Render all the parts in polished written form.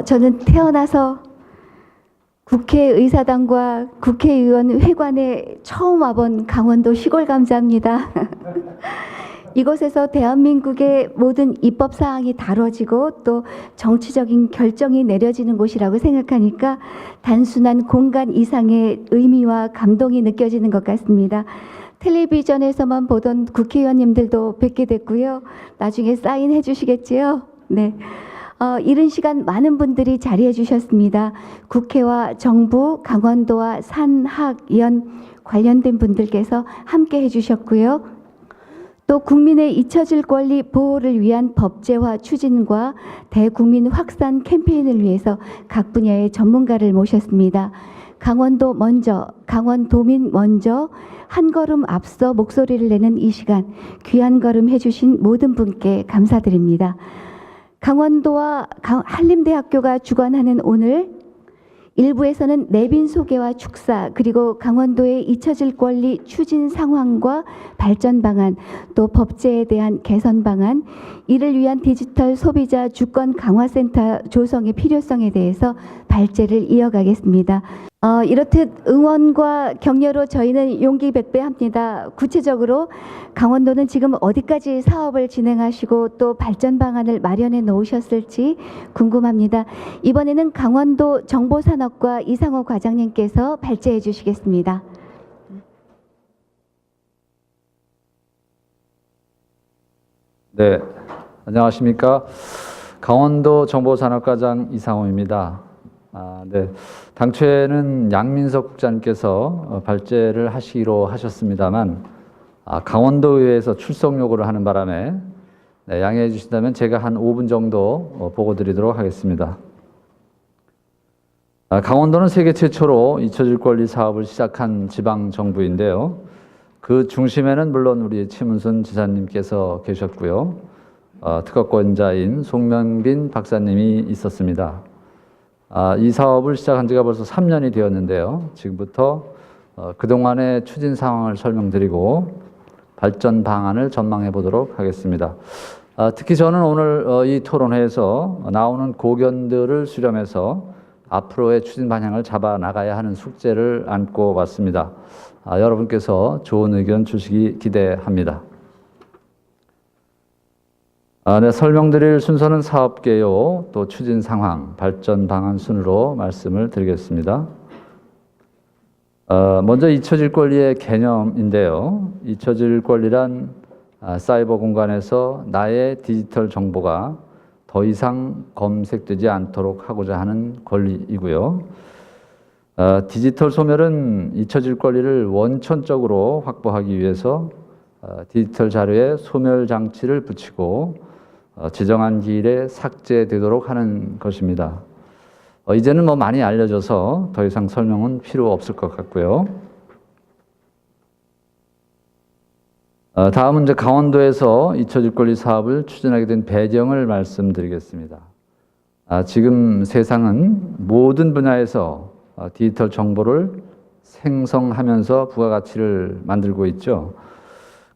저는 태어나서 국회의사당과 국회의원 회관에 처음 와본 강원도 시골감자입니다. 이곳에서 대한민국의 모든 입법 사항이 다뤄지고 또 정치적인 결정이 내려지는 곳이라고 생각하니까 단순한 공간 이상의 의미와 감동이 느껴지는 것 같습니다. 텔레비전에서만 보던 국회의원님들도 뵙게 됐고요. 나중에 사인해 주시겠지요? 네. 이른 시간 많은 분들이 자리해 주셨습니다. 국회와 정부, 강원도와 산학연 관련된 분들께서 함께 해주셨고요. 또 국민의 잊혀질 권리 보호를 위한 법제화 추진과 대국민 확산 캠페인을 위해서 각 분야의 전문가를 모셨습니다. 강원도 먼저, 강원도민 먼저 한 걸음 앞서 목소리를 내는 이 시간 귀한 걸음 해주신 모든 분께 감사드립니다. 강원도와 한림대학교가 주관하는 오늘 일부에서는 내빈 소개와 축사 그리고 강원도의 잊혀질 권리 추진 상황과 발전 방안 또 법제에 대한 개선 방안 이를 위한 디지털 소비자 주권 강화센터 조성의 필요성에 대해서 발제를 이어가겠습니다. 이렇듯 응원과 격려로 저희는 용기 백배합니다. 구체적으로 강원도는 지금 어디까지 사업을 진행하시고 또 발전 방안을 마련해 놓으셨을지 궁금합니다. 이번에는 강원도 정보산업과 이상호 과장님께서 발제해 주시겠습니다. 네, 안녕하십니까. 강원도 정보산업과장 이상호입니다. 네, 당초에는 양민석 국장님께서 발제를 하시기로 하셨습니다만 강원도의회에서 출석 요구를 하는 바람에 양해해 주신다면 제가 한 5분 정도 보고 드리도록 하겠습니다. 강원도는 세계 최초로 잊혀질 권리 사업을 시작한 지방정부인데요. 그 중심에는 물론 우리 최문순 지사님께서 계셨고요. 특허권자인 송명빈 박사님이 있었습니다. 이 사업을 시작한 지가 벌써 3년이 되었는데요. 지금부터 그동안의 추진 상황을 설명드리고 발전 방안을 전망해 보도록 하겠습니다. 특히 저는 오늘 이 토론회에서 나오는 고견들을 수렴해서 앞으로의 추진 방향을 잡아 나가야 하는 숙제를 안고 왔습니다. 여러분께서 좋은 의견 주시기 기대합니다. 네, 설명드릴 순서는 사업 개요, 또 추진 상황, 발전 방안 순으로 말씀을 드리겠습니다. 먼저 잊혀질 권리의 개념인데요. 잊혀질 권리란 사이버 공간에서 나의 디지털 정보가 더 이상 검색되지 않도록 하고자 하는 권리이고요. 디지털 소멸은 잊혀질 권리를 원천적으로 확보하기 위해서 디지털 자료에 소멸 장치를 붙이고 지정한 기일에 삭제되도록 하는 것입니다. 이제는 많이 알려져서 더 이상 설명은 필요 없을 것 같고요. 다음은 이제 강원도에서 잊혀질 권리 사업을 추진하게 된 배경을 말씀드리겠습니다. 지금 세상은 모든 분야에서 디지털 정보를 생성하면서 부가가치를 만들고 있죠.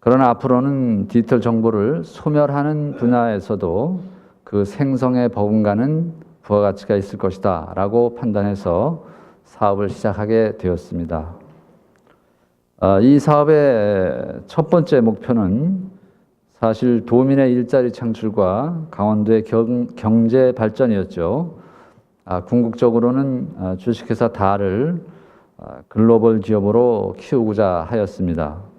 그러나 앞으로는 디지털 정보를 소멸하는 분야에서도 그 생성에 버금가는 부가가치가 있을 것이다 라고 판단해서 사업을 시작하게 되었습니다. 이 사업의 첫 번째 목표는 사실 도민의 일자리 창출과 강원도의 경제 발전이었죠. 궁극적으로는 주식회사 다를 글로벌 기업으로 키우고자 하였습니다.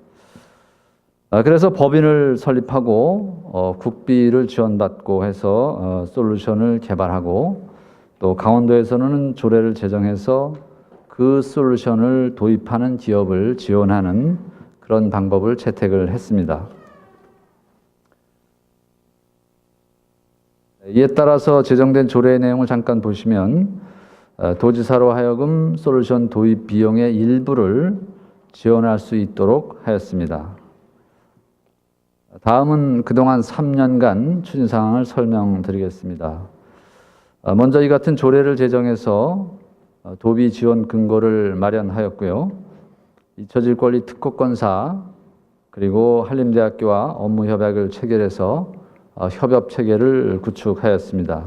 그래서 법인을 설립하고 국비를 지원받고 해서 솔루션을 개발하고 또 강원도에서는 조례를 제정해서 그 솔루션을 도입하는 기업을 지원하는 그런 방법을 채택을 했습니다. 이에 따라서 제정된 조례의 내용을 잠깐 보시면 도지사로 하여금 솔루션 도입 비용의 일부를 지원할 수 있도록 하였습니다. 다음은 그동안 3년간 추진 상황을 설명드리겠습니다. 먼저 이 같은 조례를 제정해서 도비 지원 근거를 마련하였고요. 잊혀질 권리 특허권사 그리고 한림대학교와 업무 협약을 체결해서 협업 체계를 구축하였습니다.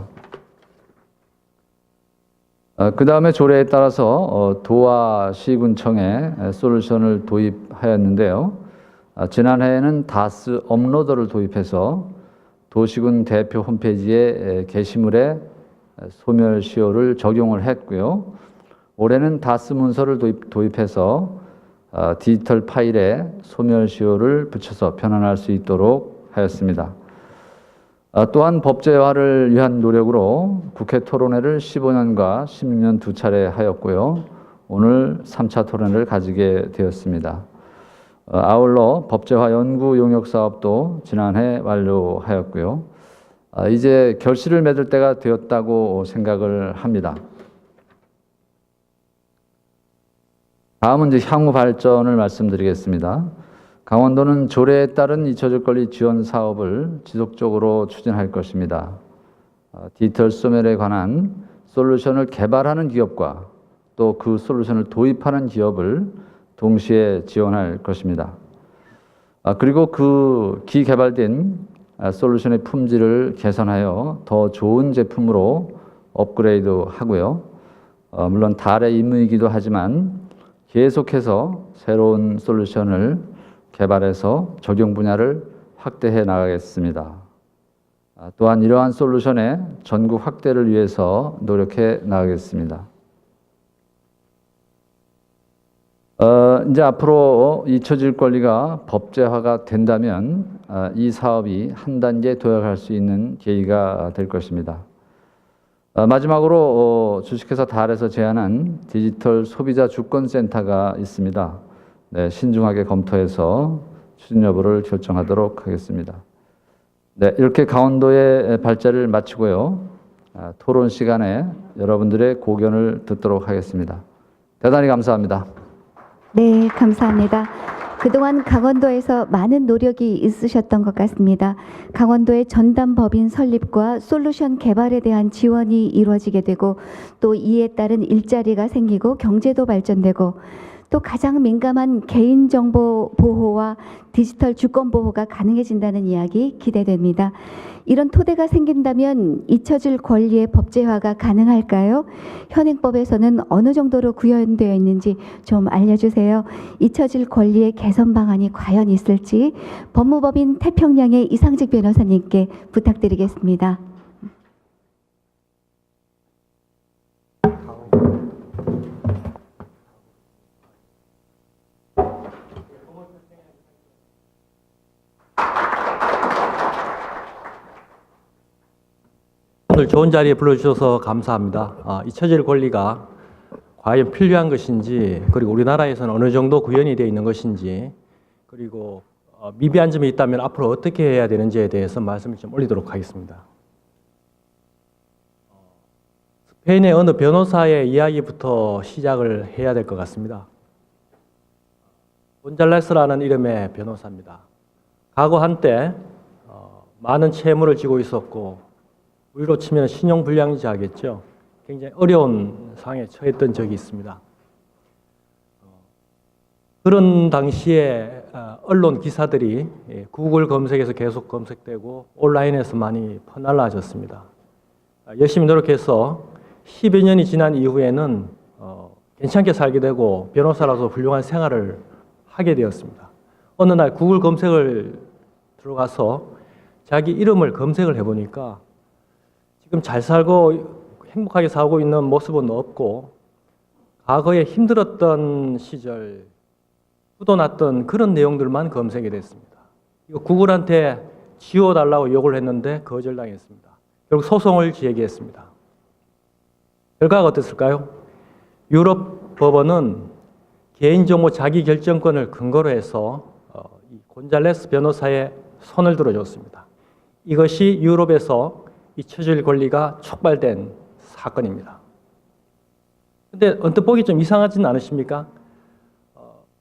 그 다음에 조례에 따라서 도와 시군청에 솔루션을 도입하였는데요. 지난해에는 다스 업로더를 도입해서 도시군 대표 홈페이지에 게시물에 소멸시효를 적용을 했고요. 올해는 다스 문서를 도입해서 디지털 파일에 소멸시효를 붙여서 변환할 수 있도록 하였습니다. 또한 법제화를 위한 노력으로 국회 토론회를 15년과 16년 두 차례 하였고요. 오늘 3차 토론회를 가지게 되었습니다. 아울러 법제화 연구 용역 사업도 지난해 완료하였고요. 이제 결실을 맺을 때가 되었다고 생각을 합니다. 다음은 이제 향후 발전을 말씀드리겠습니다. 강원도는 조례에 따른 잊혀질 권리 지원 사업을 지속적으로 추진할 것입니다. 디지털 소멸에 관한 솔루션을 개발하는 기업과 또 그 솔루션을 도입하는 기업을 동시에 지원할 것입니다. 그리고 그 기개발된 솔루션의 품질을 개선하여 더 좋은 제품으로 업그레이드 하고요. 물론 달의 임무이기도 하지만 계속해서 새로운 솔루션을 개발해서 적용 분야를 확대해 나가겠습니다. 또한 이러한 솔루션의 전국 확대를 위해서 노력해 나가겠습니다. 이제 앞으로 잊혀질 권리가 법제화가 된다면 이 사업이 한 단계 도약할 수 있는 계기가 될 것입니다. 마지막으로 주식회사 달에서 제안한 디지털 소비자 주권센터가 있습니다. 네, 신중하게 검토해서 추진 여부를 결정하도록 하겠습니다. 네, 이렇게 강원도의 발제를 마치고요. 토론 시간에 여러분들의 고견을 듣도록 하겠습니다. 대단히 감사합니다. 네, 감사합니다. 그동안 강원도에서 많은 노력이 있으셨던 것 같습니다. 강원도의 전담법인 설립과 솔루션 개발에 대한 지원이 이루어지게 되고 또 이에 따른 일자리가 생기고 경제도 발전되고 또 가장 민감한 개인정보 보호와 디지털 주권 보호가 가능해진다는 이야기 기대됩니다. 이런 토대가 생긴다면 잊혀질 권리의 법제화가 가능할까요? 현행법에서는 어느 정도로 구현되어 있는지 좀 알려주세요. 잊혀질 권리의 개선 방안이 과연 있을지 법무법인 태평양의 이상직 변호사님께 부탁드리겠습니다. 오늘 좋은 자리에 불러주셔서 감사합니다. 잊혀질 권리가 과연 필요한 것인지, 그리고 우리나라에서는 어느 정도 구현이 되어 있는 것인지, 그리고 미비한 점이 있다면 앞으로 어떻게 해야 되는지에 대해서 말씀을 좀 올리도록 하겠습니다. 스페인의 어느 변호사의 이야기부터 시작을 해야 될 것 같습니다. 곤잘레스라는 이름의 변호사입니다. 과거 한때 많은 채무를 지고 있었고 우리로 치면 신용불량자겠죠. 굉장히 어려운 상황에 처했던 적이 있습니다. 그런 당시에 언론 기사들이 구글 검색에서 계속 검색되고 온라인에서 많이 퍼날라졌습니다. 열심히 노력해서 10여 년이 지난 이후에는 괜찮게 살게 되고 변호사로서 훌륭한 생활을 하게 되었습니다. 어느 날 구글 검색을 들어가서 자기 이름을 검색을 해보니까 지금 잘 살고 행복하게 살고 있는 모습은 없고 과거에 힘들었던 시절 후도났던 그런 내용들만 검색이 됐습니다. 이거 구글한테 지워달라고 요구를 했는데 거절당했습니다. 결국 소송을 제기했습니다. 결과가 어땠을까요? 유럽 법원은 개인정보 자기결정권을 근거로 해서 이 곤잘레스 변호사의 손을 들어줬습니다. 이것이 유럽에서 잊혀질 권리가 촉발된 사건입니다. 근데 언뜻 보기 좀 이상하지는 않으십니까?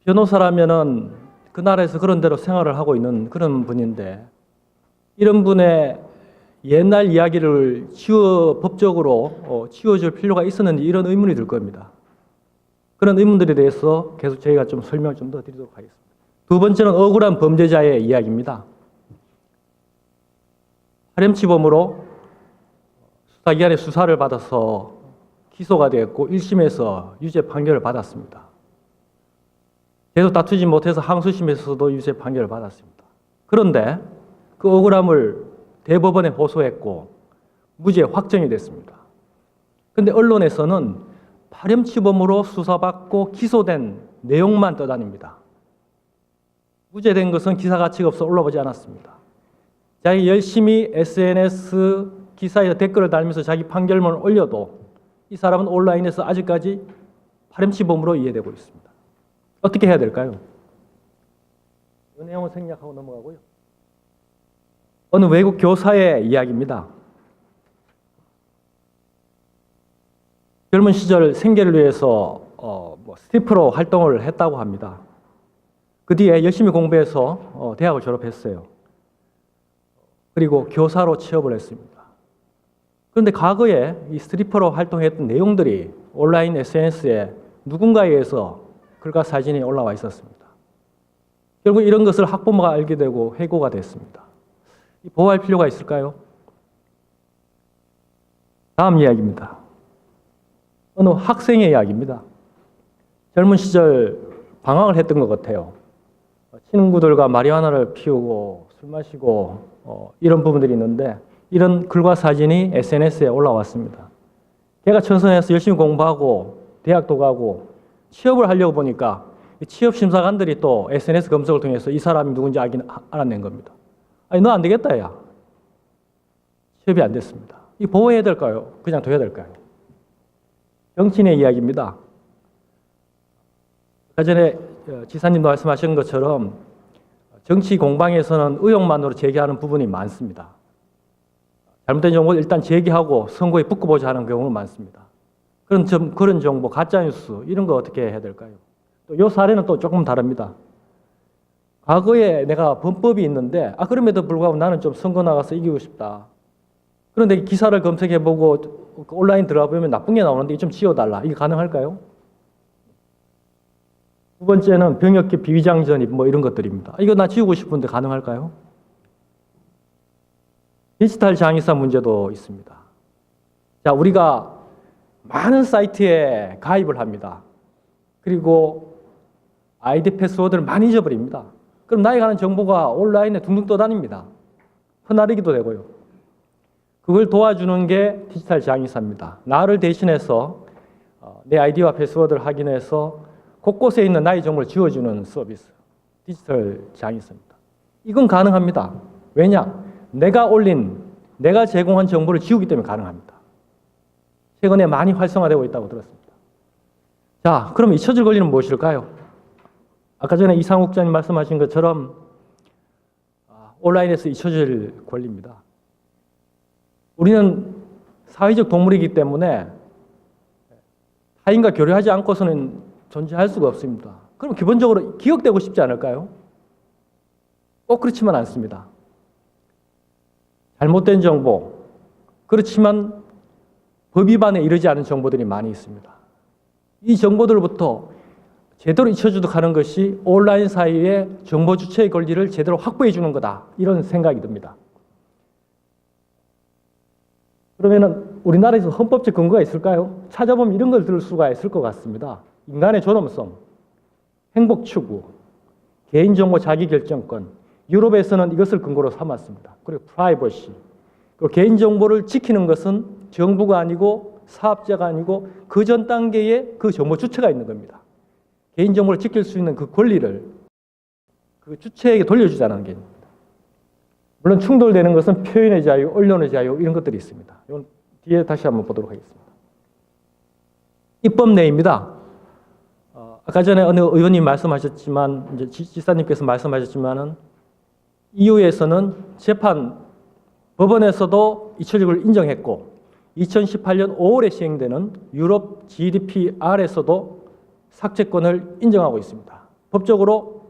변호사라면은 그 나라에서 그런 대로 생활을 하고 있는 그런 분인데 이런 분의 옛날 이야기를 법적으로 지워줄 필요가 있었는지 이런 의문이 들 겁니다. 그런 의문들에 대해서 계속 저희가 좀 설명을 좀 더 드리도록 하겠습니다. 두 번째는 억울한 범죄자의 이야기입니다. 파렴치범으로 수사기관의 수사를 받아서 기소가 되었고 1심에서 유죄 판결을 받았습니다. 계속 다투지 못해서 항소심에서도 유죄 판결을 받았습니다. 그런데 그 억울함을 대법원에 호소했고 무죄 확정이 됐습니다. 그런데 언론에서는 파렴치범으로 수사받고 기소된 내용만 떠다닙니다. 무죄된 것은 기사 가치가 없어 올라오지 않았습니다. 자기 열심히 SNS 기사에 댓글을 달면서 자기 판결문을 올려도 이 사람은 온라인에서 아직까지 파렴치범으로 이해되고 있습니다. 어떻게 해야 될까요? 이 내용을 생략하고 넘어가고요. 어느 외국 교사의 이야기입니다. 젊은 시절 생계를 위해서 스티프로 활동을 했다고 합니다. 그 뒤에 열심히 공부해서 대학을 졸업했어요. 그리고 교사로 취업을 했습니다. 그런데 과거에 이 스트리퍼로 활동했던 내용들이 온라인 SNS에 누군가에 의해서 글과 사진이 올라와 있었습니다. 결국 이런 것을 학부모가 알게 되고 해고가 됐습니다. 보호할 필요가 있을까요? 다음 이야기입니다. 어느 학생의 이야기입니다. 젊은 시절 방황을 했던 것 같아요. 친구들과 마리화나를 피우고 술 마시고 이런 부분들이 있는데 이런 글과 사진이 SNS에 올라왔습니다. 걔가 천선해서 열심히 공부하고 대학도 가고 취업을 하려고 보니까 취업 심사관들이 또 SNS 검색을 통해서 이 사람이 누군지 알아낸 겁니다. 아니 너 안 되겠다 야. 취업이 안 됐습니다. 이 보호해야 될까요? 그냥 둬야 될까요? 정치인의 이야기입니다. 아까 전에 지사님도 말씀하신 것처럼 정치 공방에서는 의혹만으로 제기하는 부분이 많습니다. 잘못된 정보를 일단 제기하고 선거에 붙고보자 하는 경우는 많습니다. 그런 정보, 가짜뉴스 이런 거 어떻게 해야 될까요? 또 이 사례는 또 조금 다릅니다. 과거에 내가 범법이 있는데 그럼에도 불구하고 나는 좀 선거 나가서 이기고 싶다. 그런데 기사를 검색해보고 온라인 들어가 보면 나쁜 게 나오는데 좀 지워달라. 이게 가능할까요? 두 번째는 병역기 비위장 전입 이런 것들입니다. 이거 나 지우고 싶은데 가능할까요? 디지털 장애사 문제도 있습니다. 자, 우리가 많은 사이트에 가입을 합니다. 그리고 아이디 패스워드를 많이 잊어버립니다. 그럼 나에 관한 정보가 온라인에 둥둥 떠다닙니다. 흩날리기도 되고요. 그걸 도와주는 게 디지털 장애사입니다. 나를 대신해서 내 아이디와 패스워드를 확인해서 곳곳에 있는 나의 정보를 지워주는 서비스, 디지털 장애사입니다. 이건 가능합니다. 왜냐? 내가 제공한 정보를 지우기 때문에 가능합니다. 최근에 많이 활성화되고 있다고 들었습니다. 자, 그럼 잊혀질 권리는 무엇일까요? 아까 전에 이상욱 국장님 말씀하신 것처럼 온라인에서 잊혀질 권리입니다. 우리는 사회적 동물이기 때문에 타인과 교류하지 않고서는 존재할 수가 없습니다. 그럼 기본적으로 기억되고 싶지 않을까요? 꼭 그렇지만 않습니다. 잘못된 정보, 그렇지만 법 위반에 이르지 않은 정보들이 많이 있습니다. 이 정보들부터 제대로 잊혀주도록 하는 것이 온라인 사회의 정보 주체의 권리를 제대로 확보해 주는 거다. 이런 생각이 듭니다. 그러면 우리나라에서 헌법적 근거가 있을까요? 찾아보면 이런 걸 들을 수가 있을 것 같습니다. 인간의 존엄성, 행복 추구, 개인정보 자기결정권, 유럽에서는 이것을 근거로 삼았습니다. 그리고 프라이버시, 그리고 개인정보를 지키는 것은 정부가 아니고 사업자가 아니고 그 전 단계에 그 정보 주체가 있는 겁니다. 개인정보를 지킬 수 있는 그 권리를 그 주체에게 돌려주자는 게 있습니다. 물론 충돌되는 것은 표현의 자유, 언론의 자유 이런 것들이 있습니다. 이건 뒤에 다시 한번 보도록 하겠습니다. 입법 내입니다. 아까 전에 어느 의원님 말씀하셨지만 이제 지사님께서 말씀하셨지만은 EU에서는 법원에서도 잊혀짐을 인정했고 2018년 5월에 시행되는 유럽 GDPR에서도 삭제권을 인정하고 있습니다. 법적으로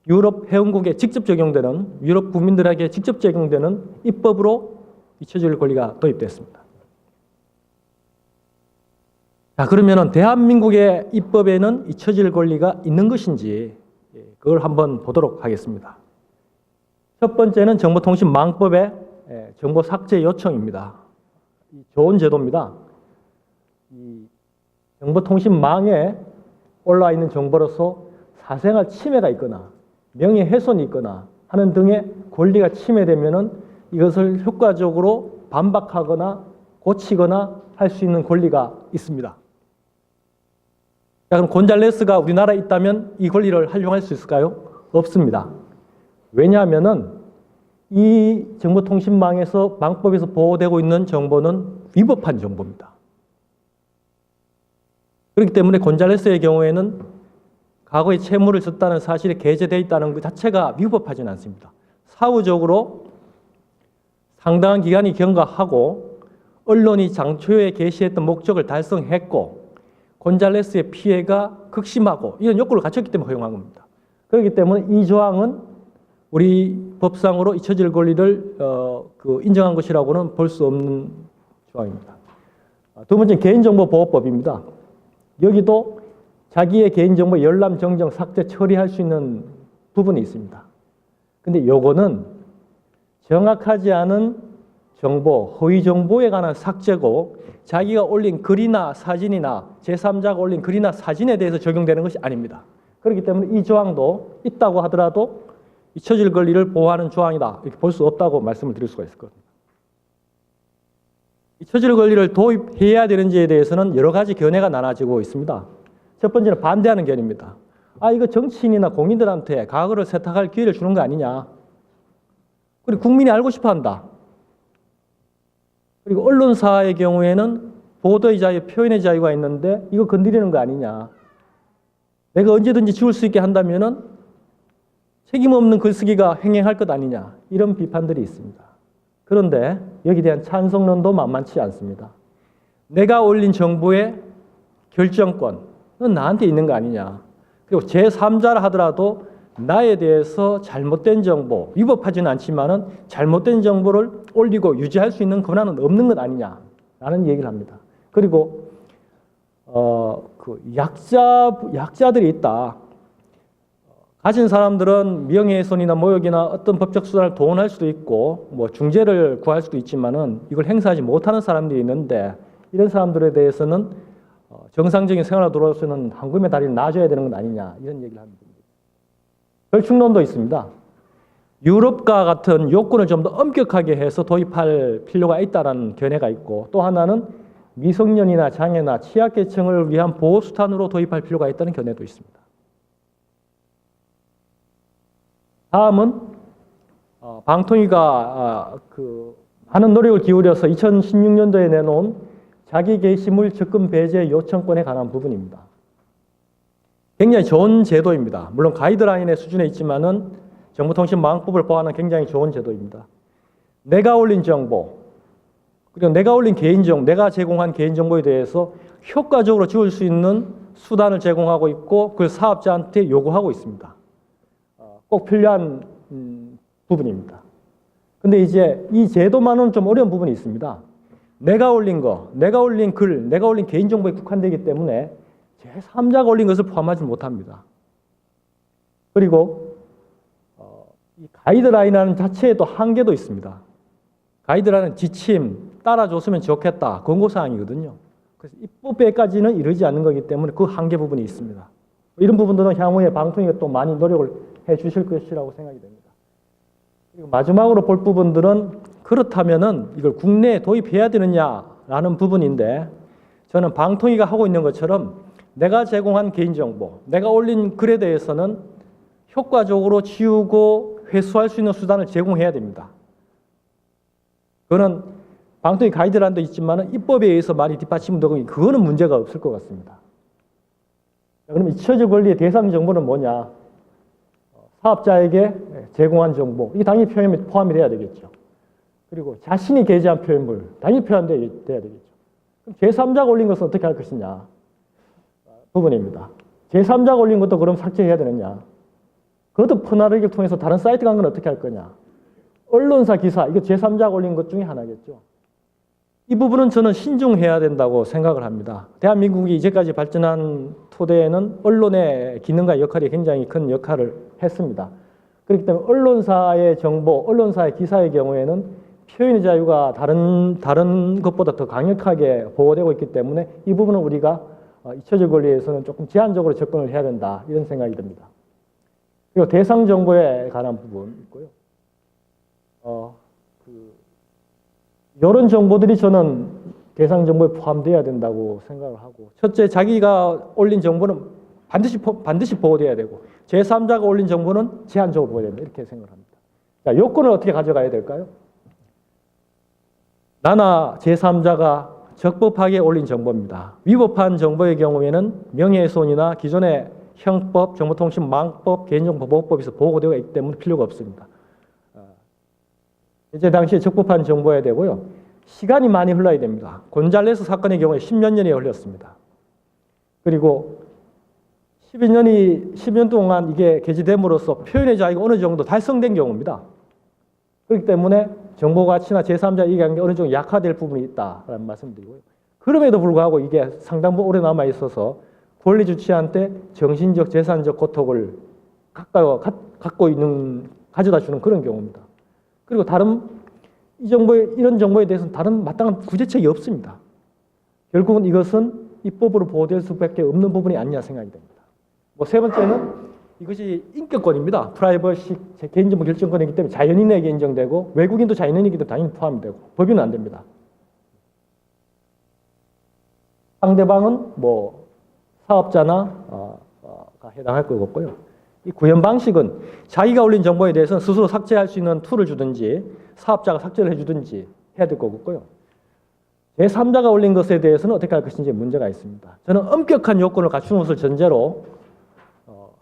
유럽 회원국에 직접 적용되는 유럽 국민들에게 직접 적용되는 입법으로 잊혀질 권리가 도입됐습니다. 자, 그러면은 대한민국의 입법에는 잊혀질 권리가 있는 것인지 그걸 한번 보도록 하겠습니다. 첫 번째는 정보통신망법에 정보 삭제 요청입니다. 좋은 제도입니다. 이 정보통신망에 올라와 있는 정보로서 사생활 침해가 있거나 명예훼손이 있거나 하는 등의 권리가 침해되면은 이것을 효과적으로 반박하거나 고치거나 할 수 있는 권리가 있습니다. 자, 그럼 곤잘레스가 우리나라에 있다면 이 권리를 활용할 수 있을까요? 없습니다. 왜냐하면은 이 정보통신망에서 망법에서 보호되고 있는 정보는 위법한 정보입니다. 그렇기 때문에 곤잘레스의 경우에는 과거에 채무를 졌다는 사실이 게재되어 있다는 것 자체가 위법하지는 않습니다. 사후적으로 상당한 기간이 경과하고 언론이 장초에 게시했던 목적을 달성했고 곤잘레스의 피해가 극심하고 이런 요건을 갖췄기 때문에 허용한 겁니다. 그렇기 때문에 이 조항은 우리 법상으로 잊혀질 권리를 인정한 것이라고는 볼 수 없는 조항입니다. 두 번째는 개인정보보호법입니다. 여기도 자기의 개인정보 열람, 정정, 삭제, 처리할 수 있는 부분이 있습니다. 근데 요거는 정확하지 않은 정보, 허위 정보에 관한 삭제고 자기가 올린 글이나 사진이나 제3자가 올린 글이나 사진에 대해서 적용되는 것이 아닙니다. 그렇기 때문에 이 조항도 있다고 하더라도 잊혀질 권리를 보호하는 조항이다. 이렇게 볼 수 없다고 말씀을 드릴 수가 있을 겁니다. 잊혀질 권리를 도입해야 되는지에 대해서는 여러 가지 견해가 나눠지고 있습니다. 첫 번째는 반대하는 견해입니다. 이거 정치인이나 공인들한테 과거를 세탁할 기회를 주는 거 아니냐. 그리고 국민이 알고 싶어 한다. 그리고 언론사의 경우에는 보도의 자유, 표현의 자유가 있는데 이거 건드리는 거 아니냐. 내가 언제든지 지울 수 있게 한다면은 책임 없는 글쓰기가 횡행할 것 아니냐. 이런 비판들이 있습니다. 그런데 여기에 대한 찬성론도 만만치 않습니다. 내가 올린 정보의 결정권은 나한테 있는 거 아니냐. 그리고 제3자라 하더라도 나에 대해서 잘못된 정보, 위법하지는 않지만은 잘못된 정보를 올리고 유지할 수 있는 권한은 없는 것 아니냐라는 얘기를 합니다. 그리고 약자들이 있다. 가진 사람들은 명예훼손이나 모욕이나 어떤 법적 수단을 동원할 수도 있고 뭐 중재를 구할 수도 있지만은 이걸 행사하지 못하는 사람들이 있는데 이런 사람들에 대해서는 정상적인 생활로 돌아올 수 있는 황금의 다리를 놔줘야 되는 건 아니냐 이런 얘기를 합니다. 절충론도 있습니다. 유럽과 같은 요건을 좀 더 엄격하게 해서 도입할 필요가 있다는 견해가 있고 또 하나는 미성년이나 장애나 취약계층을 위한 보호수단으로 도입할 필요가 있다는 견해도 있습니다. 다음은 방통위가 많은 노력을 기울여서 2016년도에 내놓은 자기 게시물 접근 배제 요청권에 관한 부분입니다. 굉장히 좋은 제도입니다. 물론 가이드라인의 수준에 있지만은 정보통신망법을 보호하는 굉장히 좋은 제도입니다. 내가 올린 정보, 그리고 내가 올린 개인정보, 내가 제공한 개인정보에 대해서 효과적으로 지울 수 있는 수단을 제공하고 있고 그걸 사업자한테 요구하고 있습니다. 꼭 필요한 부분입니다. 근데 이제 이 제도만은 좀 어려운 부분이 있습니다. 내가 올린 거, 내가 올린 글, 내가 올린 개인정보에 국한되기 때문에 제3자가 올린 것을 포함하지 못합니다. 그리고 이 가이드라인이라는 자체에도 한계도 있습니다. 가이드라인은 지침, 따라줬으면 좋겠다, 권고사항이거든요. 그래서 입법에까지는 이르지 않는 거기 때문에 그 한계 부분이 있습니다. 이런 부분들은 향후에 방통위가 또 많이 노력을 해 주실 것이라고 생각이 됩니다. 그리고 마지막으로 볼 부분들은 그렇다면은 이걸 국내에 도입해야 되느냐라는 부분인데 저는 방통위가 하고 있는 것처럼 내가 제공한 개인정보, 내가 올린 글에 대해서는 효과적으로 지우고 회수할 수 있는 수단을 제공해야 됩니다. 그거는 방통위 가이드라인도 있지만 입법에 의해서 많이 뒷받침되고 그거는 문제가 없을 것 같습니다. 그럼 잊혀질 권리의 대상 정보는 뭐냐? 사업자에게 제공한 정보, 이게 당연히 포함이 돼야 되겠죠. 그리고 자신이 게재한 표현물, 당연히 포함돼야 되겠죠. 그럼 제3자가 올린 것은 어떻게 할 것이냐? 부분입니다. 제3자가 올린 것도 그럼 삭제해야 되느냐? 그것도 퍼나르기를 통해서 다른 사이트 간 건 어떻게 할 거냐? 언론사 기사, 이거 제3자가 올린 것 중에 하나겠죠. 이 부분은 저는 신중해야 된다고 생각을 합니다. 대한민국이 이제까지 발전한 토대에는 언론의 기능과 역할이 굉장히 큰 역할을 했습니다. 그렇기 때문에 언론사의 정보, 언론사의 기사의 경우에는 표현의 자유가 다른 것보다 더 강력하게 보호되고 있기 때문에 이 부분은 우리가 잊혀질 권리에서는 조금 제한적으로 접근을 해야 된다 이런 생각이 듭니다. 그리고 대상 정보에 관한 부분 있고요. 이런 정보들이 저는 대상 정보에 포함되어야 된다고 생각을 하고, 첫째, 자기가 올린 정보는 반드시 보호돼야 되고, 제3자가 올린 정보는 제한적으로 보호돼야 된다 이렇게 생각을 합니다. 자, 요건을 어떻게 가져가야 될까요? 나나 제3자가 적법하게 올린 정보입니다. 위법한 정보의 경우에는 명예훼손이나 기존의 형법, 정보통신망법, 개인정보보호법에서 보호되어 있기 때문에 필요가 없습니다. 이제 당시에 적법한 정보여야 되고요. 시간이 많이 흘러야 됩니다. 곤잘레스 사건의 경우에 10몇 년이 흘렸습니다. 그리고 10년 동안 이게 게재됨으로써 표현의 자유가 어느 정도 달성된 경우입니다. 그렇기 때문에 정보 가치나 제3자 이해관계 어느 정도 약화될 부분이 있다라는 말씀드리고요. 그럼에도 불구하고 이게 상당 부분 오래 남아 있어서 권리 주체한테 정신적, 재산적 고통을 가져다 주는 그런 경우입니다. 그리고 이런 정보에 대해서는 다른 마땅한 구제책이 없습니다. 결국은 이것은 입법으로 보호될 수밖에 없는 부분이 아니냐 생각이 됩니다. 세 번째는 이것이 인격권입니다. 프라이버시 개인정보 결정권이기 때문에 자연인에게 인정되고 외국인도 자연인이기 때문에 당연히 포함이 되고 법인은 안 됩니다. 상대방은 사업자나 해당할 것 같고요. 이 구현 방식은 자기가 올린 정보에 대해서는 스스로 삭제할 수 있는 툴을 주든지 사업자가 삭제를 해주든지 해야 될 것 같고요. 제3자가 올린 것에 대해서는 어떻게 할 것인지 문제가 있습니다. 저는 엄격한 요건을 갖추는 것을 전제로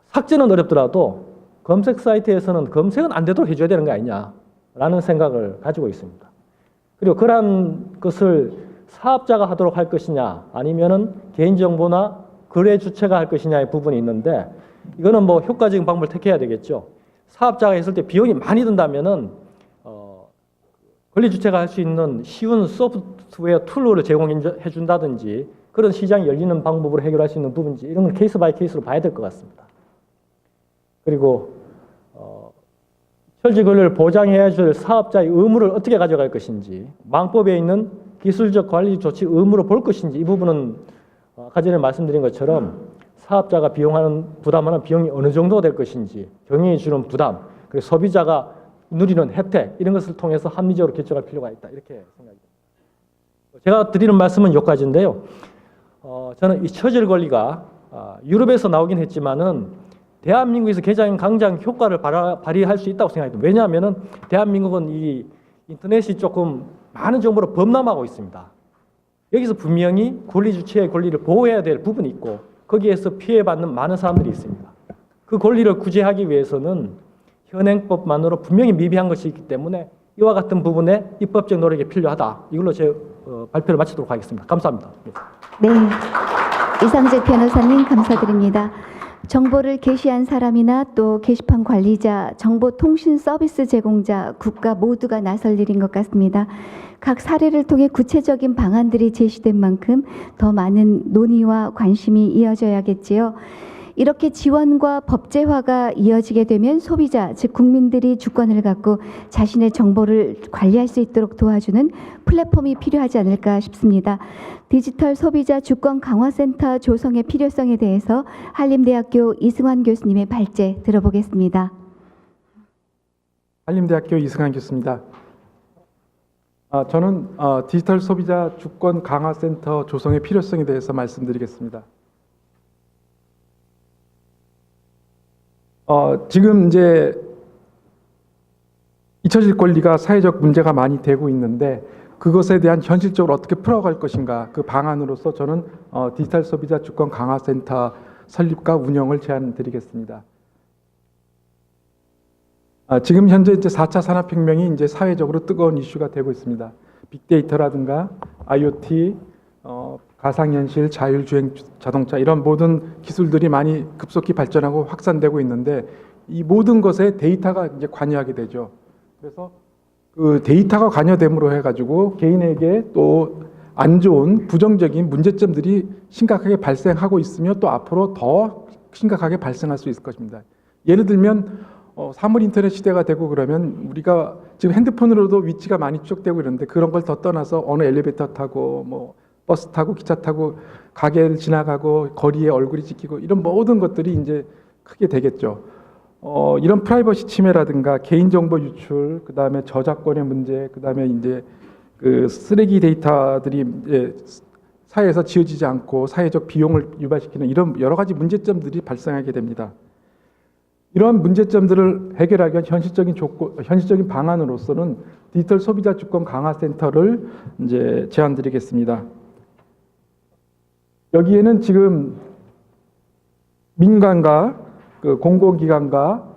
삭제는 어렵더라도 검색 사이트에서는 검색은 안 되도록 해줘야 되는 거 아니냐라는 생각을 가지고 있습니다. 그리고 그러한 것을 사업자가 하도록 할 것이냐 아니면은 개인정보나 거래 주체가 할 것이냐의 부분이 있는데 이거는 효과적인 방법을 택해야 되겠죠. 사업자가 했을 때 비용이 많이 든다면은 권리 주체가 할 수 있는 쉬운 소프트웨어 툴을 제공해 준다든지 그런 시장이 열리는 방법으로 해결할 수 있는 부분인지 이런 걸 케이스 바이 케이스로 봐야 될 것 같습니다. 그리고 철지 권리를 보장해야 줄 사업자의 의무를 어떻게 가져갈 것인지 망법에 있는 기술적 관리 조치 의무로 볼 것인지 이 부분은 아까 전에 말씀드린 것처럼 사업자가 부담하는 비용이 어느 정도 될 것인지 경영이 주는 부담 그리고 소비자가 누리는 혜택 이런 것을 통해서 합리적으로 결정할 필요가 있다 이렇게 생각합니다. 제가 드리는 말씀은 여기까지인데요. 저는 잊혀질 권리가 유럽에서 나오긴 했지만은 대한민국에서 개장 강장 효과를 발휘할 수 있다고 생각합니다. 왜냐하면은 대한민국은 이 인터넷이 조금 많은 정보로 범람하고 있습니다. 여기서 분명히 권리 주체의 권리를 보호해야 될 부분이 있고 거기에서 피해받는 많은 사람들이 있습니다. 그 권리를 구제하기 위해서는 현행법만으로 분명히 미비한 것이 있기 때문에 이와 같은 부분에 입법적 노력이 필요하다. 이걸로 제 발표를 마치도록 하겠습니다. 감사합니다. 네, 이상직 변호사님 감사드립니다. 정보를 게시한 사람이나 또 게시판 관리자, 정보통신 서비스 제공자, 국가 모두가 나설 일인 것 같습니다. 각 사례를 통해 구체적인 방안들이 제시된 만큼 더 많은 논의와 관심이 이어져야겠지요. 이렇게 지원과 법제화가 이어지게 되면 소비자, 즉 국민들이 주권을 갖고 자신의 정보를 관리할 수 있도록 도와주는 플랫폼이 필요하지 않을까 싶습니다. 디지털 소비자 주권 강화센터 조성의 필요성에 대해서 한림대학교 이승환 교수님의 발제 들어보겠습니다. 한림대학교 이승환 교수입니다. 저는 디지털 소비자 주권 강화센터 조성의 필요성에 대해서 말씀드리겠습니다. 지금 이제 잊혀질 권리가 사회적 문제가 많이 되고 있는데 그것에 대한 현실적으로 어떻게 풀어갈 것인가 그 방안으로서 저는 디지털 소비자 주권 강화센터 설립과 운영을 제안드리겠습니다. 지금 현재 이제 4차 산업혁명이 이제 사회적으로 뜨거운 이슈가 되고 있습니다. 빅데이터라든가 IoT, 가상현실, 자율주행 자동차 이런 모든 기술들이 많이 급속히 발전하고 확산되고 있는데 이 모든 것에 데이터가 이제 관여하게 되죠. 그래서 그 데이터가 관여됨으로 해가지고 개인에게 또 안 좋은 부정적인 문제점들이 심각하게 발생하고 있으며 또 앞으로 더 심각하게 발생할 수 있을 것입니다. 예를 들면 사물 인터넷 시대가 되고 그러면 우리가 지금 핸드폰으로도 위치가 많이 추적되고 이러는데 그런 걸 더 떠나서 어느 엘리베이터 타고 뭐 버스 타고 기차 타고 가게를 지나가고 거리에 얼굴이 찍히고 이런 모든 것들이 이제 크게 되겠죠. 이런 프라이버시 침해라든가 개인정보 유출, 그 다음에 저작권의 문제, 그 다음에 이제 그 쓰레기 데이터들이 이제 사회에서 지워지지 않고 사회적 비용을 유발시키는 이런 여러 가지 문제점들이 발생하게 됩니다. 이러한 문제점들을 해결하기 위한 현실적인 방안으로서는 디지털 소비자 주권 강화 센터를 이제 제안드리겠습니다. 여기에는 지금 민간과 그 공공기관과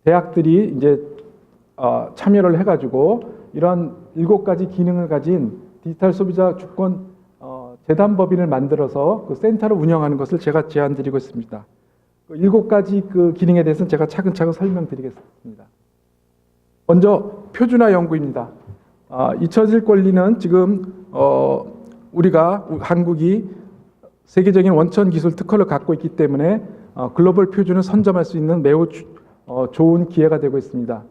대학들이 이제 참여를 해가지고 이러한 7가지 기능을 가진 디지털 소비자 주권 재단법인을 만들어서 그 센터를 운영하는 것을 제가 제안드리고 있습니다. 7가지 그 기능에 대해서는 제가 차근차근 설명드리겠습니다. 먼저 표준화 연구입니다. 잊혀질 권리는 지금 우리가 한국이 세계적인 원천 기술 특허를 갖고 있기 때문에 글로벌 표준을 선점할 수 있는 매우 좋은 기회가 되고 있습니다.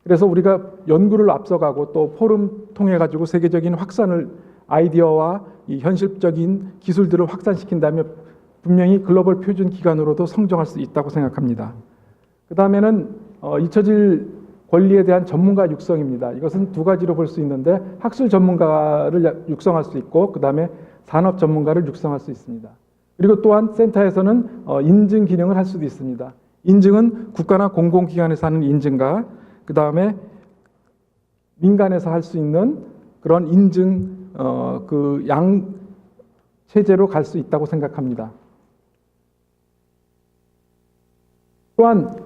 그래서 우리가 연구를 앞서가고 또 포럼 통해 가지고 세계적인 확산을 아이디어와 이 현실적인 기술들을 확산시킨다면 분명히 글로벌 표준 기관으로도 성장할 수 있다고 생각합니다. 그 다음에는 잊혀질 권리에 대한 전문가 육성입니다. 이것은 2가지로 볼 수 있는데 학술 전문가를 육성할 수 있고 그 다음에 산업 전문가를 육성할 수 있습니다. 그리고 또한 센터에서는 인증 기능을 할 수도 있습니다. 인증은 국가나 공공기관에서 하는 인증과 그 다음에 민간에서 할 수 있는 그런 인증 그 양 체제로 갈 수 있다고 생각합니다. 또한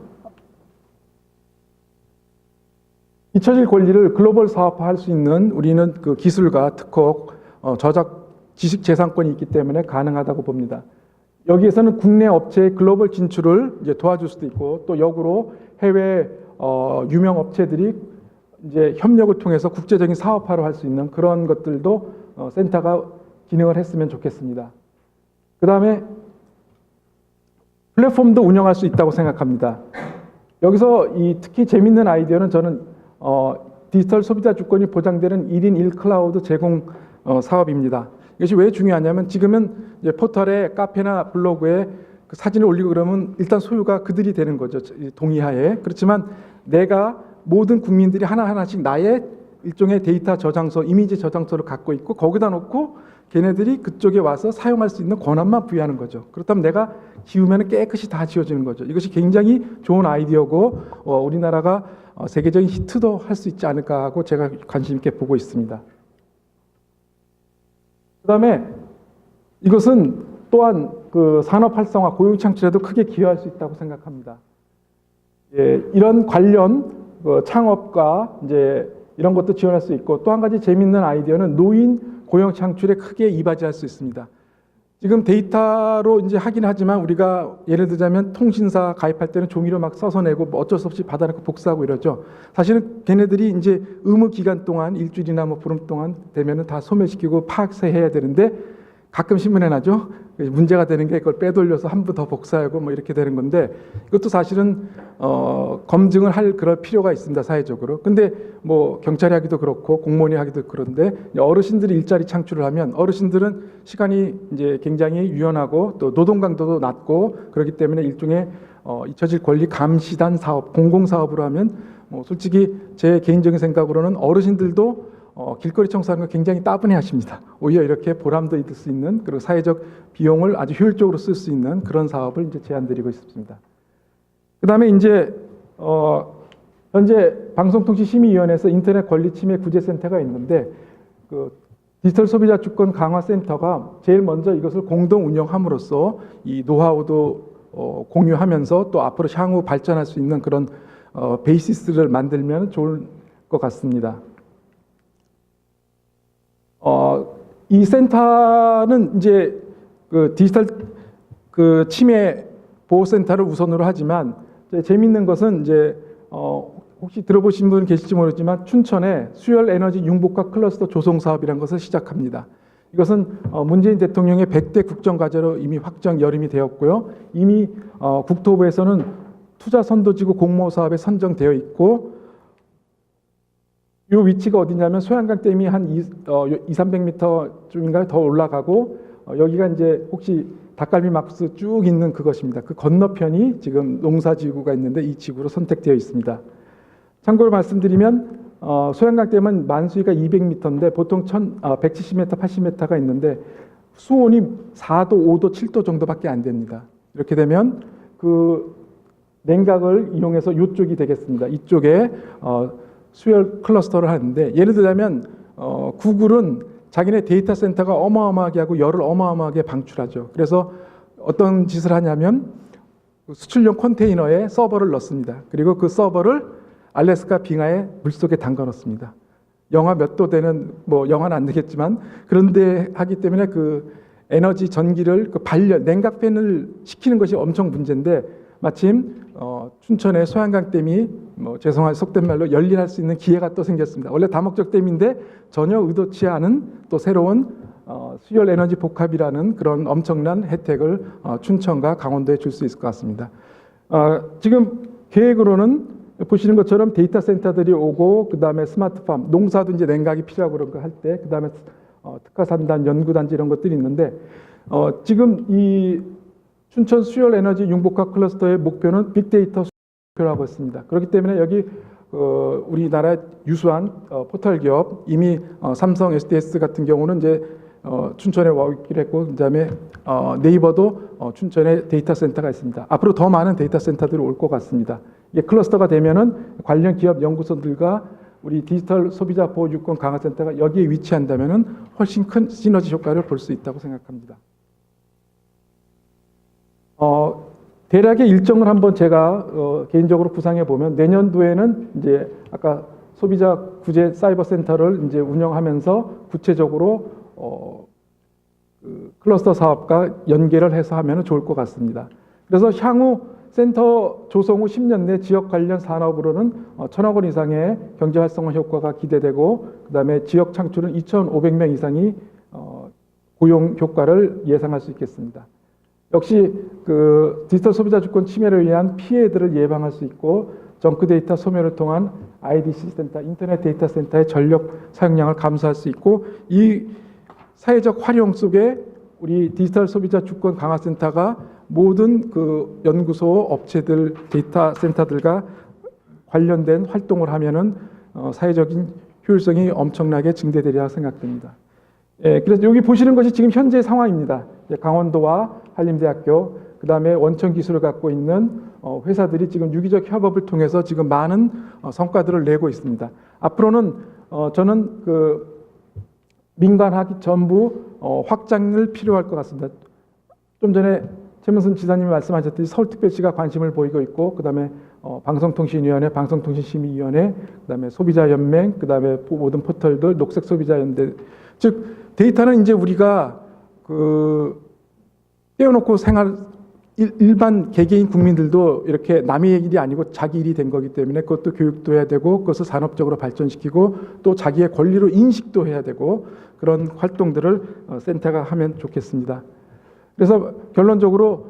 잊혀질 권리를 글로벌 사업화할 수 있는 우리는 그 기술과 특허, 저작, 지식재산권이 있기 때문에 가능하다고 봅니다. 여기에서는 국내 업체의 글로벌 진출을 이제 도와줄 수도 있고 또 역으로 해외 유명 업체들이 이제 협력을 통해서 국제적인 사업화를 할 수 있는 그런 것들도 센터가 기능을 했으면 좋겠습니다. 그 다음에 플랫폼도 운영할 수 있다고 생각합니다. 여기서 특히 재밌는 아이디어는 저는 디지털 소비자 주권이 보장되는 1인 1클라우드 제공 사업입니다. 이것이 왜 중요하냐면 지금은 이제 포털에 카페나 블로그에 그 사진을 올리고 그러면 일단 소유가 그들이 되는 거죠. 동의하에. 그렇지만 내가 모든 국민들이 하나하나씩 나의 일종의 데이터 저장소, 이미지 저장소를 갖고 있고 거기다 놓고 걔네들이 그쪽에 와서 사용할 수 있는 권한만 부여하는 거죠. 그렇다면 내가 지우면 깨끗이 다 지워지는 거죠. 이것이 굉장히 좋은 아이디어고 우리나라가 세계적인 히트도 할 수 있지 않을까 하고 제가 관심 있게 보고 있습니다. 그 다음에 이것은 또한 그 산업 활성화, 고용 창출에도 크게 기여할 수 있다고 생각합니다. 예, 이런 관련 창업과 이제 이런 것도 지원할 수 있고 또 한 가지 재미있는 아이디어는 노인 고용 창출에 크게 이바지할 수 있습니다. 지금 데이터로 이제 하긴 하지만 우리가 예를 들자면 통신사 가입할 때는 종이로 막 써서 내고 뭐 어쩔 수 없이 받아놓고 복사하고 이러죠. 사실은 걔네들이 이제 의무 기간 동안 일주일이나 뭐 보름 동안 되면은 다 소멸시키고 파악해야 되는데 가끔 신문에 나죠. 문제가 되는 게 그걸 빼돌려서 한 번 더 복사하고 뭐 이렇게 되는 건데 이것도 사실은 검증을 할 그럴 필요가 있습니다. 사회적으로. 근데 뭐 경찰이 하기도 그렇고 공무원이 하기도 그런데 어르신들이 일자리 창출을 하면 어르신들은 시간이 이제 굉장히 유연하고 또 노동 강도도 낮고 그렇기 때문에 일종의 잊혀질 권리 감시단 사업, 공공 사업으로 하면 솔직히 제 개인적인 생각으로는 어르신들도 길거리 청소하는 거 굉장히 따분해 하십니다. 오히려 이렇게 보람도 있을 수 있는 그리고 사회적 비용을 아주 효율적으로 쓸 수 있는 그런 사업을 이제 제안드리고 있습니다. 그 다음에 이제 현재 방송통신심의위원회에서 인터넷 권리 침해 구제센터가 있는데 그 디지털 소비자 주권 강화 센터가 제일 먼저 이것을 공동 운영함으로써 이 노하우도 공유하면서 또 앞으로 향후 발전할 수 있는 그런 베이시스를 만들면 좋을 것 같습니다. 이 센터는 이제 그 디지털 그 침해 보호 센터를 우선으로 하지만 재미있는 것은 이제 혹시 들어보신 분 계실지 모르지만 춘천에 수열 에너지 융복합 클러스터 조성 사업이라는 것을 시작합니다. 이것은 문재인 대통령의 100대 국정과제로 이미 확정 열임이 되었고요. 이미 국토부에서는 투자 선도지구 공모 사업에 선정되어 있고 이 위치가 어디냐면 소양강 댐이 한 200~300m쯤인가요? 더 올라가고 여기가 이제 혹시 닭갈비 막스 쭉 있는 그것입니다. 그 건너편이 지금 농사지구가 있는데 이 지구로 선택되어 있습니다. 참고로 말씀드리면 소양강 댐은 만수위가 200m인데 보통 170m, 80m가 있는데 수온이 4도, 5도, 7도 정도밖에 안 됩니다. 이렇게 되면 그 냉각을 이용해서 이쪽이 되겠습니다. 이쪽에 수열 클러스터를 하는데 예를 들자면 구글은 자기네 데이터 센터가 어마어마하게 하고 열을 어마어마하게 방출하죠. 그래서 어떤 짓을 하냐면 수출용 컨테이너에 서버를 넣습니다. 그리고 그 서버를 알래스카 빙하에 물속에 담가 놓습니다. 영하 몇 도 되는 영하는 안 되겠지만 그런데 하기 때문에 그 에너지 전기를 그 발열 냉각팬을 시키는 것이 엄청 문제인데 마침 춘천의 소양강 댐이 죄송한 속된 말로 열일할 수 있는 기회가 또 생겼습니다. 원래 다목적 댐인데 전혀 의도치 않은 또 새로운 수열 에너지 복합이라는 그런 엄청난 혜택을 춘천과 강원도에 줄 수 있을 것 같습니다. 지금 계획으로는 보시는 것처럼 데이터 센터들이 오고 그다음에 스마트팜, 농사도 이제 냉각이 필요하고 그런 거 할 때 그다음에 특화산단, 연구단지 이런 것들이 있는데 지금 이 춘천 수열 에너지 융복합 클러스터의 목표는 빅데이터 목표라고 했습니다. 그렇기 때문에 여기 우리나라 유수한 포털 기업 이미 삼성, SDS 같은 경우는 이제 춘천에 와 있기로 했고 그다음에 네이버도 춘천에 데이터 센터가 있습니다. 앞으로 더 많은 데이터 센터들이 올 것 같습니다. 이게 클러스터가 되면은 관련 기업 연구소들과 우리 디지털 소비자 보호 유권 강화 센터가 여기에 위치한다면은 훨씬 큰 시너지 효과를 볼 수 있다고 생각합니다. 대략의 일정을 한번 제가 개인적으로 구상해 보면 내년도에는 이제 아까 소비자 구제 사이버 센터를 이제 운영하면서 구체적으로 그 클러스터 사업과 연계를 해서 하면 좋을 것 같습니다. 그래서 향후 센터 조성 후 10년 내 지역 관련 산업으로는 1,000억 원 이상의 경제 활성화 효과가 기대되고 그다음에 지역 창출은 2,500명 이상이 고용 효과를 예상할 수 있겠습니다. 역시 그 디지털 소비자 주권 침해를 위한 피해들을 예방할 수 있고 정크 데이터 소멸을 통한 IDC 센터, 인터넷 데이터 센터의 전력 사용량을 감소할 수 있고 이 사회적 활용 속에 우리 디지털 소비자 주권 강화 센터가 모든 그 연구소, 업체들, 데이터 센터들과 관련된 활동을 하면은 사회적인 효율성이 엄청나게 증대되리라 생각됩니다. 그래서 여기 보시는 것이 지금 현재 상황입니다. 강원도와 한림대학교, 그 다음에 원천 기술을 갖고 있는 회사들이 지금 유기적 협업을 통해서 지금 많은 성과들을 내고 있습니다. 앞으로는 저는 그 민간학이 전부 확장을 필요할 것 같습니다. 좀 전에 최문순 지사님이 말씀하셨듯이 서울특별시가 관심을 보이고 있고, 그 다음에 방송통신위원회, 방송통신심의위원회, 그 다음에 소비자연맹, 그 다음에 모든 포털들, 녹색소비자연대, 즉 데이터는 이제 우리가 떼어놓고 일반 개개인 국민들도 이렇게 남의 일이 아니고 자기 일이 된 거기 때문에 그것도 교육도 해야 되고 그것을 산업적으로 발전시키고 또 자기의 권리로 인식도 해야 되고 그런 활동들을 센터가 하면 좋겠습니다. 그래서 결론적으로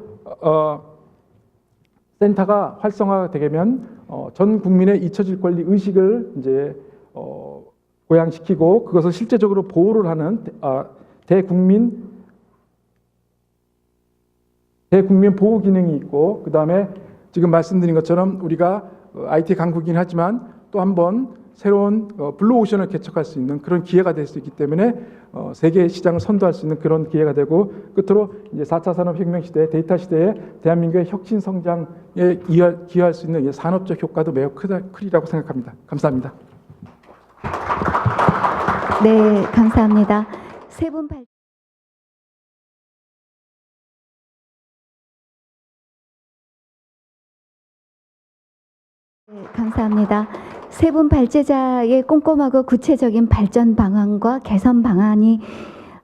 센터가 활성화가 되면 전 국민의 잊혀질 권리 의식을 이제 고양시키고 그것을 실제적으로 보호를 하는 대국민 보호 기능이 있고 그 다음에 지금 말씀드린 것처럼 우리가 IT 강국이긴 하지만 또 한 번 새로운 블루오션을 개척할 수 있는 그런 기회가 될 수 있기 때문에 세계 시장을 선도할 수 있는 그런 기회가 되고 끝으로 이제 4차 산업혁명 시대, 데이터 시대에 대한민국의 혁신 성장에 기여할 수 있는 산업적 효과도 매우 크리라고 생각합니다. 감사합니다. 네, 감사합니다. 세 분 감사합니다. 세 분 발제자의 꼼꼼하고 구체적인 발전 방안과 개선 방안이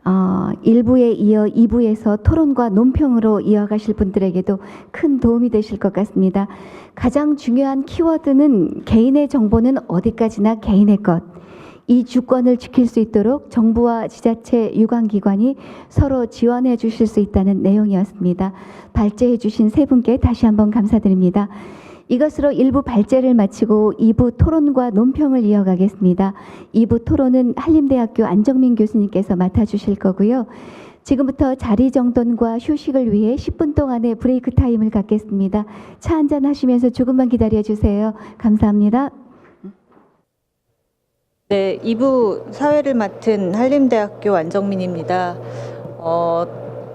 1부에 이어 2부에서 토론과 논평으로 이어가실 분들에게도 큰 도움이 되실 것 같습니다. 가장 중요한 키워드는 개인의 정보는 어디까지나 개인의 것. 이 주권을 지킬 수 있도록 정부와 지자체 유관기관이 서로 지원해 주실 수 있다는 내용이었습니다. 발제해 주신 세 분께 다시 한번 감사드립니다. 이것으로 1부 발제를 마치고 2부 토론과 논평을 이어가겠습니다. 2부 토론은 한림대학교 안정민 교수님께서 맡아주실 거고요. 지금부터 자리 정돈과 휴식을 위해 10분 동안의 브레이크 타임을 갖겠습니다. 차 한잔 하시면서 조금만 기다려 주세요. 감사합니다. 네, 2부 사회를 맡은 한림대학교 안정민입니다.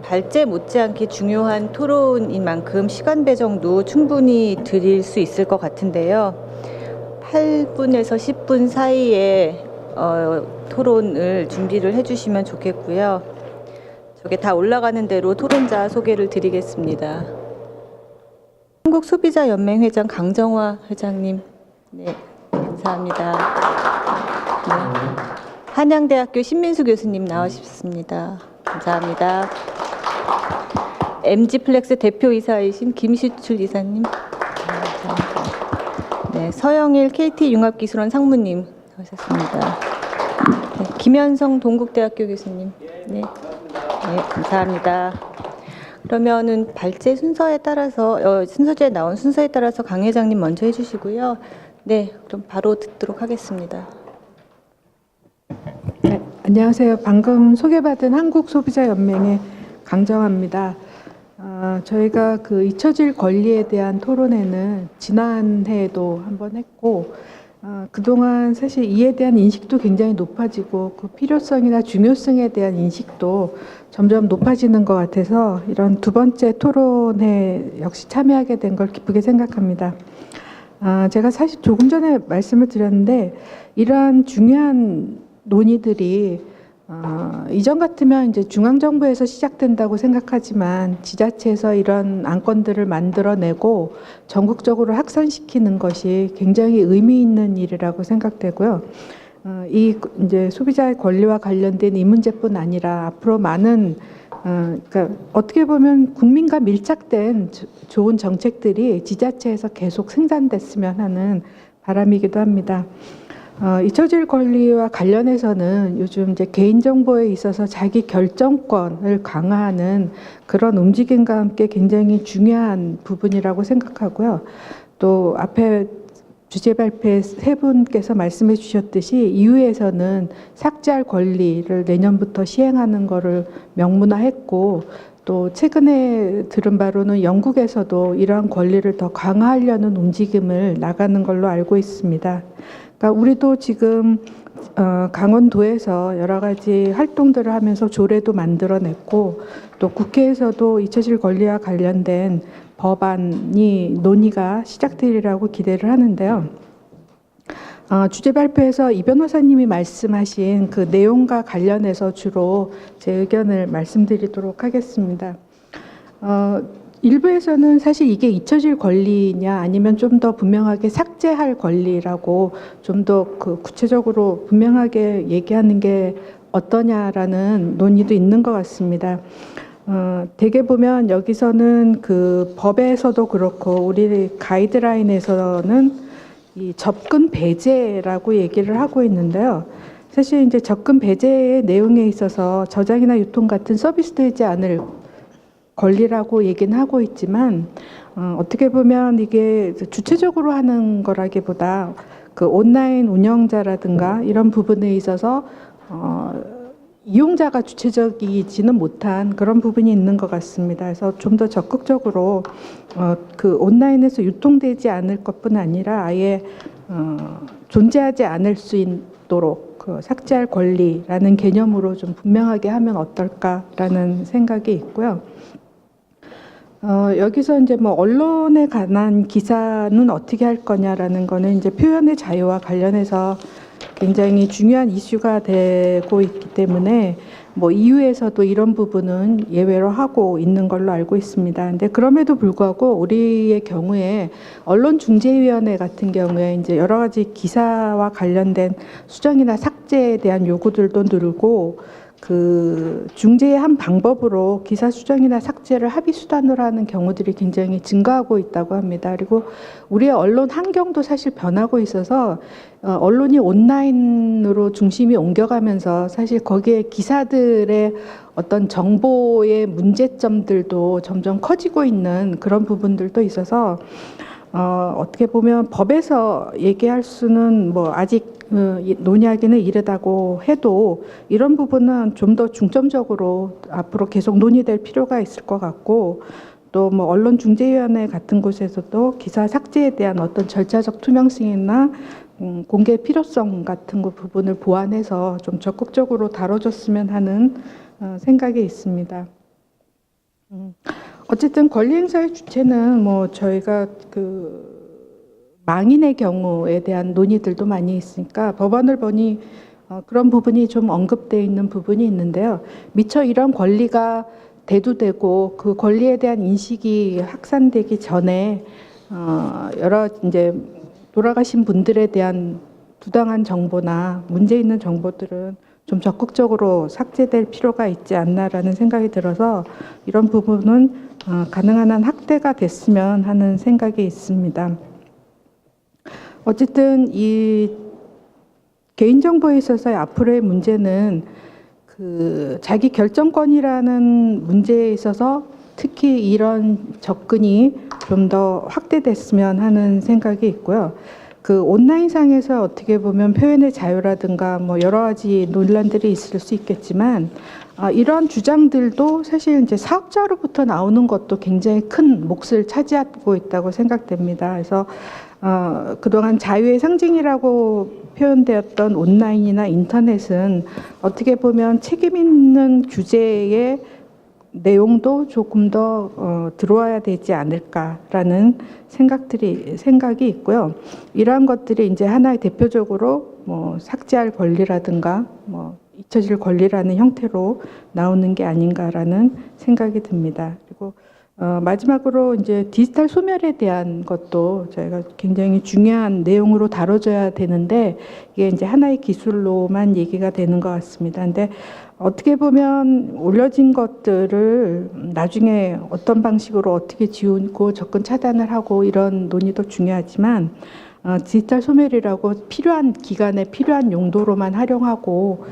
발제 못지않게 중요한 토론인 만큼 시간 배정도 충분히 드릴 수 있을 것 같은데요. 8분에서 10분 사이에 토론을 준비를 해주시면 좋겠고요. 저게 다 올라가는 대로 토론자 소개를 드리겠습니다. 한국소비자연맹 회장 강정화 회장님, 네, 감사합니다. 네. 한양대학교 신민수 교수님 나오셨습니다. 감사합니다. MG플렉스 대표이사이신 김시출 이사님, 감사합니다. 네, 서영일 KT융합기술원 상무님 나오셨습니다. 네, 김현성 동국대학교 교수님, 네, 감사합니다. 그러면은 발제 순서에 따라서 순서지에 나온 순서에 따라서 강 회장님 먼저 해주시고요. 네, 그럼 바로 듣도록 하겠습니다. 네, 안녕하세요. 방금 소개받은 한국소비자연맹의 강정화입니다. 저희가 그 잊혀질 권리에 대한 토론회는 지난해에도 한번 했고, 그동안 사실 이에 대한 인식도 굉장히 높아지고 그 필요성이나 중요성에 대한 인식도 점점 높아지는 것 같아서 이런 두 번째 토론회 역시 참여하게 된 걸 기쁘게 생각합니다. 제가 사실 조금 전에 말씀을 드렸는데 이러한 중요한 논의들이 이전 같으면 이제 중앙정부에서 시작된다고 생각하지만 지자체에서 이런 안건들을 만들어내고 전국적으로 확산시키는 것이 굉장히 의미 있는 일이라고 생각되고요. 이 이제 소비자의 권리와 관련된 이 문제뿐 아니라 앞으로 많은 그러니까 어떻게 보면 국민과 밀착된 좋은 정책들이 지자체에서 계속 생산됐으면 하는 바람이기도 합니다. 잊혀질 권리와 관련해서는 요즘 이제 개인정보에 있어서 자기 결정권을 강화하는 그런 움직임과 함께 굉장히 중요한 부분이라고 생각하고요. 또 앞에 주제 발표에 세 분께서 말씀해 주셨듯이 EU에서는 삭제할 권리를 내년부터 시행하는 것을 명문화했고 또 최근에 들은 바로는 영국에서도 이러한 권리를 더 강화하려는 움직임을 나가는 걸로 알고 있습니다. 그러니까 우리도 지금 강원도에서 여러 가지 활동들을 하면서 조례도 만들어냈고 또 국회에서도 잊혀질 권리와 관련된 법안이 논의가 시작되리라고 기대를 하는데요. 주제 발표에서 이 변호사님이 말씀하신 그 내용과 관련해서 주로 제 의견을 말씀드리도록 하겠습니다. 일부에서는 사실 이게 잊혀질 권리냐 아니면 좀 더 분명하게 삭제할 권리라고 좀 더 그 구체적으로 분명하게 얘기하는 게 어떠냐라는 논의도 있는 것 같습니다. 대개 보면 여기서는 그 법에서도 그렇고 우리 가이드라인에서는 이 접근 배제라고 얘기를 하고 있는데요. 사실 이제 접근 배제의 내용에 있어서 저장이나 유통 같은 서비스되지 않을 권리라고 얘기는 하고 있지만 어떻게 보면 이게 주체적으로 하는 거라기보다 그 온라인 운영자라든가 이런 부분에 있어서 이용자가 주체적이지는 못한 그런 부분이 있는 것 같습니다. 그래서 좀 더 적극적으로 그 온라인에서 유통되지 않을 것뿐 아니라 아예 존재하지 않을 수 있도록 그 삭제할 권리라는 개념으로 좀 분명하게 하면 어떨까라는 생각이 있고요. 여기서 이제 뭐 언론에 관한 기사는 어떻게 할 거냐라는 거는 이제 표현의 자유와 관련해서 굉장히 중요한 이슈가 되고 있기 때문에 뭐 EU에서도 이런 부분은 예외로 하고 있는 걸로 알고 있습니다. 근데 그럼에도 불구하고 우리의 경우에 언론중재위원회 같은 경우에 이제 여러 가지 기사와 관련된 수정이나 삭제에 대한 요구들도 늘고 그 중재의 한 방법으로 기사 수정이나 삭제를 합의 수단으로 하는 경우들이 굉장히 증가하고 있다고 합니다. 그리고 우리의 언론 환경도 사실 변하고 있어서 언론이 온라인으로 중심이 옮겨가면서 사실 거기에 기사들의 어떤 정보의 문제점들도 점점 커지고 있는 그런 부분들도 있어서 어떻게 보면 법에서 얘기할 수는 뭐 아직 논의하기는 이르다고 해도 이런 부분은 좀 더 중점적으로 앞으로 계속 논의될 필요가 있을 것 같고, 또 뭐 언론중재위원회 같은 곳에서도 기사 삭제에 대한 어떤 절차적 투명성이나 공개 필요성 같은 부분을 보완해서 좀 적극적으로 다뤄줬으면 하는 생각이 있습니다. 어쨌든 권리행사의 주체는 뭐 저희가 망인의 경우에 대한 논의들도 많이 있으니까 법안을 보니 그런 부분이 좀 언급되어 있는 부분이 있는데요. 미처 이런 권리가 대두되고 그 권리에 대한 인식이 확산되기 전에 여러 이제 돌아가신 분들에 대한 부당한 정보나 문제 있는 정보들은 좀 적극적으로 삭제될 필요가 있지 않나라는 생각이 들어서 이런 부분은 가능한 한 확대가 됐으면 하는 생각이 있습니다. 어쨌든 이 개인정보에 있어서의 앞으로의 문제는 자기 결정권이라는 문제에 있어서 특히 이런 접근이 좀 더 확대됐으면 하는 생각이 있고요. 온라인상에서 어떻게 보면 표현의 자유라든가 뭐 여러 가지 논란들이 있을 수 있겠지만 이런 주장들도 사실 이제 사업자로부터 나오는 것도 굉장히 큰 몫을 차지하고 있다고 생각됩니다. 그래서 그동안 자유의 상징이라고 표현되었던 온라인이나 인터넷은 어떻게 보면 책임 있는 규제의 내용도 조금 더 들어와야 되지 않을까라는 생각이 있고요. 이러한 것들이 이제 하나의 대표적으로 뭐 삭제할 권리라든가 뭐 잊혀질 권리라는 형태로 나오는 게 아닌가라는 생각이 듭니다. 그리고 마지막으로 이제 디지털 소멸에 대한 것도 저희가 굉장히 중요한 내용으로 다뤄져야 되는데 이게 이제 하나의 기술로만 얘기가 되는 것 같습니다. 근데 어떻게 보면 올려진 것들을 나중에 어떤 방식으로 어떻게 지우고 접근 차단을 하고 이런 논의도 중요하지만 디지털 소멸이라고 필요한 기간에 필요한 용도로만 활용하고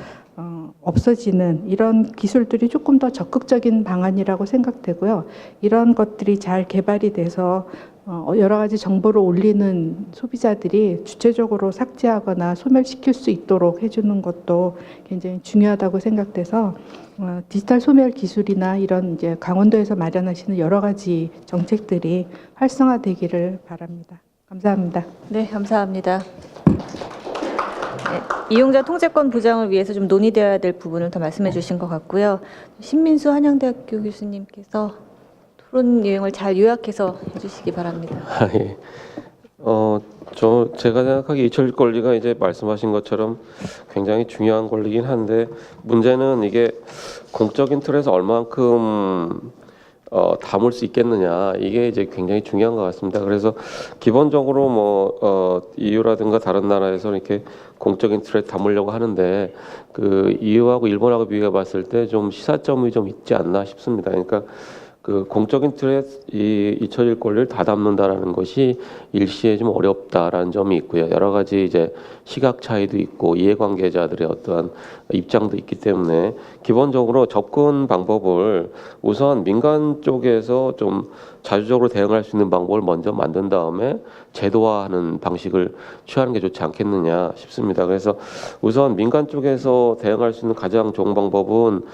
없어지는 이런 기술들이 조금 더 적극적인 방안이라고 생각되고요. 이런 것들이 잘 개발이 돼서 여러 가지 정보를 올리는 소비자들이 주체적으로 삭제하거나 소멸시킬 수 있도록 해주는 것도 굉장히 중요하다고 생각돼서 디지털 소멸 기술이나 이런 이제 강원도에서 마련하시는 여러 가지 정책들이 활성화되기를 바랍니다. 감사합니다. 네, 감사합니다. 네, 이용자 통제권 보장을 위해서 좀 논의되어야 될 부분을 더 말씀해 주신 것 같고요. 신민수 한양대학교 교수님께서 토론 내용을 잘 요약해서 해주시기 바랍니다. 예. 제가 생각하기에 잊혀질 권리가 이제 말씀하신 것처럼 굉장히 중요한 권리긴 한데 문제는 이게 공적인 틀에서 얼만큼 담을 수 있겠느냐 이게 이제 굉장히 중요한 것 같습니다. 그래서 기본적으로 뭐 EU라든가 다른 나라에서 이렇게 공적인 틀에 담으려고 하는데 EU하고 일본하고 비교해 봤을 때 좀 시사점이 좀 있지 않나 싶습니다. 그러니까 공적인 틀에 이 잊혀질 권리를 다 담는다라는 것이 일시에 좀 어렵다라는 점이 있고요. 여러 가지 이제 시각 차이도 있고 이해관계자들의 어떠한 입장도 있기 때문에 기본적으로 접근 방법을 우선 민간 쪽에서 좀 자주적으로 대응할 수 있는 방법을 먼저 만든 다음에 제도화하는 방식을 취하는 게 좋지 않겠느냐 싶습니다. 그래서 우선 민간 쪽에서 대응할 수 있는 가장 좋은 방법은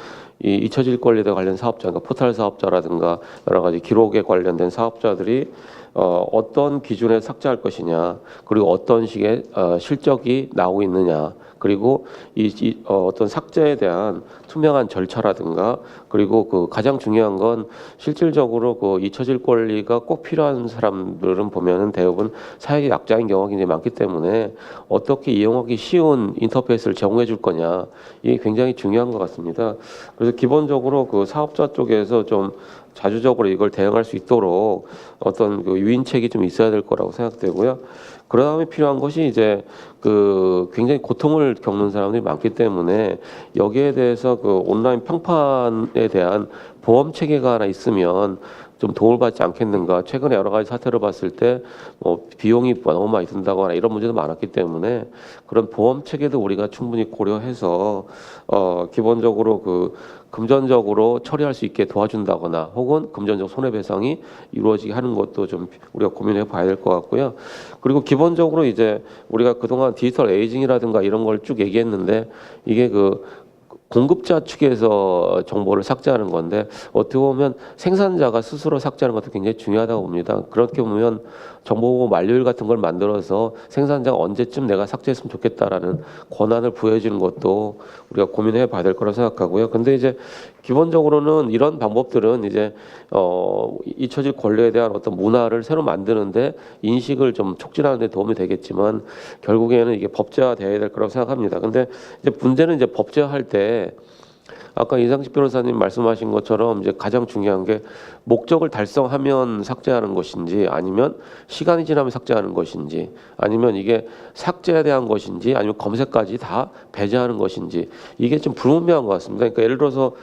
이 잊혀질 권리에 관련 사업자, 그러니까 포털 사업자라든가 여러 가지 기록에 관련된 사업자들이 어떤 기준에 삭제할 것이냐, 그리고 어떤 식의 실적이 나오고 있느냐, 그리고 어떤 삭제에 대한 투명한 절차라든가, 그리고 가장 중요한 건 실질적으로 잊혀질 권리가 꼭 필요한 사람들은 보면은 대부분 사회적 약자인 경우가 굉장히 많기 때문에 어떻게 이용하기 쉬운 인터페이스를 제공해 줄 거냐, 이게 굉장히 중요한 것 같습니다. 그래서 기본적으로 사업자 쪽에서 좀 자주적으로 이걸 대응할 수 있도록 어떤 유인책이 좀 있어야 될 거라고 생각되고요. 그 다음에 필요한 것이 이제 굉장히 고통을 겪는 사람들이 많기 때문에 여기에 대해서 온라인 평판에 대한 보험 체계가 하나 있으면 좀 도움을 받지 않겠는가. 최근에 여러 가지 사태를 봤을 때 뭐 비용이 너무 많이 든다거나 이런 문제도 많았기 때문에 그런 보험 체계도 우리가 충분히 고려해서 기본적으로 그 금전적으로 처리할 수 있게 도와준다거나 혹은 금전적 손해배상이 이루어지게 하는 것도 좀 우리가 고민해 봐야 될 것 같고요. 그리고 기본적으로 이제 우리가 그동안 디지털 에이징이라든가 이런 걸 쭉 얘기했는데 이게 그 공급자 측에서 정보를 삭제하는 건데 어떻게 보면 생산자가 스스로 삭제하는 것도 굉장히 중요하다고 봅니다. 그렇게 보면 정보보호 만료일 같은 걸 만들어서 생산자가 언제쯤 내가 삭제했으면 좋겠다라는 권한을 부여해 주는 것도 우리가 고민해 봐야 될 거라고 생각하고요. 근데 이제 기본적으로는 이런 방법들은 이제 잊혀질 권리에 대한 어떤 문화를 새로 만드는데 인식을 좀 촉진하는 데 도움이 되겠지만 결국에는 이게 법제화돼야 될 거라고 생각합니다. 근데 이제 문제는 이제 법제화할 때 아까 이상식 변호사님 말씀하신 것처럼 이제 가장 중요한 게 목적을 달성하면 삭제하는 것인지 아니면 시간이 지나면 삭제하는 것인지 아니면 이게 삭제에 대한 것인지 아니면 검색까지 다 배제하는 것인지 이게 좀 불분명한 것 같습니다. 그러니까 예를 들어서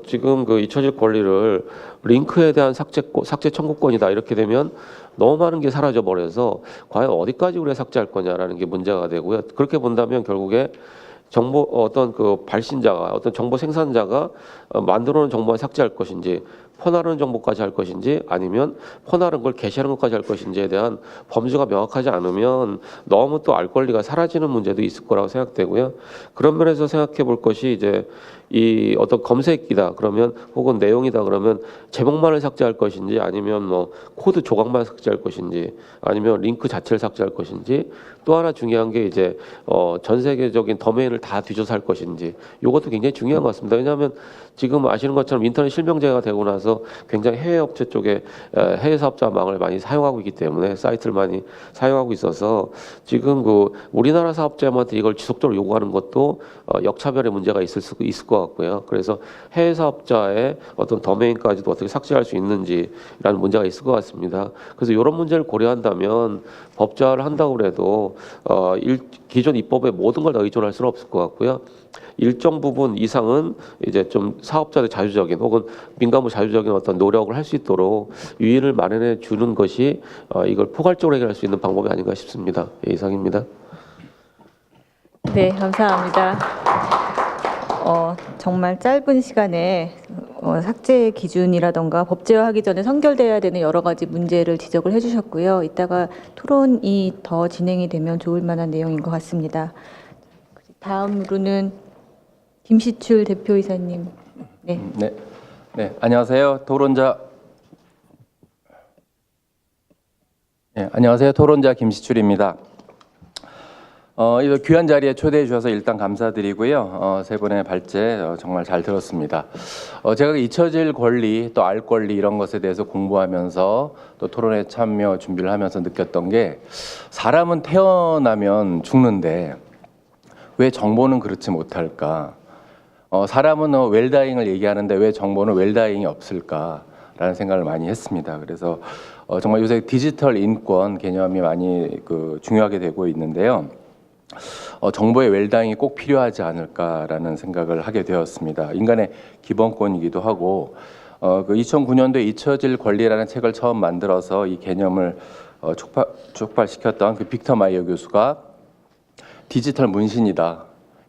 지금 그 잊혀질 권리를 링크에 대한 삭제 청구권이다 이렇게 되면 너무 많은 게 사라져 버려서 과연 어디까지 우리가 삭제할 거냐라는 게 문제가 되고요. 그렇게 본다면 결국에 정보 어떤 그 발신자가 어떤 정보 생산자가 만들어 놓은 정보만 삭제할 것인지 퍼나르는 정보까지 할 것인지 아니면 퍼나른 걸 게시하는 것까지 할 것인지에 대한 범주가 명확하지 않으면 너무 또 알 권리가 사라지는 문제도 있을 거라고 생각되고요. 그런 면에서 생각해 볼 것이 이제 이 어떤 검색기다 그러면 혹은 내용이다 그러면 제목만을 삭제할 것인지 아니면 뭐 코드 조각만 삭제할 것인지 아니면 링크 자체를 삭제할 것인지 또 하나 중요한 게 이제 전 세계적인 도메인을 다 뒤져서 할 것인지 이것도 굉장히 중요한 것 같습니다. 왜냐하면 지금 아시는 것처럼 인터넷 실명제가 되고 나서 굉장히 해외 업체 쪽에 해외 사업자망을 많이 사용하고 있기 때문에 사이트를 많이 사용하고 있어서 지금 그 우리나라 사업자한테 이걸 지속적으로 요구하는 것도 역차별의 문제가 있을 것 같고요. 그래서 해외 사업자의 어떤 도메인까지도 어떻게 삭제할 수 있는지라는 문제가 있을 것 같습니다. 그래서 이런 문제를 고려한다면 법제화를 한다고 해도 기존 입법의 모든 걸 다 의존할 수는 없을 것 같고요. 일정 부분 이상은 이제 좀 사업자들 자주적인 혹은 민간부 자주적인 어떤 노력을 할 수 있도록 유인을 마련해 주는 것이 이걸 포괄적으로 해결할 수 있는 방법이 아닌가 싶습니다. 예, 이상입니다. 네, 감사합니다. 정말 짧은 시간에 삭제 기준이라던가 법제화하기 전에 선결돼야 되는 여러 가지 문제를 지적을 해주셨고요. 이따가 토론이 더 진행이 되면 좋을 만한 내용인 것 같습니다. 다음으로는 김시출 대표이사님. 네. 네, 안녕하세요. 토론자 김시출입니다. 이 귀한 자리에 초대해 주셔서 일단 감사드리고요. 세 분의 발제 정말 잘 들었습니다. 제가 잊혀질 권리 또 알 권리 이런 것에 대해서 공부하면서 또 토론에 참여 준비를 하면서 느꼈던 게 사람은 태어나면 죽는데 왜 정보는 그렇지 못할까? 사람은 웰다잉을 얘기하는데 왜 정보는 웰다잉이 없을까라는 생각을 많이 했습니다. 그래서 정말 요새 디지털 인권 개념이 많이 중요하게 되고 있는데요. 정보의 웰다잉이 꼭 필요하지 않을까라는 생각을 하게 되었습니다. 인간의 기본권이기도 하고 2009년도에 잊혀질 권리라는 책을 처음 만들어서 이 개념을 촉발시켰던 그 빅터 마이어 교수가 디지털 문신이다.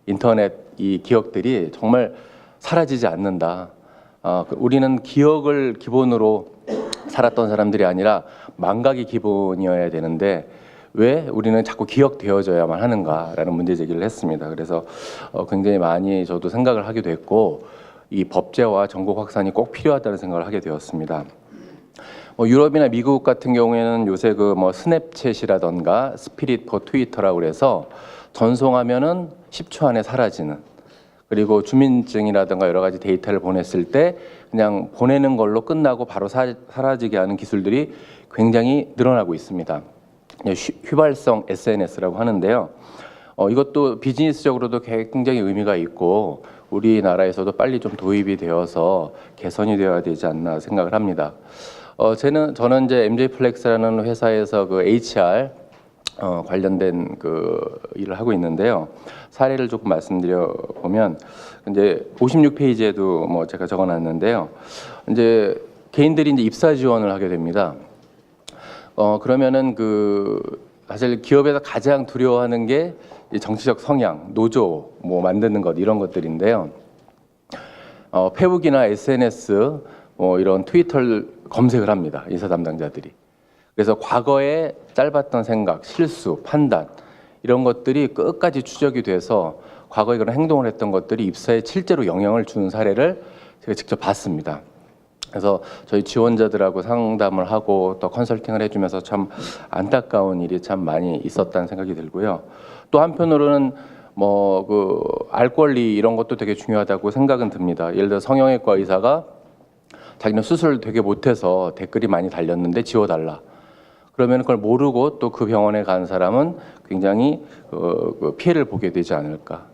인터넷 이 기억들이 정말 사라지지 않는다. 우리는 기억을 기본으로 살았던 사람들이 아니라 망각이 기본이어야 되는데 왜 우리는 자꾸 기억되어져야만 하는가라는 문제 제기를 했습니다. 그래서 굉장히 많이 저도 생각을 하게 됐고 이 법제와 전국 확산이 꼭 필요하다는 생각을 하게 되었습니다. 유럽이나 미국 같은 경우에는 요새 스냅챗이라던가 스피릿 포 트위터라고 그래서 전송하면은 10초 안에 사라지는 그리고 주민증이라든가 여러 가지 데이터를 보냈을 때 그냥 보내는 걸로 끝나고 바로 사라지게 하는 기술들이 굉장히 늘어나고 있습니다. 휘발성 SNS라고 하는데요. 이것도 비즈니스적으로도 굉장히 의미가 있고 우리나라에서도 빨리 좀 도입이 되어서 개선이 되어야 되지 않나 생각을 합니다. 저는 이제 MJ플렉스라는 회사에서 그 HR 관련된 일을 하고 있는데요. 사례를 조금 말씀드려 보면 이제 56페이지에도 제가 적어놨는데요. 이제 개인들이 이제 입사 지원을 하게 됩니다. 그러면은 사실 기업에서 가장 두려워하는 게 이 정치적 성향, 노조 뭐 만드는 것 이런 것들인데요. 페북이나 SNS 뭐 이런 트위터를 검색을 합니다. 인사 담당자들이. 그래서 과거에 짧았던 생각, 실수, 판단 이런 것들이 끝까지 추적이 돼서 과거에 그런 행동을 했던 것들이 입사에 실제로 영향을 주는 사례를 제가 직접 봤습니다. 그래서 저희 지원자들하고 상담을 하고 또 컨설팅을 해주면서 참 안타까운 일이 참 많이 있었다는 생각이 들고요. 또 한편으로는 알 권리 이런 것도 되게 중요하다고 생각은 듭니다. 예를 들어 성형외과 의사가 자기는 수술을 되게 못해서 댓글이 많이 달렸는데 지워달라. 그러면 그걸 모르고 또 그 병원에 간 사람은 굉장히 피해를 보게 되지 않을까.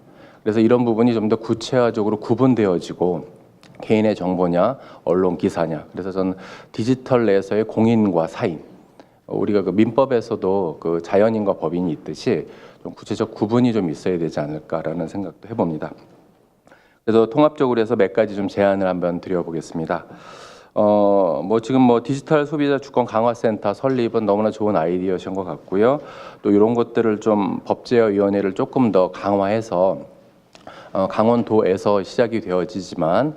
그래서 이런 부분이 좀 더 구체화적으로 구분되어지고 개인의 정보냐, 언론 기사냐. 그래서 저는 디지털 내에서의 공인과 사인. 우리가 민법에서도 자연인과 법인이 있듯이 좀 구체적 구분이 좀 있어야 되지 않을까라는 생각도 해봅니다. 그래서 통합적으로 해서 몇 가지 좀 제안을 한번 드려보겠습니다. 지금 디지털 소비자 주권 강화센터 설립은 너무나 좋은 아이디어신 것 같고요. 또 이런 것들을 좀 법제화위원회를 조금 더 강화해서 강원도에서 시작이 되어지지만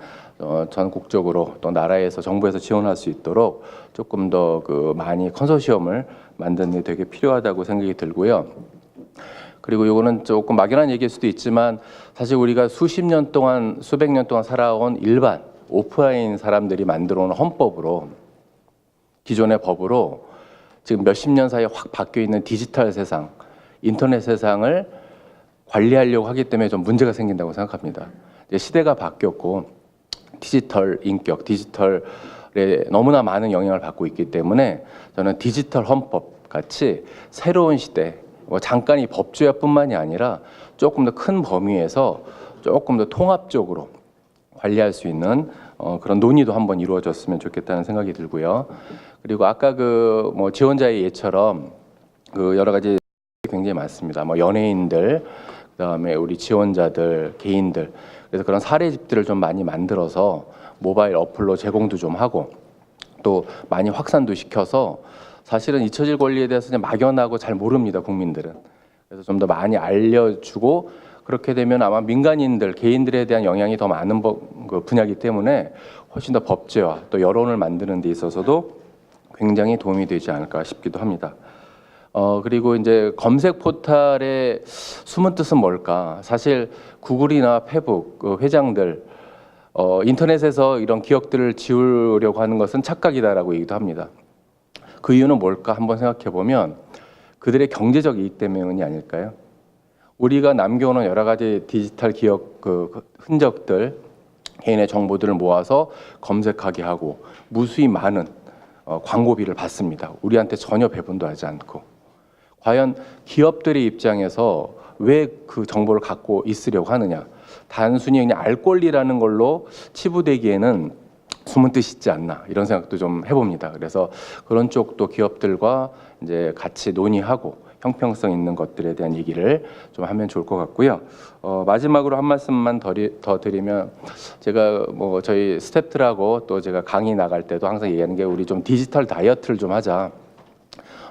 전국적으로 또 나라에서 정부에서 지원할 수 있도록 조금 더 많이 컨소시엄을 만드는 게 되게 필요하다고 생각이 들고요. 그리고 이거는 조금 막연한 얘기일 수도 있지만 사실 우리가 수십 년 동안 수백 년 동안 살아온 일반 오프라인 사람들이 만들어 온 헌법으로 기존의 법으로 지금 몇십 년 사이에 확 바뀌어 있는 디지털 세상, 인터넷 세상을 관리하려고 하기 때문에 좀 문제가 생긴다고 생각합니다. 이제 시대가 바뀌었고 디지털 인격, 디지털에 너무나 많은 영향을 받고 있기 때문에 저는 디지털 헌법 같이 새로운 시대, 잠깐이 법제화뿐만이 아니라 조금 더 큰 범위에서 조금 더 통합적으로 관리할 수 있는 그런 논의도 한번 이루어졌으면 좋겠다는 생각이 들고요. 그리고 아까 지원자의 예처럼 여러 가지 굉장히 많습니다. 연예인들, 그다음에 우리 지원자들, 개인들. 그래서 그런 사례집들을 좀 많이 만들어서 모바일 어플로 제공도 좀 하고 또 많이 확산도 시켜서 사실은 잊혀질 권리에 대해서 그냥 막연하고 잘 모릅니다, 국민들은. 그래서 좀 더 많이 알려주고 그렇게 되면 아마 민간인들, 개인들에 대한 영향이 더 많은 분야이기 때문에 훨씬 더 법제화, 또 여론을 만드는 데 있어서도 굉장히 도움이 되지 않을까 싶기도 합니다. 그리고 이제 검색 포탈의 숨은 뜻은 뭘까? 사실 구글이나 페북 회장들 인터넷에서 이런 기억들을 지우려고 하는 것은 착각이다라고 얘기도 합니다. 그 이유는 뭘까 한번 생각해 보면 그들의 경제적 이익 때문이 아닐까요? 우리가 남겨오는 여러 가지 디지털 기억 흔적들, 개인의 정보들을 모아서 검색하게 하고 무수히 많은 광고비를 받습니다. 우리한테 전혀 배분도 하지 않고. 과연 기업들의 입장에서 왜 그 정보를 갖고 있으려고 하느냐? 단순히 그냥 알 권리라는 걸로 치부되기에는 숨은 뜻이 있지 않나 이런 생각도 좀 해봅니다. 그래서 그런 쪽도 기업들과 이제 같이 논의하고 형평성 있는 것들에 대한 얘기를 좀 하면 좋을 것 같고요. 마지막으로 한 말씀만 더 드리면 제가 저희 스태프들하고 또 제가 강의 나갈 때도 항상 얘기하는 게 우리 좀 디지털 다이어트를 좀 하자.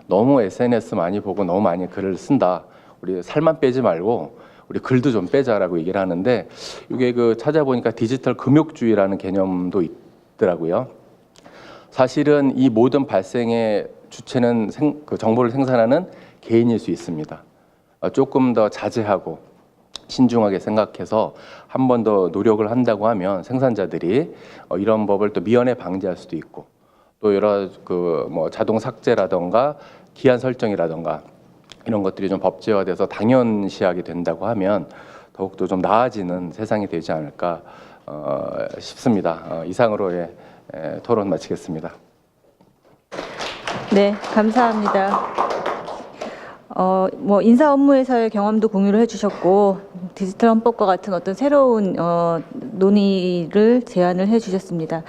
너무 SNS 많이 보고 너무 많이 글을 쓴다. 우리 살만 빼지 말고 우리 글도 좀 빼자라고 얘기를 하는데 이게 찾아보니까 디지털 금욕주의라는 개념도 있더라고요. 사실은 이 모든 발생의 주체는 정보를 생산하는 개인일 수 있습니다. 조금 더 자제하고 신중하게 생각해서 한 번 더 노력을 한다고 하면 생산자들이 이런 법을 또 미연에 방지할 수도 있고 또 여러 자동 삭제라던가 기한 설정이라던가 이런 것들이 좀 법제화돼서 당연시하게 된다고 하면 더욱더 좀 나아지는 세상이 되지 않을까 싶습니다. 이상으로 토론 마치겠습니다. 네, 감사합니다. 인사 업무에서의 경험도 공유를 해주셨고 디지털 헌법과 같은 어떤 새로운 논의를 제안을 해주셨습니다.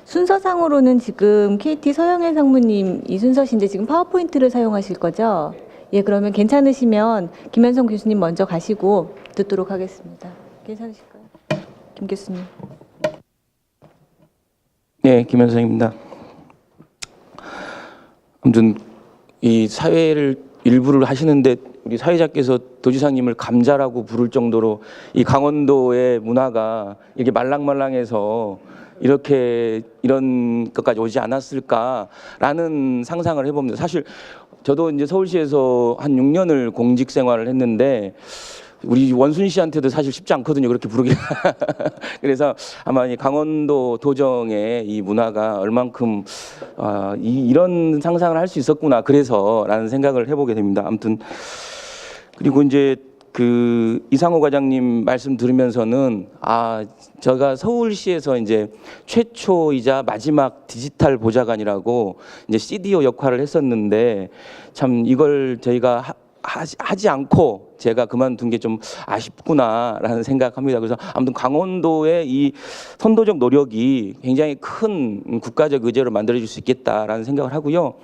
순서상으로는 지금 KT 서영애 상무님 이 순서신데 지금 파워포인트를 사용하실 거죠? 예, 그러면 괜찮으시면 김현성 교수님 먼저 가시고 듣도록 하겠습니다. 괜찮으실까요? 김 교수님. 네, 김현성입니다. 아무튼 이 사회를 일부를 하시는데 우리 사회자께서 도지사님을 감자라고 부를 정도로 이 강원도의 문화가 이렇게 말랑말랑해서 이렇게 이런 것까지 오지 않았을까라는 상상을 해봅니다. 사실 저도 이제 서울시에서 한 6년을 공직 생활을 했는데 우리 원순 씨한테도 사실 쉽지 않거든요. 그렇게 부르기가. 그래서 아마 이 강원도 도정의 이 문화가 얼만큼 이런 상상을 할 수 있었구나. 그래서라는 생각을 해보게 됩니다. 아무튼 그리고 이제 그 이상호 과장님 말씀 들으면서는 제가 서울시에서 이제 최초이자 마지막 디지털 보좌관이라고 이제 CDO 역할을 했었는데 참 이걸 저희가 하지 않고 제가 그만둔 게 좀 아쉽구나라는 생각합니다. 그래서 아무튼 강원도의 이 선도적 노력이 굉장히 큰 국가적 의제로 만들어질 수 있겠다라는 생각을 하고요.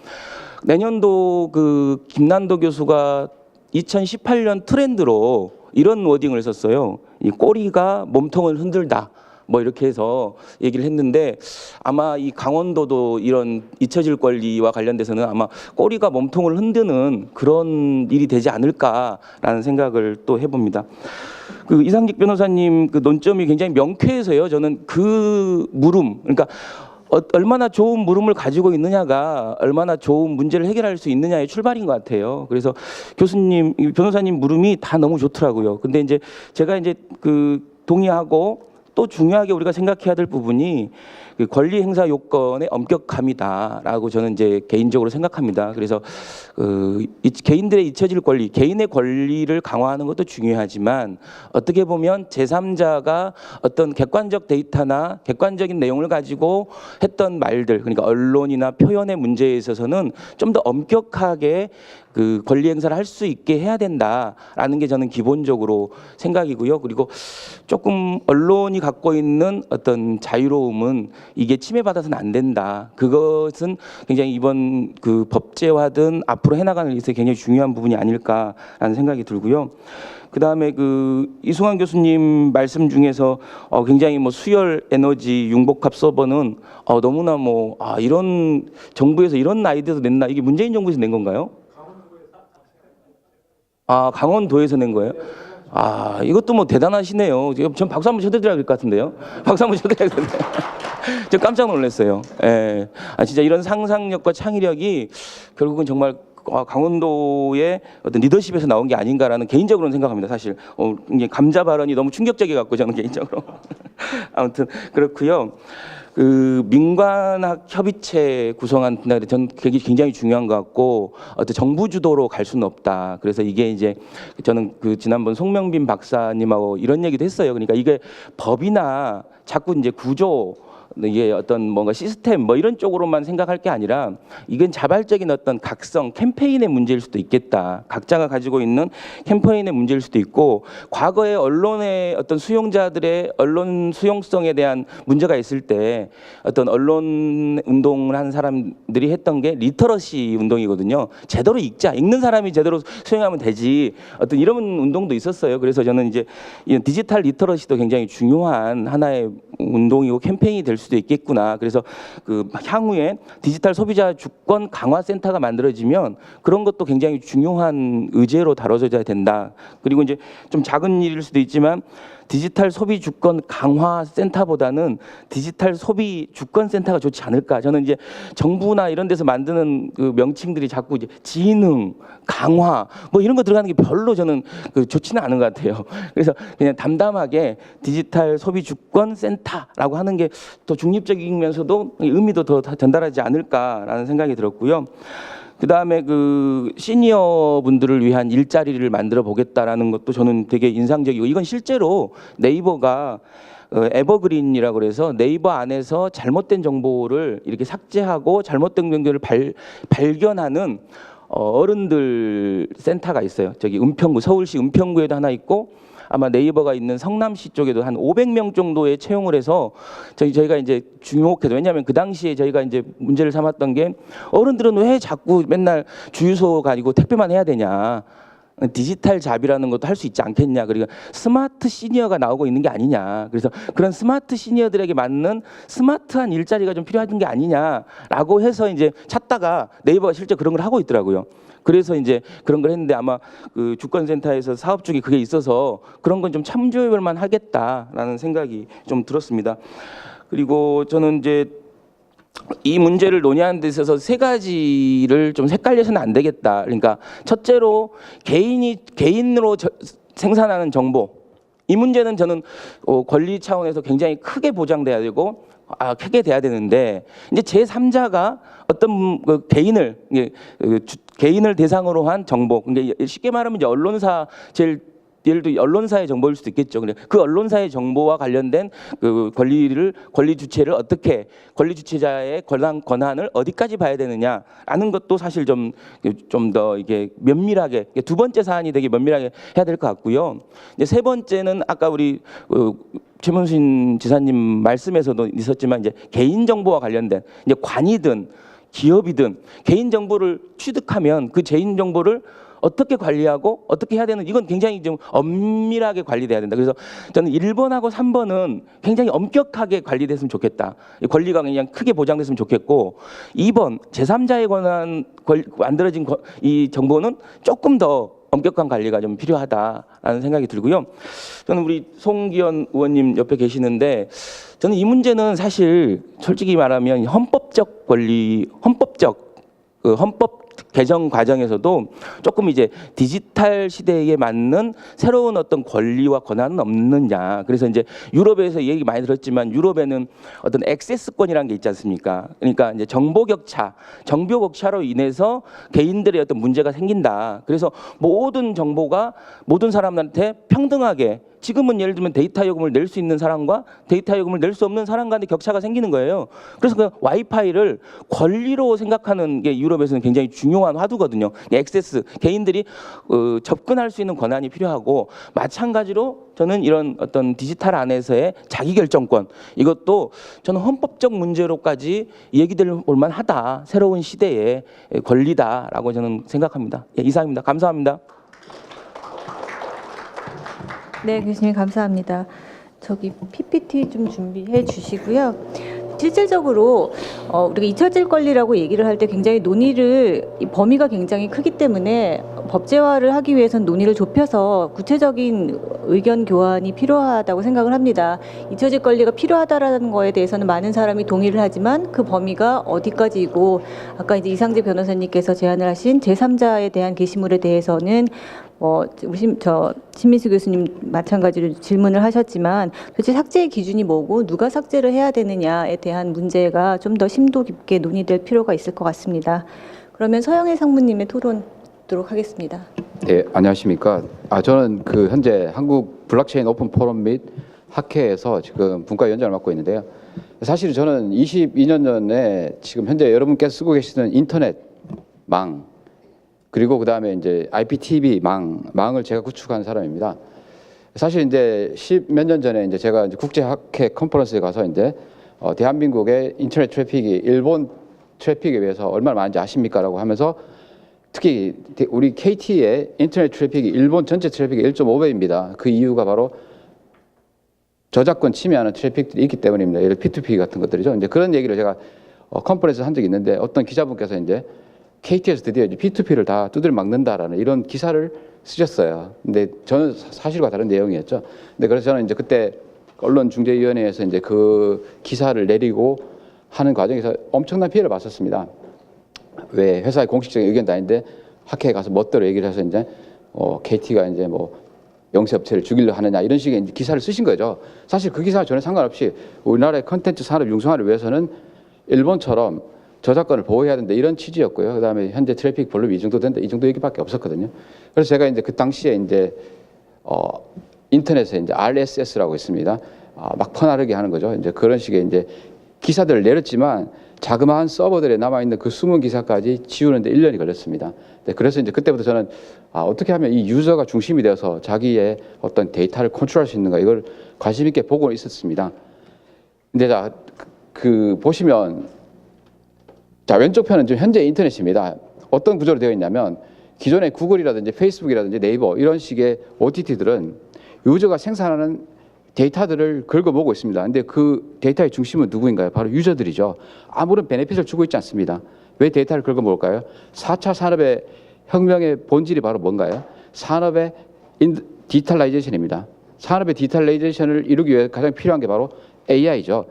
내년도 그 김난도 교수가 2018년 트렌드로 이런 워딩을 썼어요. 이 꼬리가 몸통을 흔들다. 뭐 이렇게 해서 얘기를 했는데 아마 이 강원도도 이런 잊혀질 권리와 관련돼서는 아마 꼬리가 몸통을 흔드는 그런 일이 되지 않을까라는 생각을 또 해봅니다. 그 이상직 변호사님 그 논점이 굉장히 명쾌해서요. 저는 그 물음, 그러니까 얼마나 좋은 물음을 가지고 있느냐가 얼마나 좋은 문제를 해결할 수 있느냐의 출발인 것 같아요. 그래서 교수님, 변호사님 물음이 다 너무 좋더라고요. 근데 이제 제가 이제 그 동의하고 또 중요하게 우리가 생각해야 될 부분이 그 권리 행사 요건의 엄격함이다라고 저는 이제 개인적으로 생각합니다. 그래서 개인들의 잊혀질 권리, 개인의 권리를 강화하는 것도 중요하지만 어떻게 보면 제3자가 어떤 객관적 데이터나 객관적인 내용을 가지고 했던 말들, 그러니까 언론이나 표현의 문제에 있어서는 좀 더 엄격하게 그 권리 행사를 할 수 있게 해야 된다라는 게 저는 기본적으로 생각이고요. 그리고 조금 언론이 갖고 있는 어떤 자유로움은 이게 침해받아서는 안 된다. 그것은 굉장히 이번 그 법제화든 앞으로 해나가는 일에서 굉장히 중요한 부분이 아닐까라는 생각이 들고요. 그 다음에 그 이승환 교수님 말씀 중에서 굉장히 뭐 수열 에너지 융복합 서버는 너무나 이런 정부에서 이런 아이디어도 냈나, 이게 문재인 정부에서 낸 건가요? 강원도에서 낸 거예요? 이것도 뭐 대단하시네요. 전 박수 한번 쳐드려야 될 것 같은데요. 박수 한번 쳐드려야 되는데. 저 깜짝 놀랐어요. 예. 진짜 이런 상상력과 창의력이 결국은 정말 강원도의 어떤 리더십에서 나온 게 아닌가라는 개인적으로는 생각합니다. 사실 이게 감자 발언이 너무 충격적이 갖고 저는 개인적으로. 아무튼 그렇고요. 그 민관학 협의체 구성한 분야에 저는 그게 굉장히 중요한 것 같고 어떤 정부 주도로 갈 수는 없다. 그래서 이게 이제 저는 그 지난번 송명빈 박사님하고 이런 얘기도 했어요. 그러니까 이게 법이나 자꾸 이제 구조, 이게 어떤 뭔가 시스템 뭐 이런 쪽으로만 생각할 게 아니라 이건 자발적인 어떤 각성 캠페인의 문제일 수도 있겠다. 각자가 가지고 있는 캠페인의 문제일 수도 있고, 과거에 언론의 어떤 수용자들의 언론 수용성에 대한 문제가 있을 때 어떤 언론 운동을 하는 사람들이 했던 게 리터러시 운동이거든요. 제대로 읽는 사람이 제대로 수용하면 되지. 어떤 이런 운동도 있었어요. 그래서 저는 이제 이 디지털 리터러시도 굉장히 중요한 하나의 운동이고 캠페인이 될 수도 있겠구나. 그래서 그 향후에 디지털 소비자 주권 강화 센터가 만들어지면 그런 것도 굉장히 중요한 의제로 다뤄져야 된다. 그리고 이제 좀 작은 일일 수도 있지만 디지털 소비 주권 강화 센터보다는 디지털 소비 주권 센터가 좋지 않을까. 저는 이제 정부나 이런 데서 만드는 그 명칭들이 자꾸 이제 지능, 강화 뭐 이런 거 들어가는 게 별로 저는 좋지는 않은 것 같아요. 그래서 그냥 담담하게 디지털 소비 주권 센터라고 하는 게 더 중립적이면서도 의미도 더 전달하지 않을까라는 생각이 들었고요. 그 다음에 그 시니어 분들을 위한 일자리를 만들어 보겠다라는 것도 저는 되게 인상적이고, 이건 실제로 네이버가 에버그린이라고 그래서 네이버 안에서 잘못된 정보를 이렇게 삭제하고 잘못된 정보를 발견하는 어른들 센터가 있어요. 저기 은평구, 서울시 은평구에도 하나 있고 아마 네이버가 있는 성남시 쪽에도 한 500명 정도의 채용을 해서 저희가 이제 주목해서, 왜냐하면 그 당시에 저희가 이제 문제를 삼았던 게 어른들은 왜 자꾸 맨날 주유소 가지고 택배만 해야 되냐. 디지털 잡이라는 것도 할 수 있지 않겠냐. 그리고 스마트 시니어가 나오고 있는 게 아니냐. 그래서 그런 스마트 시니어들에게 맞는 스마트한 일자리가 좀 필요한 게 아니냐라고 해서 이제 찾다가 네이버가 실제 그런 걸 하고 있더라고요. 그래서 이제 그런 걸 했는데 아마 그 주권센터에서 사업 중에 그게 있어서 그런 건 좀 참조해볼 만 하겠다라는 생각이 좀 들었습니다. 그리고 저는 이제 이 문제를 논의하는 데 있어서 세 가지를 좀 헷갈려서는 안 되겠다. 그러니까 첫째로 개인으로 생산하는 정보, 이 문제는 저는 권리 차원에서 굉장히 크게 보장돼야 되고 크게 돼야 되는데, 이제 제3자가 어떤 그 개인을 대상으로 한 정보, 그러니까 쉽게 말하면 이제 언론사, 예를 들어 언론사의 정보일 수도 있겠죠. 근데 그 언론사의 정보와 관련된 그 권리 주체를 어떻게, 권리 주체자의 권한을 어디까지 봐야 되느냐라는 것도 사실 좀 더 이게 면밀하게, 두 번째 사안이 되게 면밀하게 해야 될 것 같고요. 이제 세 번째는 아까 우리 최문순 지사님 말씀에서도 있었지만 이제 개인 정보와 관련된 이제 관이든 기업이든 개인 정보를 취득하면 그 개인 정보를 어떻게 관리하고 어떻게 해야 되는, 이건 굉장히 좀 엄밀하게 관리돼야 된다. 그래서 저는 1번하고 3번은 굉장히 엄격하게 관리됐으면 좋겠다. 권리가 그냥 크게 보장됐으면 좋겠고, 2번 제3자의 권한 만들어진 이 정보는 조금 더 엄격한 관리가 좀 필요하다라는 생각이 들고요. 저는 우리 송기현 의원님 옆에 계시는데, 저는 이 문제는 사실 솔직히 말하면 헌법 개정 과정에서도 조금 이제 디지털 시대에 맞는 새로운 어떤 권리와 권한은 없느냐. 그래서 이제 유럽에서 얘기 많이 들었지만 유럽에는 어떤 액세스권이라는 게 있지 않습니까? 그러니까 이제 정보 격차로 인해서 개인들의 어떤 문제가 생긴다. 그래서 모든 정보가 모든 사람한테 평등하게, 지금은 예를 들면 데이터 요금을 낼 수 있는 사람과 데이터 요금을 낼 수 없는 사람 간의 격차가 생기는 거예요. 그래서 그 와이파이를 권리로 생각하는 게 유럽에서는 굉장히 중요한 화두거든요. 액세스, 개인들이 접근할 수 있는 권한이 필요하고, 마찬가지로 저는 이런 어떤 디지털 안에서의 자기결정권, 이것도 저는 헌법적 문제로까지 얘기될 볼만하다. 새로운 시대의 권리다라고 저는 생각합니다. 이상입니다. 감사합니다. 네, 교수님 감사합니다. 저기 PPT 좀 준비해 주시고요. 실질적으로 우리가 잊혀질 권리라고 얘기를 할 때 굉장히 이 범위가 굉장히 크기 때문에 법제화를 하기 위해서는 논의를 좁혀서 구체적인 의견 교환이 필요하다고 생각을 합니다. 잊혀질 권리가 필요하다라는 거에 대해서는 많은 사람이 동의를 하지만 그 범위가 어디까지이고, 아까 이제 이상재 변호사님께서 제안을 하신 제3자에 대한 게시물에 대해서는 신민수 교수님 마찬가지로 질문을 하셨지만, 도대체 삭제의 기준이 뭐고 누가 삭제를 해야 되느냐에 대한 문제가 좀 더 심도 깊게 논의될 필요가 있을 것 같습니다. 그러면 서영애 상무님의 토론 듣도록 하겠습니다. 네, 안녕하십니까. 저는 현재 한국 블록체인 오픈 포럼 및 학회에서 지금 분과위원장을 맡고 있는데요. 사실 저는 22년 전에 지금 현재 여러분께서 쓰고 계시는 인터넷망, 그리고 그 다음에 이제 IPTV 망을 제가 구축한 사람입니다. 사실 이제 10몇 년 전에 이제 제가 이제 국제학회 컨퍼런스에 가서 이제 대한민국의 인터넷 트래픽이 일본 트래픽에 비해서 얼마나 많은지 아십니까라고 하면서, 특히 우리 KT의 인터넷 트래픽이 일본 전체 트래픽의 1.5배입니다. 그 이유가 바로 저작권 침해하는 트래픽들이 있기 때문입니다. 예를 들어 P2P 같은 것들이죠. 이제 그런 얘기를 제가 컨퍼런스에서 한 적이 있는데, 어떤 기자분께서 이제 KT에서 드디어 P2P를 다 두드려 막는다라는 이런 기사를 쓰셨어요. 근데 저는 사실과 다른 내용이었죠. 근데 그래서 저는 이제 그때 언론중재위원회에서 이제 그 기사를 내리고 하는 과정에서 엄청난 피해를 봤었습니다. 왜 회사의 공식적인 의견도 아닌데 학회에 가서 멋대로 얘기를 해서 이제 KT가 이제 뭐 영세업체를 죽이려 하느냐 이런 식의 이제 기사를 쓰신 거죠. 사실 그 기사와 전혀 상관없이 우리나라의 컨텐츠 산업 융성화를 위해서는 일본처럼 저작권을 보호해야 된다 이런 취지였고요. 그다음에 현재 트래픽 볼륨이 이 정도 된다 이 정도 얘기밖에 없었거든요. 그래서 제가 이제 그 당시에 이제 인터넷에 이제 RSS라고 있습니다. 막 퍼나르게 하는 거죠. 이제 그런 식의 이제 기사들을 내렸지만 자그마한 서버들에 남아 있는 그 숨은 기사까지 지우는데 1년이 걸렸습니다. 네, 그래서 이제 그때부터 저는 어떻게 하면 이 유저가 중심이 되어서 자기의 어떤 데이터를 컨트롤할 수 있는가 이걸 관심 있게 보고 있었습니다. 근데 보시면 왼쪽 편은 지금 현재 인터넷입니다. 어떤 구조로 되어 있냐면 기존의 구글이라든지 페이스북이라든지 네이버 이런 식의 OTT들은 유저가 생산하는 데이터들을 긁어보고 있습니다. 근데 그 데이터의 중심은 누구인가요? 바로 유저들이죠. 아무런 베네핏을 주고 있지 않습니다. 왜 데이터를 긁어볼까요? 4차 산업의 혁명의 본질이 바로 뭔가요? 산업의 디지털라이제이션입니다. 산업의 디지털라이제이션을 이루기 위해 가장 필요한 게 바로 AI죠.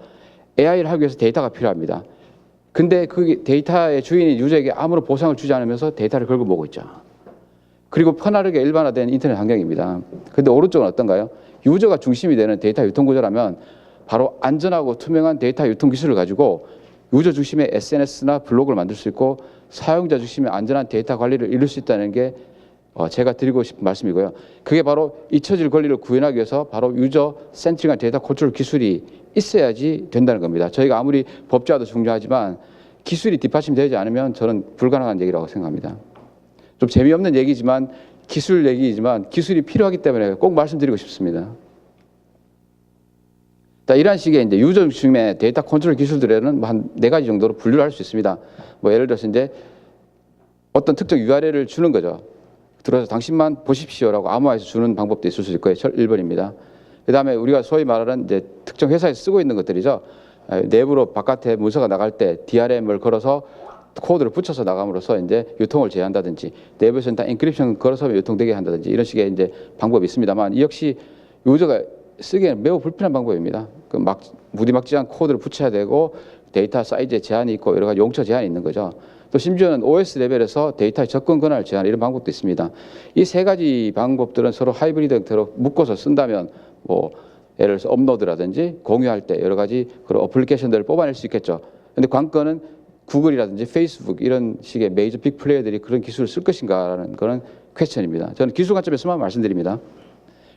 AI를 하기 위해서 데이터가 필요합니다. 근데 그 데이터의 주인이 유저에게 아무런 보상을 주지 않으면서 데이터를 긁어보고 있죠. 그리고 편하게 일반화된 인터넷 환경입니다. 근데 오른쪽은 어떤가요? 유저가 중심이 되는 데이터 유통 구조라면 바로 안전하고 투명한 데이터 유통 기술을 가지고 유저 중심의 SNS나 블로그를 만들 수 있고 사용자 중심의 안전한 데이터 관리를 이룰 수 있다는 게 제가 드리고 싶은 말씀이고요. 그게 바로 잊혀질 권리를 구현하기 위해서 바로 유저 센트릭한 데이터 컨트롤 기술이 있어야지 된다는 겁니다. 저희가 아무리 법제화도 중요하지만 기술이 뒷받침이 되지 않으면 저는 불가능한 얘기라고 생각합니다. 좀 재미없는 얘기지만 기술 얘기이지만 기술이 필요하기 때문에 꼭 말씀드리고 싶습니다. 자, 이러한 식의 이제 유저 중심의 데이터 컨트롤 기술들에는 한 4가지 정도로 분류를 할 수 있습니다. 뭐 예를 들어서 이제 어떤 특정 URL을 주는 거죠. 들어서 당신만 보십시오라고 암호화해서 주는 방법도 있을 수 있고요. 1번입니다. 그다음에 우리가 소위 말하는 이제 특정 회사에서 쓰고 있는 것들이죠. 내부로 바깥에 문서가 나갈 때 DRM을 걸어서 코드를 붙여서 나감으로써 이제 유통을 제한다든지 내부에서는 다 엔크립션 걸어서 유통되게 한다든지 이런 식의 이제 방법이 있습니다만 이 역시 유저가 쓰기에는 매우 불편한 방법입니다. 그 막 무지막지한 코드를 붙여야 되고 데이터 사이즈에 제한이 있고 여러 가지 용처 제한이 있는 거죠. 또 심지어는 OS 레벨에서 데이터의 접근 권한을 제한 이런 방법도 있습니다. 이 3가지 방법들은 서로 하이브리드 형태로 묶어서 쓴다면 뭐 예를 들어서 업로드라든지 공유할 때 여러 가지 그런 어플리케이션들을 뽑아낼 수 있겠죠. 근데 관건은 구글이라든지 페이스북 이런 식의 메이저 빅 플레이어들이 그런 기술을 쓸 것인가라는 그런 퀘스천입니다. 저는 기술 관점에서만 말씀드립니다.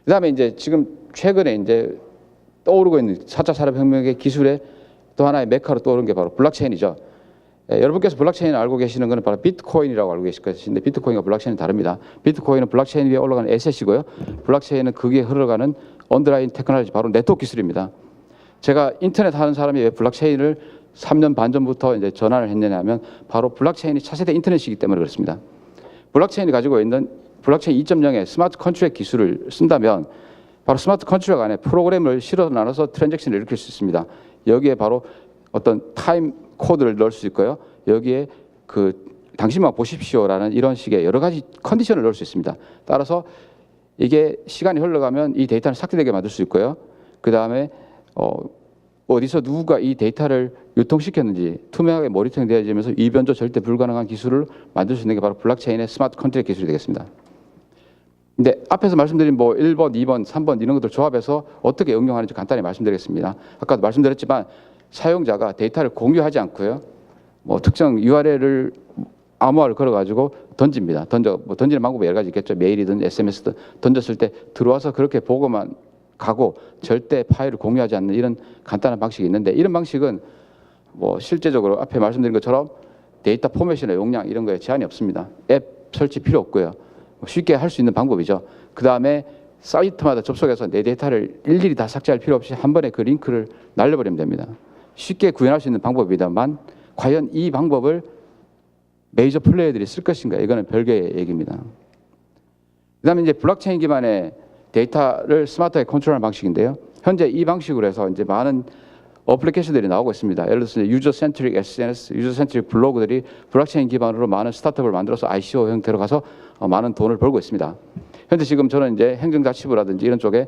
그다음에 이제 지금 최근에 이제 떠오르고 있는 4차 산업혁명의 기술의 또 하나의 메카로 떠오른 게 바로 블록체인이죠. 여러분께서 블록체인을 알고 계시는 것은 바로 비트코인이라고 알고 계실 것인데 비트코인과 블록체인은 다릅니다. 비트코인은 블록체인 위에 올라가는 에셋이고요. 블록체인은 거기에 흘러가는 언더라인 테크놀로지 바로 네트워크 기술입니다. 제가 인터넷 하는 사람이 왜 블록체인을 3년 반 전부터 이제 전환을 했느냐 하면 바로 블록체인이 차세대 인터넷이기 때문에 그렇습니다. 블록체인이 가지고 있는 블록체인 2.0의 스마트 컨트랙 기술을 쓴다면 바로 스마트 컨트랙 안에 프로그램을 실어 나눠서 트랜잭션을 일으킬 수 있습니다. 여기에 바로 어떤 타임 코드를 넣을 수 있고요. 여기에 그 당신만 보십시오라는 이런 식의 여러 가지 컨디션을 넣을 수 있습니다. 따라서 이게 시간이 흘러가면 이 데이터를 삭제되게 만들 수 있고요. 그 다음에 어디서 누가 이 데이터를 유통시켰는지 투명하게 모니터링 되어지면서 이변조 절대 불가능한 기술을 만들 수 있는 게 바로 블록체인의 스마트 컨트랙 기술이 되겠습니다. 근데 앞에서 말씀드린 뭐 1번, 2번, 3번 이런 것들 조합해서 어떻게 응용하는지 간단히 말씀드리겠습니다. 아까도 말씀드렸지만 사용자가 데이터를 공유하지 않고요. 뭐 특정 URL을 암호화를 걸어가지고 던집니다. 던지는 방법이 여러 가지 있겠죠. 메일이든 SMS든 던졌을 때 들어와서 그렇게 보고만 가고 절대 파일을 공유하지 않는 이런 간단한 방식이 있는데 이런 방식은 뭐 실제적으로 앞에 말씀드린 것처럼 데이터 포맷이나 용량 이런 거에 제한이 없습니다. 앱 설치 필요 없고요. 쉽게 할 수 있는 방법이죠. 그 다음에 사이트마다 접속해서 내 데이터를 일일이 다 삭제할 필요 없이 한 번에 그 링크를 날려버리면 됩니다. 쉽게 구현할 수 있는 방법이다만 과연 이 방법을 메이저 플레이어들이 쓸 것인가 이거는 별개의 얘기입니다. 그 다음에 이제 블록체인 기반의 데이터를 스마트하게 컨트롤하는 방식인데요. 현재 이 방식으로 해서 이제 많은 어플리케이션들이 나오고 있습니다. 예를 들어서 유저 센트릭 SNS, 유저 센트릭 블로그들이 블록체인 기반으로 많은 스타트업을 만들어서 ICO 형태로 가서 많은 돈을 벌고 있습니다. 현재 지금 저는 이제 행정자치부라든지 이런 쪽에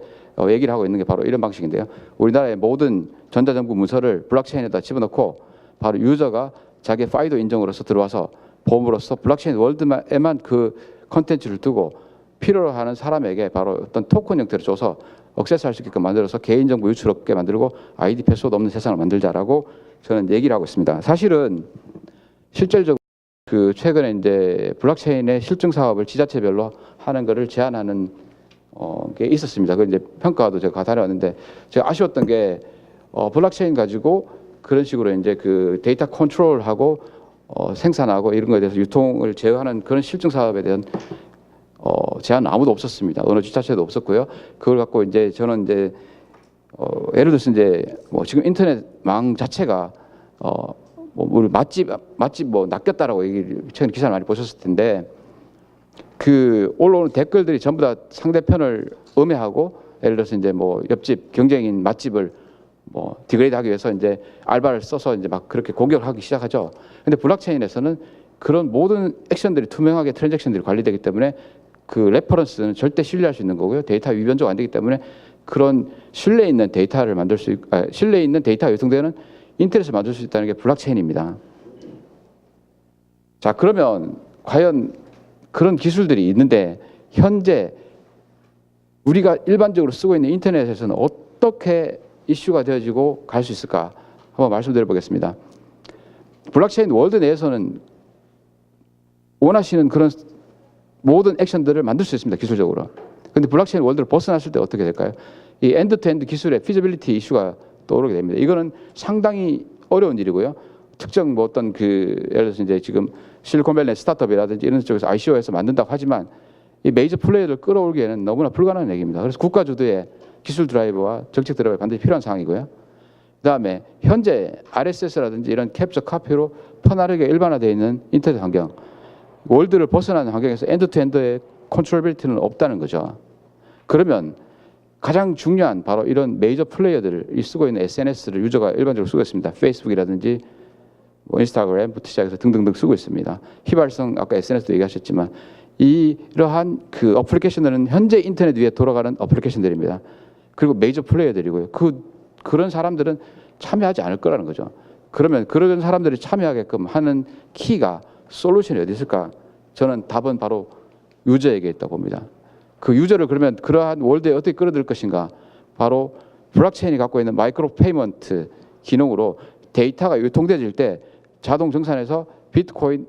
얘기를 하고 있는 게 바로 이런 방식인데요. 우리나라의 모든 전자정부 문서를 블록체인에다 집어넣고 바로 유저가 자기의 파이도 인정으로서 들어와서 봄으로써 블록체인 월드에만 그 컨텐츠를 두고 필요로 하는 사람에게 바로 어떤 토큰 형태로 줘서 액세스할 수 있게끔 만들어서 개인정보 유출 없게 만들고 아이디 패스워드 없는 세상을 만들자라고 저는 얘기를 하고 있습니다. 사실은 실질적으로 그 최근에 이제 블록체인의 실증 사업을 지자체별로 하는 것을 제한하는 게 있었습니다. 그 이제 평가도 제가 다녀왔는데 제가 아쉬웠던 게 블록체인 가지고 그런 식으로 이제 그 데이터 컨트롤하고 생산하고 이런 거에 대해서 유통을 제어하는 그런 실증 사업에 대한 제한은 아무도 없었습니다. 어느 지자체도 없었고요. 그걸 갖고 이제 저는 이제 예를 들어서 이제 뭐 지금 인터넷망 자체가 뭐 우리 맛집 뭐 낚였다라고 얘기를 최근 기사를 많이 보셨을 텐데 그 올라오는 댓글들이 전부 다 상대편을 음해하고, 예를 들어서 이제 뭐 옆집 경쟁인 맛집을 뭐 디그레이드하기 위해서 이제 알바를 써서 이제 막 그렇게 공격하기 시작하죠. 근데 블록체인에서는 그런 모든 액션들이 투명하게 트랜잭션들이 관리되기 때문에 그 레퍼런스는 절대 신뢰할 수 있는 거고요. 데이터 위변조가 안 되기 때문에 그런 신뢰 있는 데이터를 만들 수 신뢰 있는 데이터가 유통되는 인터넷을 만들 수 있다는 게 블록체인입니다. 자, 그러면 과연 그런 기술들이 있는데 현재 우리가 일반적으로 쓰고 있는 인터넷에서는 어떻게 이슈가 되어지고 갈 수 있을까 한번 말씀드려 보겠습니다. 블록체인 월드 내에서는 원하시는 그런 모든 액션들을 만들 수 있습니다, 기술적으로. 근데 블록체인 월드를 벗어났을 때 어떻게 될까요? 이 엔드-투-엔드 기술의 피저빌리티 이슈가 떠오르게 됩니다. 이거는 상당히 어려운 일이고요. 특정 뭐 어떤 그 예를 들어서 이제 지금 실리콘밸리 스타트업이라든지 이런 쪽에서 ICO에서 만든다고 하지만 이 메이저 플레이어를 끌어올기에는 너무나 불가능한 얘기입니다. 그래서 국가 주도의 기술 드라이버와 정책 드라이버가 반드시 필요한 상황이고요. 그다음에 현재 RSS라든지 이런 캡처 카피로 편하게 일반화되어 있는 인터넷 환경, 월드를 벗어나는 환경에서 엔드-투-엔드의 컨트롤빌리티는 없다는 거죠. 그러면 가장 중요한 바로 이런 메이저 플레이어들이 쓰고 있는 SNS를 유저가 일반적으로 쓰고 있습니다. 페이스북이라든지 뭐 인스타그램부터 시작해서 등등등 쓰고 있습니다. 휘발성 아까 SNS도 얘기하셨지만 이러한 그 어플리케이션들은 현재 인터넷 위에 돌아가는 어플리케이션들입니다. 그리고 메이저 플레이어들이고요. 그런 사람들은 참여하지 않을 거라는 거죠. 그러면 그런 사람들이 참여하게끔 하는 키가 솔루션이 어디 있을까? 저는 답은 바로 유저에게 있다고 봅니다. 그 유저를 그러면 그러한 월드에 어떻게 끌어들일 것인가? 바로 블록체인이 갖고 있는 마이크로 페이먼트 기능으로 데이터가 유통되어질 때 자동 정산해서 비트코인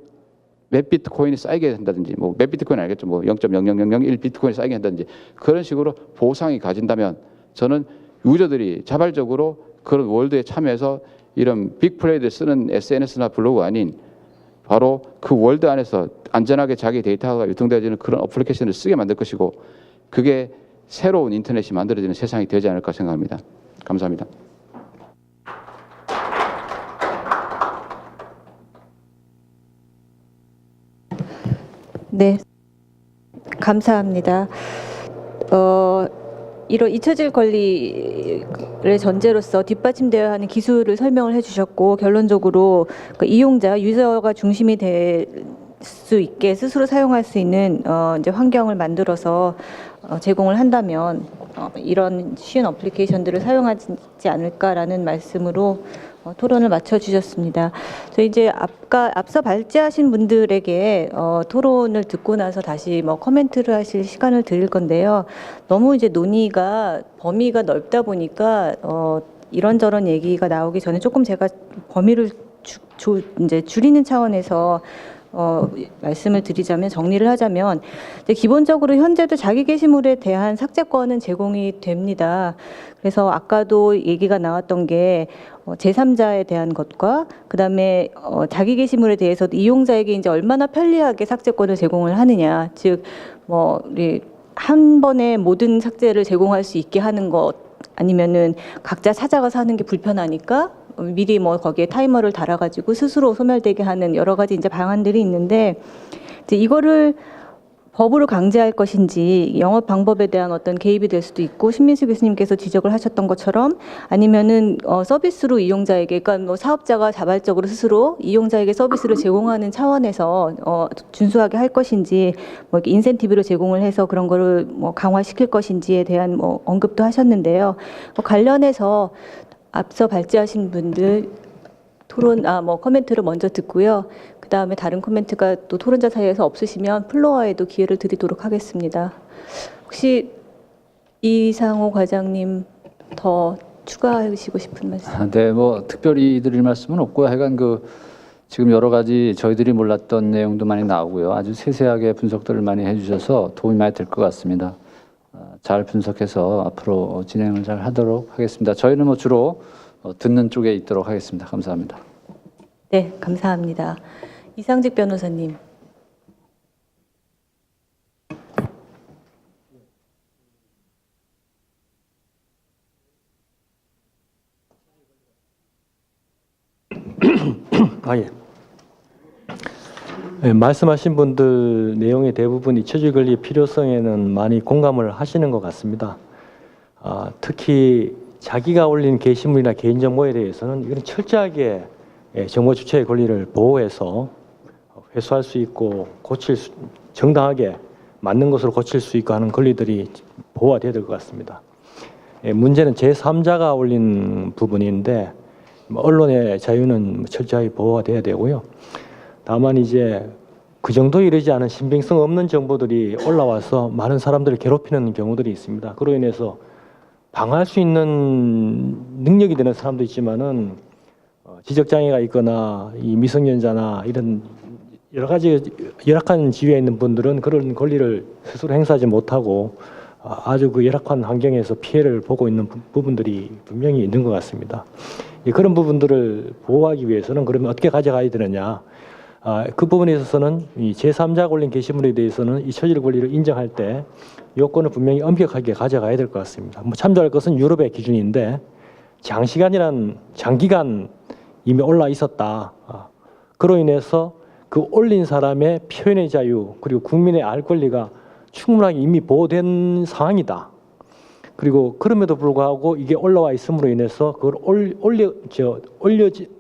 몇 비트코인이 쌓이게 된다든지, 뭐 몇 비트코인 알겠죠? 뭐 0.00001 비트코인이 쌓이게 된다든지 그런 식으로 보상이 가진다면 저는 유저들이 자발적으로 그런 월드에 참여해서 이런 빅 플레이들 쓰는 SNS나 블로그 아닌 바로 그 월드 안에서 안전하게 자기 데이터가 유통되어지는 그런 어플리케이션을 쓰게 만들 것이고 그게 새로운 인터넷이 만들어지는 세상이 되지 않을까 생각합니다. 감사합니다. 네, 감사합니다. 이런 잊혀질 권리를 전제로서 뒷받침되어야 하는 기술을 설명을 해주셨고 결론적으로 그 이용자, 유저가 중심이 될 수 있게 스스로 사용할 수 있는 이제 환경을 만들어서 제공을 한다면 이런 쉬운 어플리케이션들을 사용하지 않을까라는 말씀으로 토론을 마쳐주셨습니다. 저희 이제 앞서 발제하신 분들에게 토론을 듣고 나서 다시 뭐 코멘트를 하실 시간을 드릴 건데요. 너무 이제 논의가 범위가 넓다 보니까 이런저런 얘기가 나오기 전에 조금 제가 범위를 이제 줄이는 차원에서 말씀을 드리자면 정리를 하자면 이제 기본적으로 현재도 자기 게시물에 대한 삭제권은 제공이 됩니다. 그래서 아까도 얘기가 나왔던 게 제3자에 대한 것과 그다음에 자기 게시물에 대해서도 이용자에게 이제 얼마나 편리하게 삭제권을 제공을 하느냐, 즉 뭐 우리 한 번에 모든 삭제를 제공할 수 있게 하는 것 아니면은 각자 찾아가서 하는 게 불편하니까 미리 뭐 거기에 타이머를 달아가지고 스스로 소멸되게 하는 여러 가지 이제 방안들이 있는데 이제 이거를 법으로 강제할 것인지 영업 방법에 대한 어떤 개입이 될 수도 있고 신민수 교수님께서 지적을 하셨던 것처럼 아니면은 서비스로 이용자에게 그러니까 뭐 사업자가 자발적으로 스스로 이용자에게 서비스를 제공하는 차원에서 준수하게 할 것인지 뭐 이렇게 인센티브로 제공을 해서 그런 거를 뭐 강화시킬 것인지에 대한 뭐 언급도 하셨는데요. 관련해서 앞서 발제하신 분들 토론 코멘트를 먼저 듣고요. 그 다음에 다른 코멘트가 또 토론자 사이에서 없으시면 플로어에도 기회를 드리도록 하겠습니다. 혹시 이상호 과장님 더 추가하시고 싶은 말씀? 네, 뭐 특별히 드릴 말씀은 없고요. 하여간 지금 여러 가지 저희들이 몰랐던 내용도 많이 나오고요. 아주 세세하게 분석들을 많이 해주셔서 도움이 많이 될 것 같습니다. 잘 분석해서 앞으로 진행을 잘 하도록 하겠습니다. 저희는 뭐 주로 듣는 쪽에 있도록 하겠습니다. 감사합니다. 네, 감사합니다. 이상직 변호사님. 예. 네, 말씀하신 분들 내용의 대부분 잊혀질 권리의 필요성에는 많이 공감을 하시는 것 같습니다. 특히 자기가 올린 게시물이나 개인정보에 대해서는 이건 철저하게 정보 주체의 권리를 보호해서 회수할 수 있고 정당하게 맞는 것으로 고칠 수 있고 하는 권리들이 보호가 돼야 될 것 같습니다. 문제는 제3자가 올린 부분인데 언론의 자유는 철저하게 보호가 돼야 되고요. 다만 이제 그 정도에 이르지 않은 신빙성 없는 정보들이 올라와서 많은 사람들을 괴롭히는 경우들이 있습니다. 그로 인해서 방어할 수 있는 능력이 되는 사람도 있지만은 지적장애가 있거나 이 미성년자나 이런 여러 가지 열악한 지위에 있는 분들은 그런 권리를 스스로 행사하지 못하고 아주 그 열악한 환경에서 피해를 보고 있는 부분들이 분명히 있는 것 같습니다. 그런 부분들을 보호하기 위해서는 그러면 어떻게 가져가야 되느냐? 그 부분에 있어서는 이 제3자가 올린 게시물에 대해서는 잊혀질 권리를 인정할 때 요건을 분명히 엄격하게 가져가야 될 것 같습니다. 참조할 것은 유럽의 기준인데 장기간 이미 올라 있었다. 그로 인해서 그 올린 사람의 표현의 자유 그리고 국민의 알 권리가 충분하게 이미 보호된 상황이다. 그리고 그럼에도 불구하고 이게 올라와 있음으로 인해서 그걸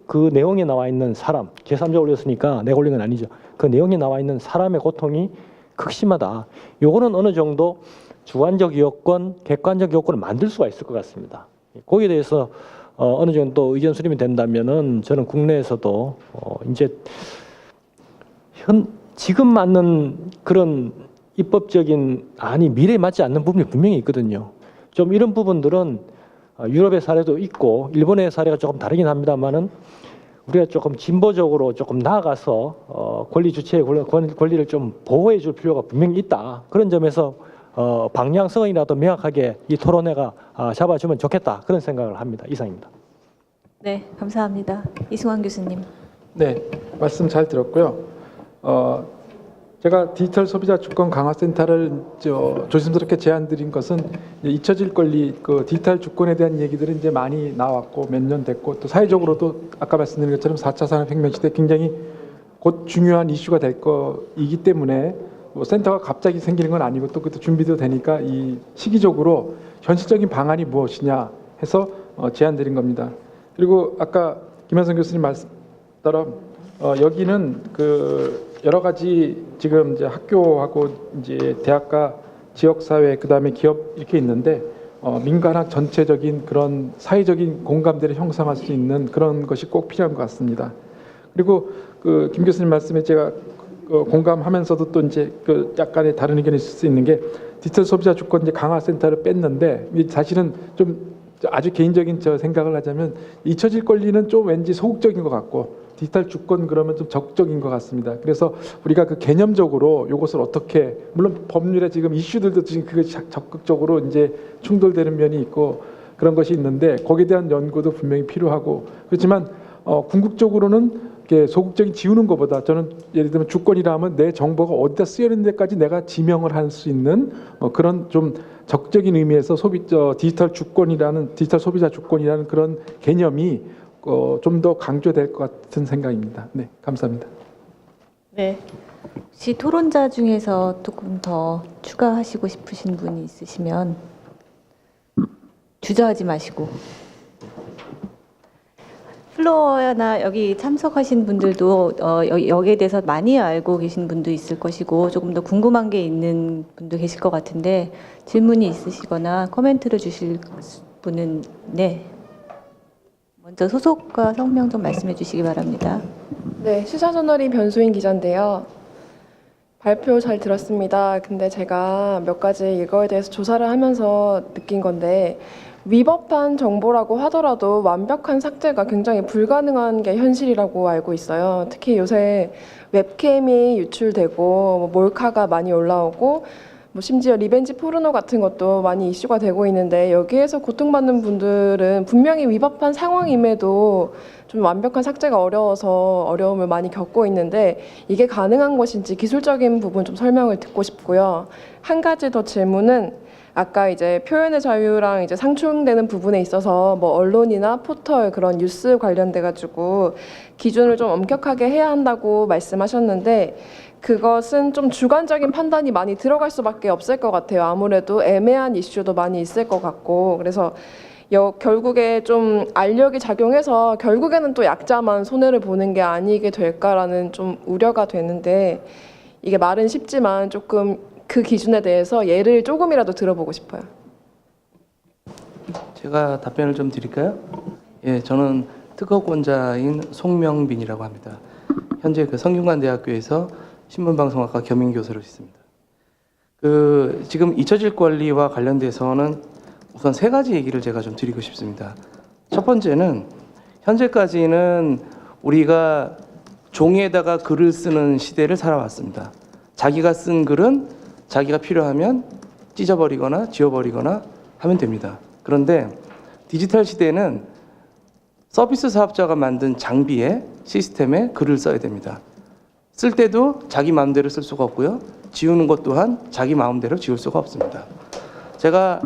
그 내용에 나와 있는 사람, 제3자 올렸으니까 내가 올린 건 아니죠. 그 내용에 나와 있는 사람의 고통이 극심하다. 요거는 어느 정도 주관적 요건, 객관적 요건을 만들 수가 있을 것 같습니다. 거기에 대해서 어느 정도 의견 수렴이 된다면은 저는 국내에서도 이제 지금 맞는 그런 입법적인 미래에 맞지 않는 부분이 분명히 있거든요. 좀 이런 부분들은 유럽의 사례도 있고 일본의 사례가 조금 다르긴 합니다만은 우리가 조금 진보적으로 조금 나아가서 권리 주체의 권리를 좀 보호해 줄 필요가 분명히 있다. 그런 점에서 방향성이라도 명확하게 이 토론회가 잡아주면 좋겠다. 그런 생각을 합니다. 이상입니다. 네, 감사합니다. 이승환 교수님. 네, 말씀 잘 들었고요. 제가 디지털 소비자 주권 강화 센터를 조심스럽게 제안드린 것은 잊혀질 권리, 그 디지털 주권에 대한 얘기들은 이제 많이 나왔고 몇 년 됐고 또 사회적으로도 아까 말씀드린 것처럼 4차 산업혁명 시대 굉장히 곧 중요한 이슈가 될 거이기 때문에 뭐 센터가 갑자기 생기는 건 아니고 또 그것도 준비도 되니까 이 시기적으로 현실적인 방안이 무엇이냐 해서 제안드린 겁니다. 그리고 아까 김현성 교수님 말씀처럼 여기는 그 여러 가지 지금 이제 학교하고 이제 대학과 지역사회 그다음에 기업 이렇게 있는데 민간학 전체적인 그런 사회적인 공감대를 형성할 수 있는 그런 것이 꼭 필요한 것 같습니다. 그리고 그 김 교수님 말씀에 제가 공감하면서도 또 이제 그 약간의 다른 의견이 있을 수 있는 게 디지털 소비자 주권 이제 강화 센터를 뺐는데 사실은 좀 아주 개인적인 생각을 하자면 잊혀질 권리는 좀 왠지 소극적인 것 같고 디지털 주권 그러면 좀 적극적인 것 같습니다. 그래서 우리가 그 개념적으로 이것을 어떻게 물론 법률에 지금 이슈들도 지금 그게 적극적으로 이제 충돌되는 면이 있고 그런 것이 있는데 거기에 대한 연구도 분명히 필요하고 그렇지만 궁극적으로는 이렇게 소극적인 지우는 것보다 저는 예를 들면 주권이라 하면 내 정보가 어디다 쓰이는 데까지 내가 지명을 할 수 있는 그런 좀 적극적인 의미에서 디지털 주권이라는 디지털 소비자 주권이라는 그런 개념이 좀 더 강조될 것 같은 생각입니다. 네, 감사합니다. 네, 혹시 토론자 중에서 조금 더 추가하시고 싶으신 분이 있으시면 주저하지 마시고 플로어나 여기 참석하신 분들도 여기에 대해서 많이 알고 계신 분도 있을 것이고 조금 더 궁금한 게 있는 분도 계실 것 같은데 질문이 있으시거나 코멘트를 주실 분은 네. 먼저 소속과 성명 좀 말씀해 주시기 바랍니다. 네, 시사저널이 변소인 기자인데요. 발표 잘 들었습니다. 근데 제가 몇 가지 이거에 대해서 조사를 하면서 느낀 건데 위법한 정보라고 하더라도 완벽한 삭제가 굉장히 불가능한 게 현실이라고 알고 있어요. 특히 요새 웹캠이 유출되고 몰카가 많이 올라오고 심지어 리벤지 포르노 같은 것도 많이 이슈가 되고 있는데 여기에서 고통받는 분들은 분명히 위법한 상황임에도 좀 완벽한 삭제가 어려워서 어려움을 많이 겪고 있는데 이게 가능한 것인지 기술적인 부분 좀 설명을 듣고 싶고요. 한 가지 더 질문은 아까 이제 표현의 자유랑 이제 상충되는 부분에 있어서 뭐 언론이나 포털 그런 뉴스 관련돼 가지고 기준을 좀 엄격하게 해야 한다고 말씀하셨는데 그것은 좀 주관적인 판단이 많이 들어갈 수밖에 없을 것 같아요. 아무래도 애매한 이슈도 많이 있을 것 같고 그래서 결국에 좀 알력이 작용해서 결국에는 또 약자만 손해를 보는 게 아니게 될까라는 좀 우려가 되는데 이게 말은 쉽지만 조금 그 기준에 대해서 예를 조금이라도 들어보고 싶어요. 제가 답변을 좀 드릴까요? 예, 저는 특허권자인 송명빈이라고 합니다. 현재 그 성균관대학교에서 신문방송학과 겸임교수로 있습니다. 지금 잊혀질 권리와 관련돼서는 우선 세 가지 얘기를 제가 좀 드리고 싶습니다. 첫 번째는 현재까지는 우리가 종이에다가 글을 쓰는 시대를 살아왔습니다. 자기가 쓴 글은 자기가 필요하면 찢어버리거나 지워버리거나 하면 됩니다. 그런데 디지털 시대는 서비스 사업자가 만든 장비에 시스템에 글을 써야 됩니다. 쓸 때도 자기 마음대로 쓸 수가 없고요. 지우는 것 또한 자기 마음대로 지울 수가 없습니다. 제가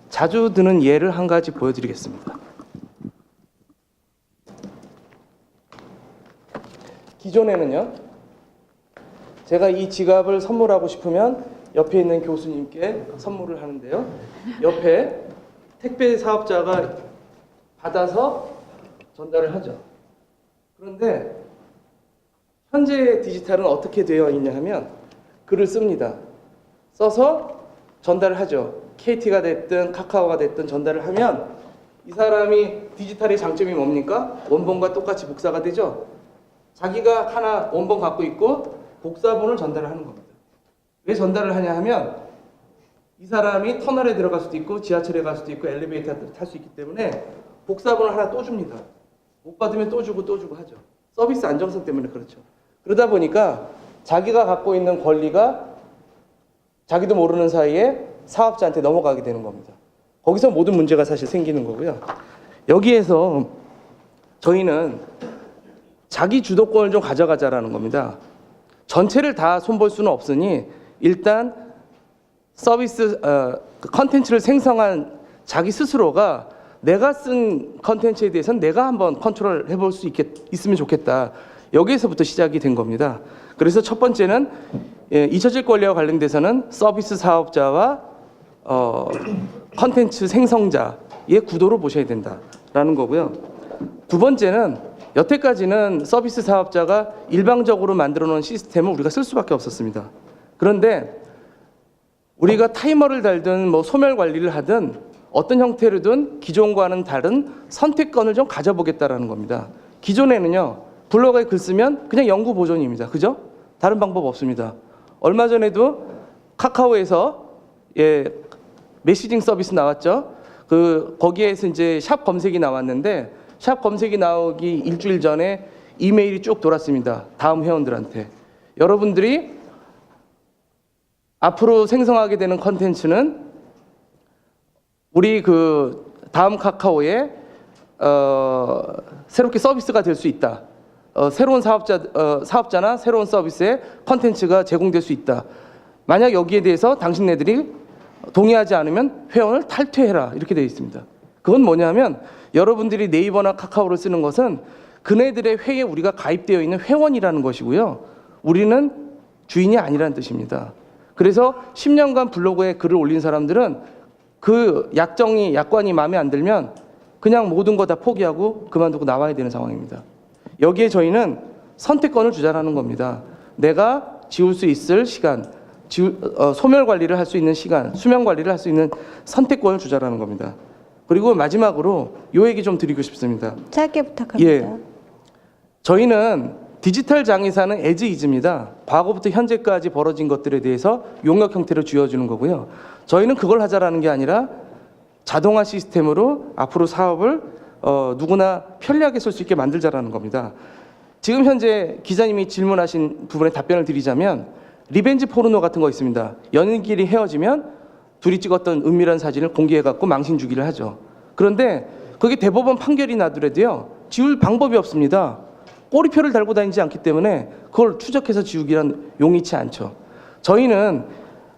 자주 드는 예를 한 가지 보여드리겠습니다. 기존에는요, 제가 이 지갑을 선물하고 싶으면 옆에 있는 교수님께 선물을 하는데요. 옆에 택배 사업자가 받아서 전달을 하죠. 그런데 현재 디지털은 어떻게 되어 있냐 하면 글을 씁니다. 써서 전달을 하죠. KT가 됐든 카카오가 됐든 전달을 하면 이 사람이 디지털의 장점이 뭡니까? 원본과 똑같이 복사가 되죠. 자기가 하나 원본 갖고 있고 복사본을 전달을 하는 겁니다. 왜 전달을 하냐 하면 이 사람이 터널에 들어갈 수도 있고 지하철에 갈 수도 있고 엘리베이터를 탈 수 있기 때문에 복사본을 하나 또 줍니다. 못 받으면 또 주고 하죠. 서비스 안정성 때문에 그렇죠. 그러다 보니까 자기가 갖고 있는 권리가 자기도 모르는 사이에 사업자한테 넘어가게 되는 겁니다. 거기서 모든 문제가 사실 생기는 거고요. 여기에서 저희는 자기 주도권을 좀 가져가자라는 겁니다. 전체를 다 손볼 수는 없으니 일단 서비스 컨텐츠를 생성한 자기 스스로가 내가 쓴 컨텐츠에 대해서는 내가 한번 컨트롤 해볼 수 있으면 좋겠다. 여기에서부터 시작이 된 겁니다. 그래서 첫 번째는 잊혀질 권리와 관련돼서는 서비스 사업자와 컨텐츠 생성자의 구도로 보셔야 된다라는 거고요. 두 번째는 여태까지는 서비스 사업자가 일방적으로 만들어 놓은 시스템을 우리가 쓸 수밖에 없었습니다. 그런데 우리가 타이머를 달든 뭐 소멸 관리를 하든 어떤 형태로든 기존과는 다른 선택권을 좀 가져보겠다라는 겁니다. 기존에는요, 블로그에 글 쓰면 그냥 영구 보존입니다. 그죠? 다른 방법 없습니다. 얼마 전에도 카카오에서 메시징 서비스 나왔죠. 거기에서 이제 샵 검색이 나왔는데 샵 검색이 나오기 일주일 전에 이메일이 쭉 돌았습니다. 다음 회원들한테. 여러분들이 앞으로 생성하게 되는 컨텐츠는 우리 다음 카카오에 새롭게 서비스가 될 수 있다. 새로운 사업자나 새로운 서비스의 컨텐츠가 제공될 수 있다. 만약 여기에 대해서 당신네들이 동의하지 않으면 회원을 탈퇴해라. 이렇게 되어 있습니다. 그건 뭐냐면 여러분들이 네이버나 카카오를 쓰는 것은 그네들의 회에 우리가 가입되어 있는 회원이라는 것이고요. 우리는 주인이 아니라는 뜻입니다. 그래서 10년간 블로그에 글을 올린 사람들은 그 약관이 마음에 안 들면 그냥 모든 거 다 포기하고 그만두고 나와야 되는 상황입니다. 여기에 저희는 선택권을 주자라는 겁니다. 내가 지울 수 있을 시간, 소멸 관리를 할 수 있는 시간, 수명 관리를 할 수 있는 선택권을 주자라는 겁니다. 그리고 마지막으로 요 얘기 좀 드리고 싶습니다. 짧게 부탁합니다. 저희는 디지털 장의사는 에즈이즈입니다. 과거부터 현재까지 벌어진 것들에 대해서 용역 형태로 쥐어주는 거고요. 저희는 그걸 하자라는 게 아니라 자동화 시스템으로 앞으로 사업을 누구나 편리하게 쓸 수 있게 만들자라는 겁니다. 지금 현재 기자님이 질문하신 부분에 답변을 드리자면 리벤지 포르노 같은 거 있습니다. 연인끼리 헤어지면 둘이 찍었던 은밀한 사진을 공개해갖고 망신 주기를 하죠. 그런데 그게 대법원 판결이 나더라도요, 지울 방법이 없습니다. 꼬리표를 달고 다니지 않기 때문에 그걸 추적해서 지우기란 용이치 않죠. 저희는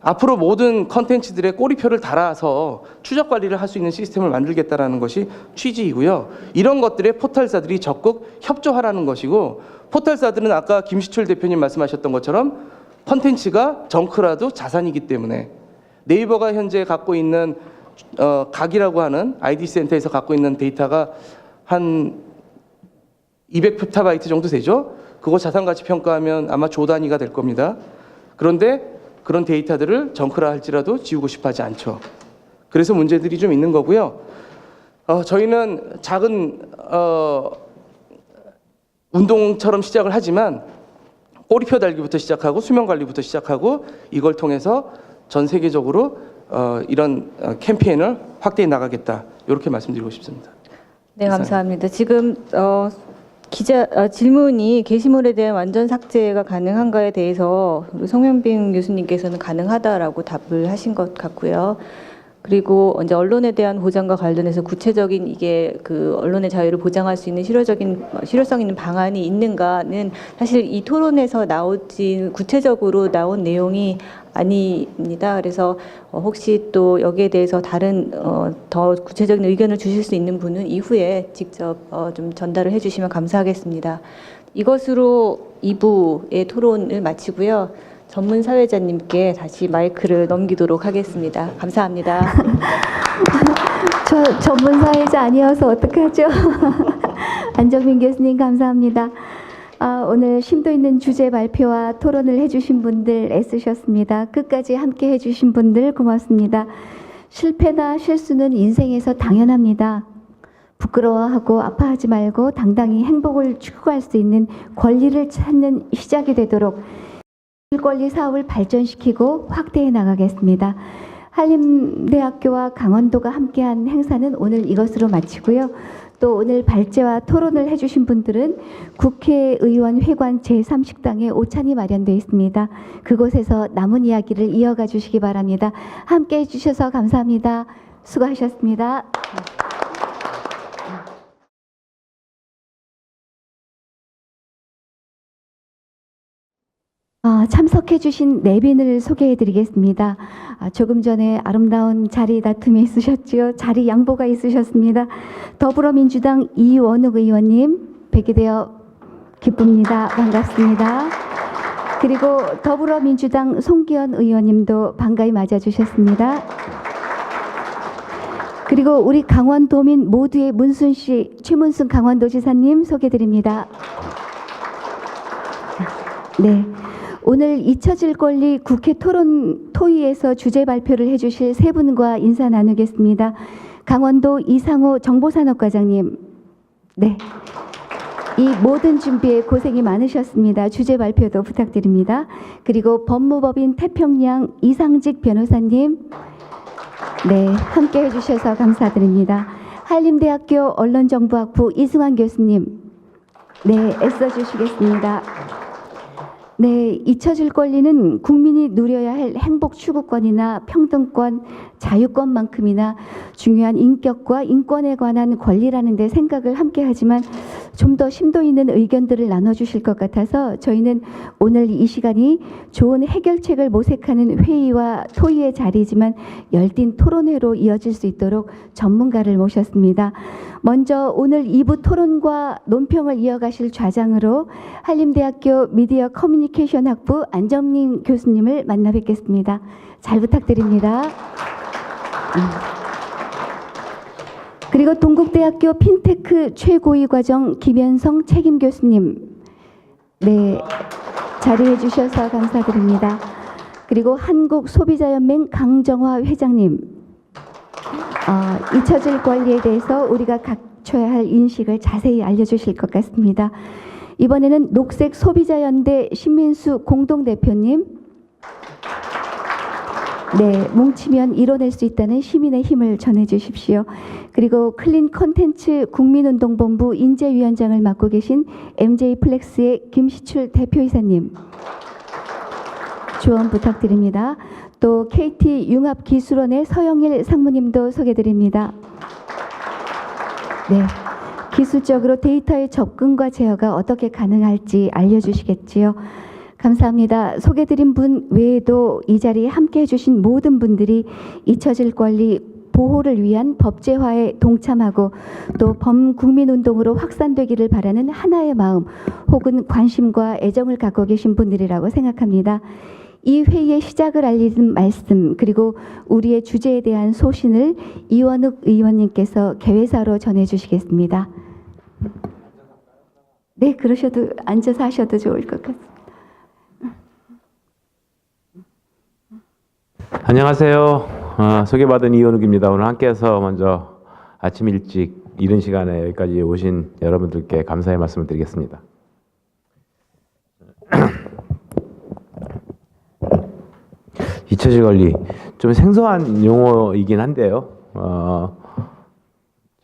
앞으로 모든 컨텐츠들의 꼬리표를 달아서 추적 관리를 할 수 있는 시스템을 만들겠다라는 것이 취지이고요. 이런 것들에 포털사들이 적극 협조하라는 것이고, 포털사들은 아까 김시철 대표님 말씀하셨던 것처럼 컨텐츠가 정크라도 자산이기 때문에 네이버가 현재 갖고 있는 각이라고 하는 ID 센터에서 갖고 있는 데이터가 한 200펩타바이트 정도 되죠. 그거 자산가치 평가하면 아마 조 단위가 될 겁니다. 그런데 그런 데이터들을 정크라 할지라도 지우고 싶어 하지 않죠. 그래서 문제들이 좀 있는 거고요. 저희는 작은 운동처럼 시작을 하지만 꼬리표 달기부터 시작하고 수면 관리부터 시작하고 이걸 통해서 전 세계적으로 이런 캠페인을 확대해 나가겠다. 이렇게 말씀드리고 싶습니다. 네, 감사합니다. 지금 질문이 게시물에 대한 완전 삭제가 가능한가에 대해서 우리 송영빈 교수님께서는 가능하다라고 답을 하신 것 같고요. 그리고 이제 언론에 대한 보장과 관련해서 구체적인 이게 그 언론의 자유를 보장할 수 있는 실효성 있는 방안이 있는가는 사실 이 토론에서 나오진 구체적으로 나온 내용이 아닙니다. 그래서 혹시 또 여기에 대해서 다른 더 구체적인 의견을 주실 수 있는 분은 이후에 직접 좀 전달을 해주시면 감사하겠습니다. 이것으로 2부의 토론을 마치고요. 전문 사회자님께 다시 마이크를 넘기도록 하겠습니다. 감사합니다. 저 전문 사회자 아니어서 어떡하죠? 안정민 교수님 감사합니다. 오늘 심도 있는 주제 발표와 토론을 해주신 분들 애쓰셨습니다. 끝까지 함께 해주신 분들 고맙습니다. 실패나 실수는 인생에서 당연합니다. 부끄러워하고 아파하지 말고 당당히 행복을 추구할 수 있는 권리를 찾는 시작이 되도록 권리 사업을 발전시키고 확대해 나가겠습니다. 한림대학교와 강원도가 함께한 행사는 오늘 이것으로 마치고요. 또 오늘 발제와 토론을 해주신 분들은 국회의원 회관 제3식당에 오찬이 마련되어 있습니다. 그곳에서 남은 이야기를 이어가 주시기 바랍니다. 함께해 주셔서 감사합니다. 수고하셨습니다. 참석해 주신 내빈을 소개해 드리겠습니다. 조금 전에 아름다운 자리 다툼이 있으셨지요. 자리 양보가 있으셨습니다. 더불어민주당 이원욱 의원님 뵙게 되어 기쁩니다. 반갑습니다. 그리고 더불어민주당 송기현 의원님도 반가이 맞아주셨습니다. 그리고 우리 강원도민 모두의 문순씨 최문순 강원도지사님 소개드립니다. 네. 오늘 잊혀질 권리 국회 토론 토의에서 주제 발표를 해주실 세 분과 인사 나누겠습니다. 강원도 이상호 정보산업과장님. 네. 이 모든 준비에 고생이 많으셨습니다. 주제 발표도 부탁드립니다. 그리고 법무법인 태평양 이상직 변호사님. 네. 함께 해주셔서 감사드립니다. 한림대학교 언론정보학부 이승환 교수님. 네. 애써주시겠습니다. 네, 잊혀질 권리는 국민이 누려야 할 행복 추구권이나 평등권, 자유권만큼이나 중요한 인격과 인권에 관한 권리라는 데 생각을 함께 하지만 좀 더 심도 있는 의견들을 나눠주실 것 같아서 저희는 오늘 이 시간이 좋은 해결책을 모색하는 회의와 토의의 자리지만 열띤 토론회로 이어질 수 있도록 전문가를 모셨습니다. 먼저 오늘 2부 토론과 논평을 이어가실 좌장으로 한림대학교 미디어 커뮤니케이션 학부 안정민 교수님을 만나 뵙겠습니다. 잘 부탁드립니다. 그리고 동국대학교 핀테크 최고위 과정 김현성 책임 교수님. 네, 자리해 주셔서 감사드립니다. 그리고 한국소비자연맹 강정화 회장님. 잊혀질 권리에 대해서 우리가 갖춰야 할 인식을 자세히 알려주실 것 같습니다. 이번에는 녹색소비자연대 신민수 공동대표님. 네, 뭉치면 이뤄낼 수 있다는 시민의 힘을 전해주십시오. 그리고 클린 컨텐츠 국민운동본부 인재위원장을 맡고 계신 MJ플렉스의 김시출 대표이사님. 조언 부탁드립니다. 또 KT 융합기술원의 서영일 상무님도 소개드립니다. 네, 기술적으로 데이터의 접근과 제어가 어떻게 가능할지 알려주시겠지요. 감사합니다. 소개드린 분 외에도 이 자리에 함께 해주신 모든 분들이 잊혀질 권리 보호를 위한 법제화에 동참하고 또 범국민운동으로 확산되기를 바라는 하나의 마음 혹은 관심과 애정을 갖고 계신 분들이라고 생각합니다. 이 회의의 시작을 알리는 말씀 그리고 우리의 주제에 대한 소신을 이원욱 의원님께서 개회사로 전해주시겠습니다. 네, 그러셔도 앉아서 하셔도 좋을 것 같습니다. 안녕하세요. 소개받은 이원욱입니다. 오늘 함께해서 먼저 아침 일찍 이른 시간에 여기까지 오신 여러분들께 감사의 말씀을 드리겠습니다. 잊혀질 권리 좀 생소한 용어이긴 한데요.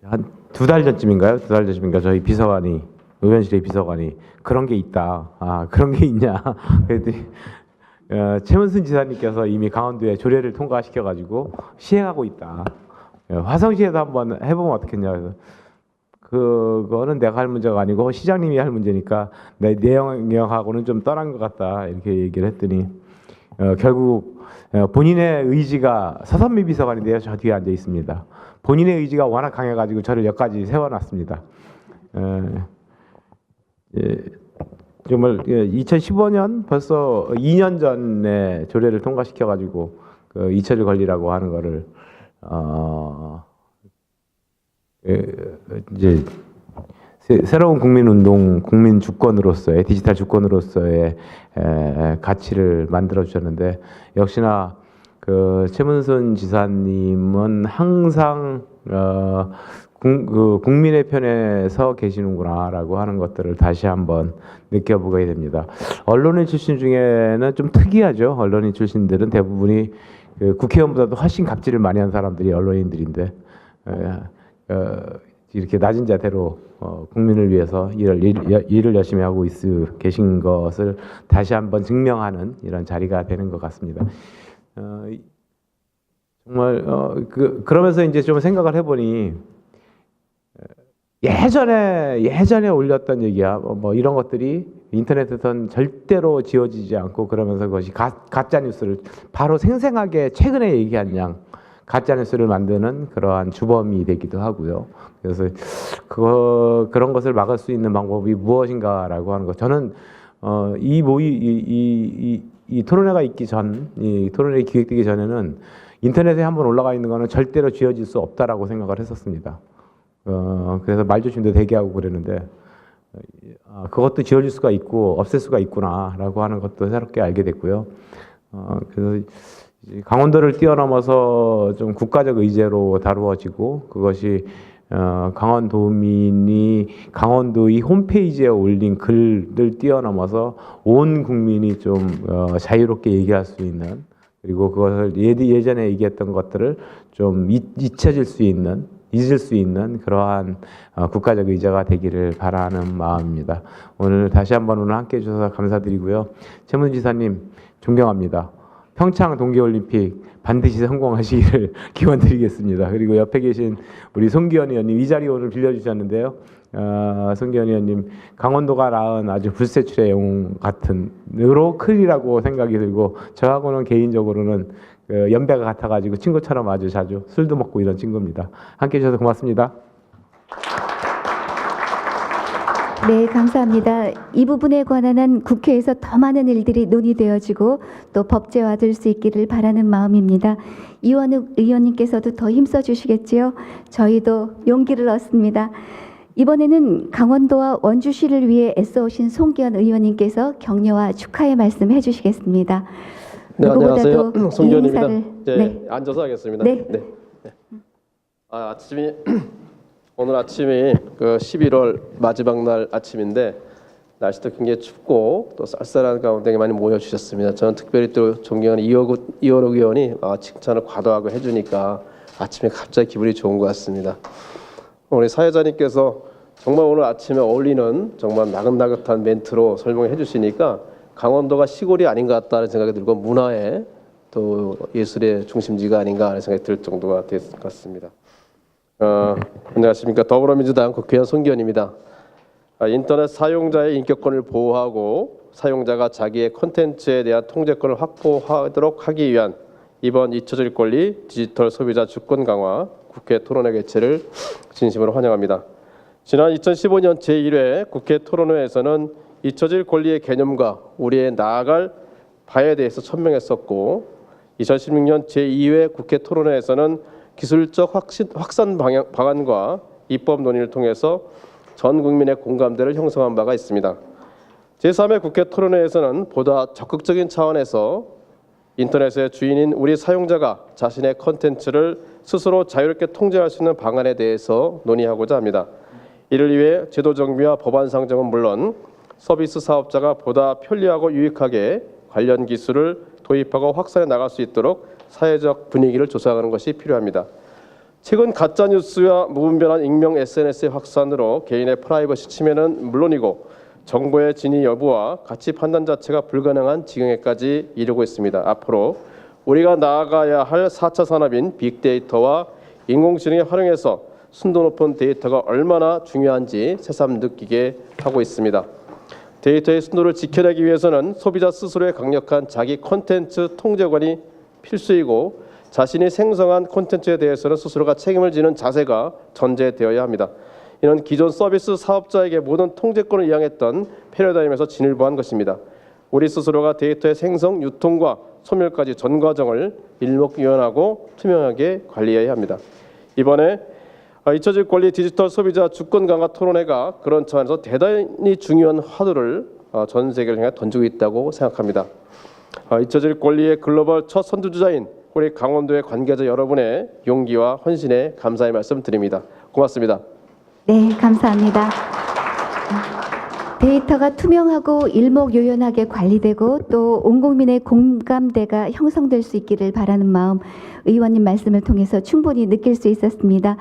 한 2달 전쯤인가요? 2달 전쯤인가 저희 비서관이 의원실의 비서관이 그런 게 있다. 그런 게 있냐? 그랬더니 최문순 지사님께서 이미 강원도에 조례를 통과시켜가지고 시행하고 있다. 화성시에도 한번 해보면 어떻겠냐. 그래서 그거는 내가 할 문제가 아니고 시장님이 할 문제니까 내 영역하고는 좀 떠난 것 같다. 이렇게 얘기를 했더니 결국 본인의 의지가 서선미 비서관인데요. 저 뒤에 앉아 있습니다. 본인의 의지가 워낙 강해가지고 저를 여기까지 세워놨습니다. 정말 2015년 벌써 2년 전에 조례를 통과시켜가지고 그 잊혀질 권리라고 하는 거를 이제 새로운 국민운동, 국민 주권으로서의 디지털 주권으로서의 가치를 만들어 주셨는데 역시나 그 최문순 지사님은 항상 국민의 편에 서 계시는구나라고 하는 것들을 다시 한번 느껴보게 됩니다. 언론인 출신 중에는 좀 특이하죠. 언론인 출신들은 대부분이 그 국회의원보다도 훨씬 갑질을 많이 한 사람들이 언론인들인데 이렇게 낮은 자세로 국민을 위해서 일을 열심히 하고 계신 것을 다시 한번 증명하는 이런 자리가 되는 것 같습니다. 정말 그러면서 이제 좀 생각을 해보니 예전에 올렸던 얘기야 뭐 이런 것들이 인터넷에선 절대로 지워지지 않고 그러면서 그것이 가짜 뉴스를 바로 생생하게 최근에 얘기한 양 가짜 뉴스를 만드는 그러한 주범이 되기도 하고요. 그래서 그런 것을 막을 수 있는 방법이 무엇인가라고 하는 것. 저는 이 토론회가 있기 전, 이 토론회 기획되기 전에는 인터넷에 한번 올라가 있는 거는 절대로 지워질 수 없다라고 생각을 했었습니다. 그래서 말조심도 되게 하고 그랬는데 그것도 지워질 수가 있고 없앨 수가 있구나라고 하는 것도 새롭게 알게 됐고요. 그래서 강원도를 뛰어넘어서 좀 국가적 의제로 다루어지고 그것이 강원도민이 강원도의 홈페이지에 올린 글을 뛰어넘어서 온 국민이 좀 자유롭게 얘기할 수 있는 그리고 그것을 예전에 얘기했던 것들을 좀 잊혀질 수 있는 잊을 수 있는 그러한 국가적 의제가 되기를 바라는 마음입니다. 오늘 다시 한번 오늘 함께해 주셔서 감사드리고요. 최문순 지사님 존경합니다. 평창 동계올림픽 반드시 성공하시기를 기원드리겠습니다. 그리고 옆에 계신 우리 송기현 의원님 이 자리 오늘 빌려주셨는데요. 송기현 의원님 강원도가 낳은 아주 불세출의 영웅 같은 으로 클이라고 생각이 들고 저하고는 개인적으로는 연배가 같아가지고 친구처럼 아주 자주 술도 먹고 이런 친구입니다. 함께해 주셔서 고맙습니다. 네, 감사합니다. 이 부분에 관한 국회에서 더 많은 일들이 논의되어지고 또 법제화될 수 있기를 바라는 마음입니다. 이원욱 의원님께서도 더 힘써 주시겠지요? 저희도 용기를 얻습니다. 이번에는 강원도와 원주시를 위해 애써오신 송기현 의원님께서 격려와 축하의 말씀 해주시겠습니다. 네, 안녕하세요. 송기현입니다. 네. 앉아서 하겠습니다. 네. 오늘 아침이 그 11월 마지막 날 아침인데 날씨도 굉장히 춥고 또 쌀쌀한 가운데 많이 모여주셨습니다. 저는 특별히 또 존경하는 이원욱 의원이 칭찬을 과도하고 해주니까 아침에 갑자기 기분이 좋은 것 같습니다. 우리 사회자님께서 정말 오늘 아침에 어울리는 정말 나긋나긋한 멘트로 설명해 주시니까 강원도가 시골이 아닌 것 같다는 생각이 들고 문화의 또 예술의 중심지가 아닌가 하는 생각이 들 정도가 됐을 것 같습니다. 안녕하십니까. 더불어민주당 국회의원 송기현입니다. 인터넷 사용자의 인격권을 보호하고 사용자가 자기의 콘텐츠에 대한 통제권을 확보하도록 하기 위한 이번 잊혀질 권리 디지털 소비자 주권 강화 국회 토론회 개최를 진심으로 환영합니다. 지난 2015년 제1회 국회 토론회에서는 잊혀질 권리의 개념과 우리의 나아갈 바에 대해서 천명했었고 2016년 제2회 국회 토론회에서는 기술적 확산 방안과 입법 논의를 통해서 전 국민의 공감대를 형성한 바가 있습니다. 제3회 국회 토론회에서는 보다 적극적인 차원에서 인터넷의 주인인 우리 사용자가 자신의 콘텐츠를 스스로 자유롭게 통제할 수 있는 방안에 대해서 논의하고자 합니다. 이를 위해 제도 정비와 법안 상정은 물론 서비스 사업자가 보다 편리하고 유익하게 관련 기술을 도입하고 확산해 나갈 수 있도록 사회적 분위기를 조성하는 것이 필요합니다. 최근 가짜뉴스와 무분별한 익명 SNS의 확산으로 개인의 프라이버시 침해는 물론이고 정보의 진위 여부와 가치 판단 자체가 불가능한 지경에까지 이르고 있습니다. 앞으로 우리가 나아가야 할 4차 산업인 빅데이터와 인공지능을 활용해서 순도 높은 데이터가 얼마나 중요한지 새삼 느끼게 하고 있습니다. 데이터의 순도를 지켜내기 위해서는 소비자 스스로의 강력한 자기 콘텐츠 통제권이 필수이고 자신이 생성한 콘텐츠에 대해서는 스스로가 책임을 지는 자세가 전제되어야 합니다. 이는 기존 서비스 사업자에게 모든 통제권을 이양했던 패러다임에서 진일보한 것입니다. 우리 스스로가 데이터의 생성, 유통과 소멸까지 전 과정을 일목요연하고 투명하게 관리해야 합니다. 이번에 잊혀질 권리 디지털 소비자 주권 강화 토론회가 그런 차원에서 대단히 중요한 화두를 전 세계를 향해 던지고 있다고 생각합니다. 잊혀질 권리의 글로벌 첫 선두주자인 우리 강원도의 관계자 여러분의 용기와 헌신에 감사의 말씀 드립니다. 고맙습니다. 네, 감사합니다. 데이터가 투명하고 일목요연하게 관리되고 또 온 국민의 공감대가 형성될 수 있기를 바라는 마음 의원님 말씀을 통해서 충분히 느낄 수 있었습니다.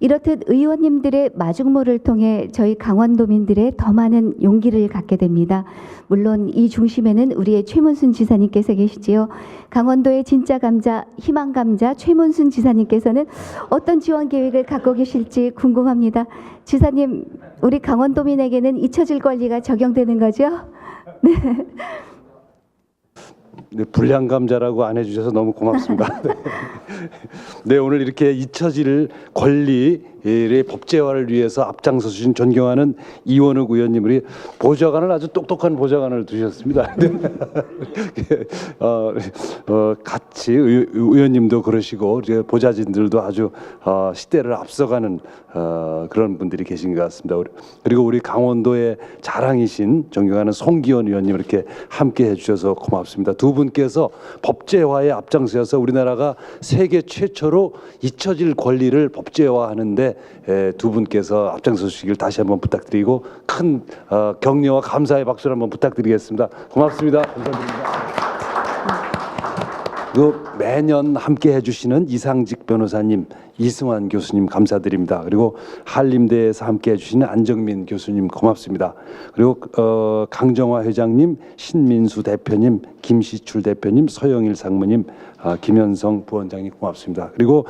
이렇듯 의원님들의 마중물을 통해 저희 강원도민들의 더 많은 용기를 갖게 됩니다. 물론 이 중심에는 우리의 최문순 지사님께서 계시지요. 강원도의 진짜 감자, 희망 감자 최문순 지사님께서는 어떤 지원 계획을 갖고 계실지 궁금합니다. 지사님, 우리 강원도민에게는 잊혀질 권리가 적용되는 거죠? 네. 네, 불량 감자라고 안 해주셔서 너무 고맙습니다. 네, 오늘 이렇게 잊혀질 권리의 법제화를 위해서 앞장서 주신 존경하는 이원욱 의원님, 우리 보좌관을 아주 똑똑한 보좌관을 두셨습니다. 같이 의원님도 그러시고 이제 보좌진들도 아주 시대를 앞서가는 그런 분들이 계신 것 같습니다. 그리고 우리 강원도의 자랑이신 존경하는 송기원 의원님 이렇게 함께 해주셔서 고맙습니다. 두 분께서 법제화에 앞장서서 우리나라가 세계 최초로 잊혀질 권리를 법제화하는데 두 분께서 앞장서 주시길 다시 한번 부탁드리고 큰 격려와 감사의 박수를 한번 부탁드리겠습니다. 고맙습니다. 감사드립니다. 매년 함께 해주시는 이상직 변호사님, 이승환 교수님 감사드립니다. 그리고 한림대에서 함께 해주시는 안정민 교수님 고맙습니다. 그리고 강정화 회장님, 신민수 대표님, 김시출 대표님, 서영일 상무님, 김현성 부원장님 고맙습니다. 그리고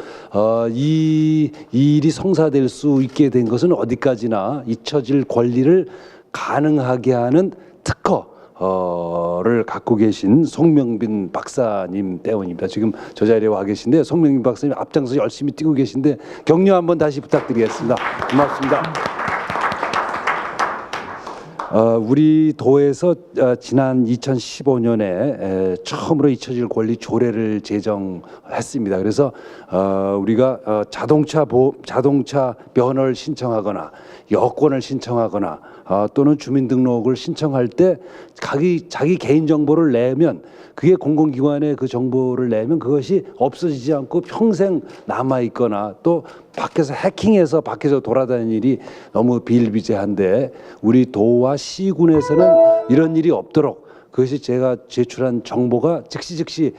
이 일이 성사될 수 있게 된 것은 어디까지나 잊혀질 권리를 가능하게 하는 특허를 갖고 계신 송명빈 박사님 때문입니다. 지금 저 자리에 와 계신데 송명빈 박사님 앞장서 열심히 뛰고 계신데 격려 한번 다시 부탁드리겠습니다. 고맙습니다. 우리 도에서 지난 2015년에 처음으로 잊혀질 권리 조례를 제정했습니다. 그래서 우리가 자동차 면허를 신청하거나 여권을 신청하거나 또는 주민등록을 신청할 때 자기 개인 정보를 내면 그게 공공기관에 그 정보를 내면 그것이 없어지지 않고 평생 남아 있거나 또 밖에서 해킹해서 밖에서 돌아다니는 일이 너무 비일비재한데 우리 도와 시군에서는 이런 일이 없도록 그것이 제가 제출한 정보가 즉시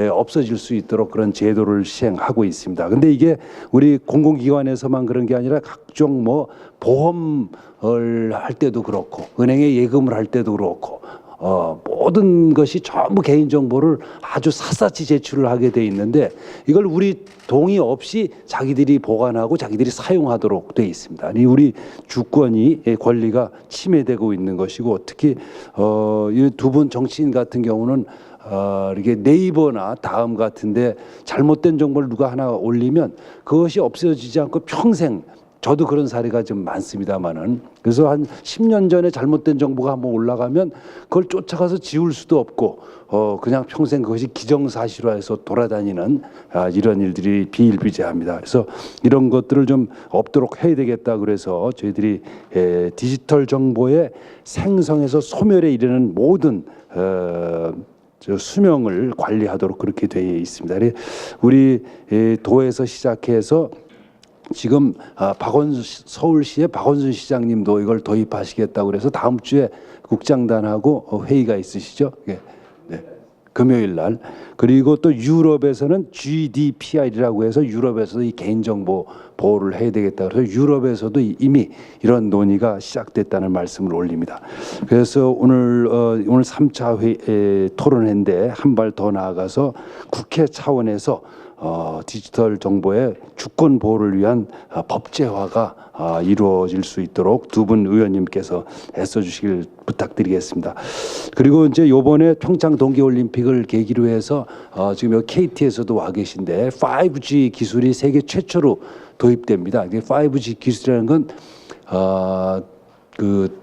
없어질 수 있도록 그런 제도를 시행하고 있습니다. 근데 이게 우리 공공기관에서만 그런 게 아니라 각종 뭐 보험을 할 때도 그렇고 은행에 예금을 할 때도 그렇고 모든 것이 전부 개인정보를 아주 샅샅이 제출을 하게 돼 있는데 이걸 우리 동의 없이 자기들이 보관하고 자기들이 사용하도록 돼 있습니다. 이 우리 주권이 권리가 침해되고 있는 것이고 특히 이 두 분 정치인 같은 경우는 이렇게 네이버나 다음 같은데 잘못된 정보를 누가 하나 올리면 그것이 없어지지 않고 평생 저도 그런 사례가 좀 많습니다만은 그래서 한 10년 전에 잘못된 정보가 한번 올라가면 그걸 쫓아가서 지울 수도 없고 그냥 평생 그것이 기정사실화해서 돌아다니는 이런 일들이 비일비재합니다. 그래서 이런 것들을 좀 없도록 해야 되겠다 그래서 저희들이 디지털 정보의 생성에서 소멸에 이르는 모든 저 수명을 관리하도록 그렇게 되어 있습니다. 우리 도에서 시작해서 지금 서울시의 박원순 시장님도 이걸 도입하시겠다고 그래서 다음 주에 국장단하고 회의가 있으시죠? 네. 금요일 날. 그리고 또 유럽에서는 GDPR이라고 해서 유럽에서도 이 개인정보 보호를 해야 되겠다. 그래서 유럽에서도 이미 이런 논의가 시작됐다는 말씀을 올립니다. 그래서 오늘 3차 토론회인데 한 발 더 나아가서 국회 차원에서 디지털 정보의 주권 보호를 위한 법제화가 이루어질 수 있도록 두 분 의원님께서 애써 주시길 부탁드리겠습니다. 그리고 이제 이번에 평창 동계올림픽을 계기로 해서 지금 여기 KT에서도 와 계신데 5G 기술이 세계 최초로 도입됩니다. 5G 기술이라는 건 그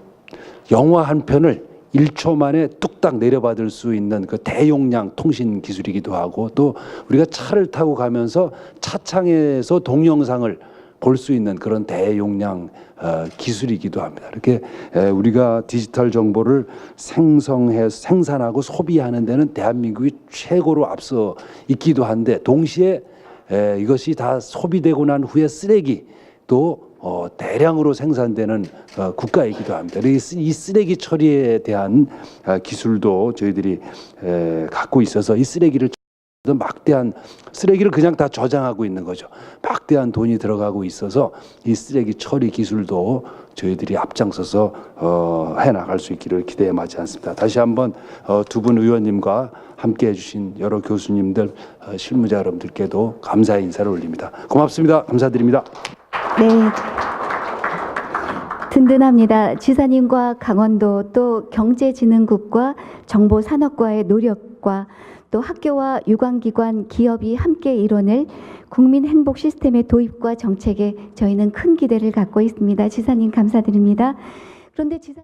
영화 한 편을 1초 만에 뚝딱 내려받을 수 있는 그 대용량 통신 기술이기도 하고 또 우리가 차를 타고 가면서 차창에서 동영상을 볼 수 있는 그런 대용량 기술이기도 합니다. 이렇게 우리가 디지털 정보를 생산하고 소비하는 데는 대한민국이 최고로 앞서 있기도 한데 동시에 이것이 다 소비되고 난 후에 쓰레기도 대량으로 생산되는 국가이기도 합니다. 이 쓰레기 처리에 대한 기술도 저희들이 갖고 있어서 이 쓰레기를 막대한 쓰레기를 그냥 다 저장하고 있는 거죠. 막대한 돈이 들어가고 있어서 이 쓰레기 처리 기술도 저희들이 앞장서서 해나갈 수 있기를 기대에 마지 않습니다. 다시 한번 두 분 의원님과 함께해 주신 여러 교수님들, 실무자 여러분들께도 감사의 인사를 올립니다. 고맙습니다. 감사드립니다. 네. 든든합니다. 지사님과 강원도 또 경제진흥국과 정보산업과의 노력과 또 학교와 유관기관, 기업이 함께 이뤄낼 국민 행복 시스템의 도입과 정책에 저희는 큰 기대를 갖고 있습니다. 지사님 감사드립니다. 그런데 지사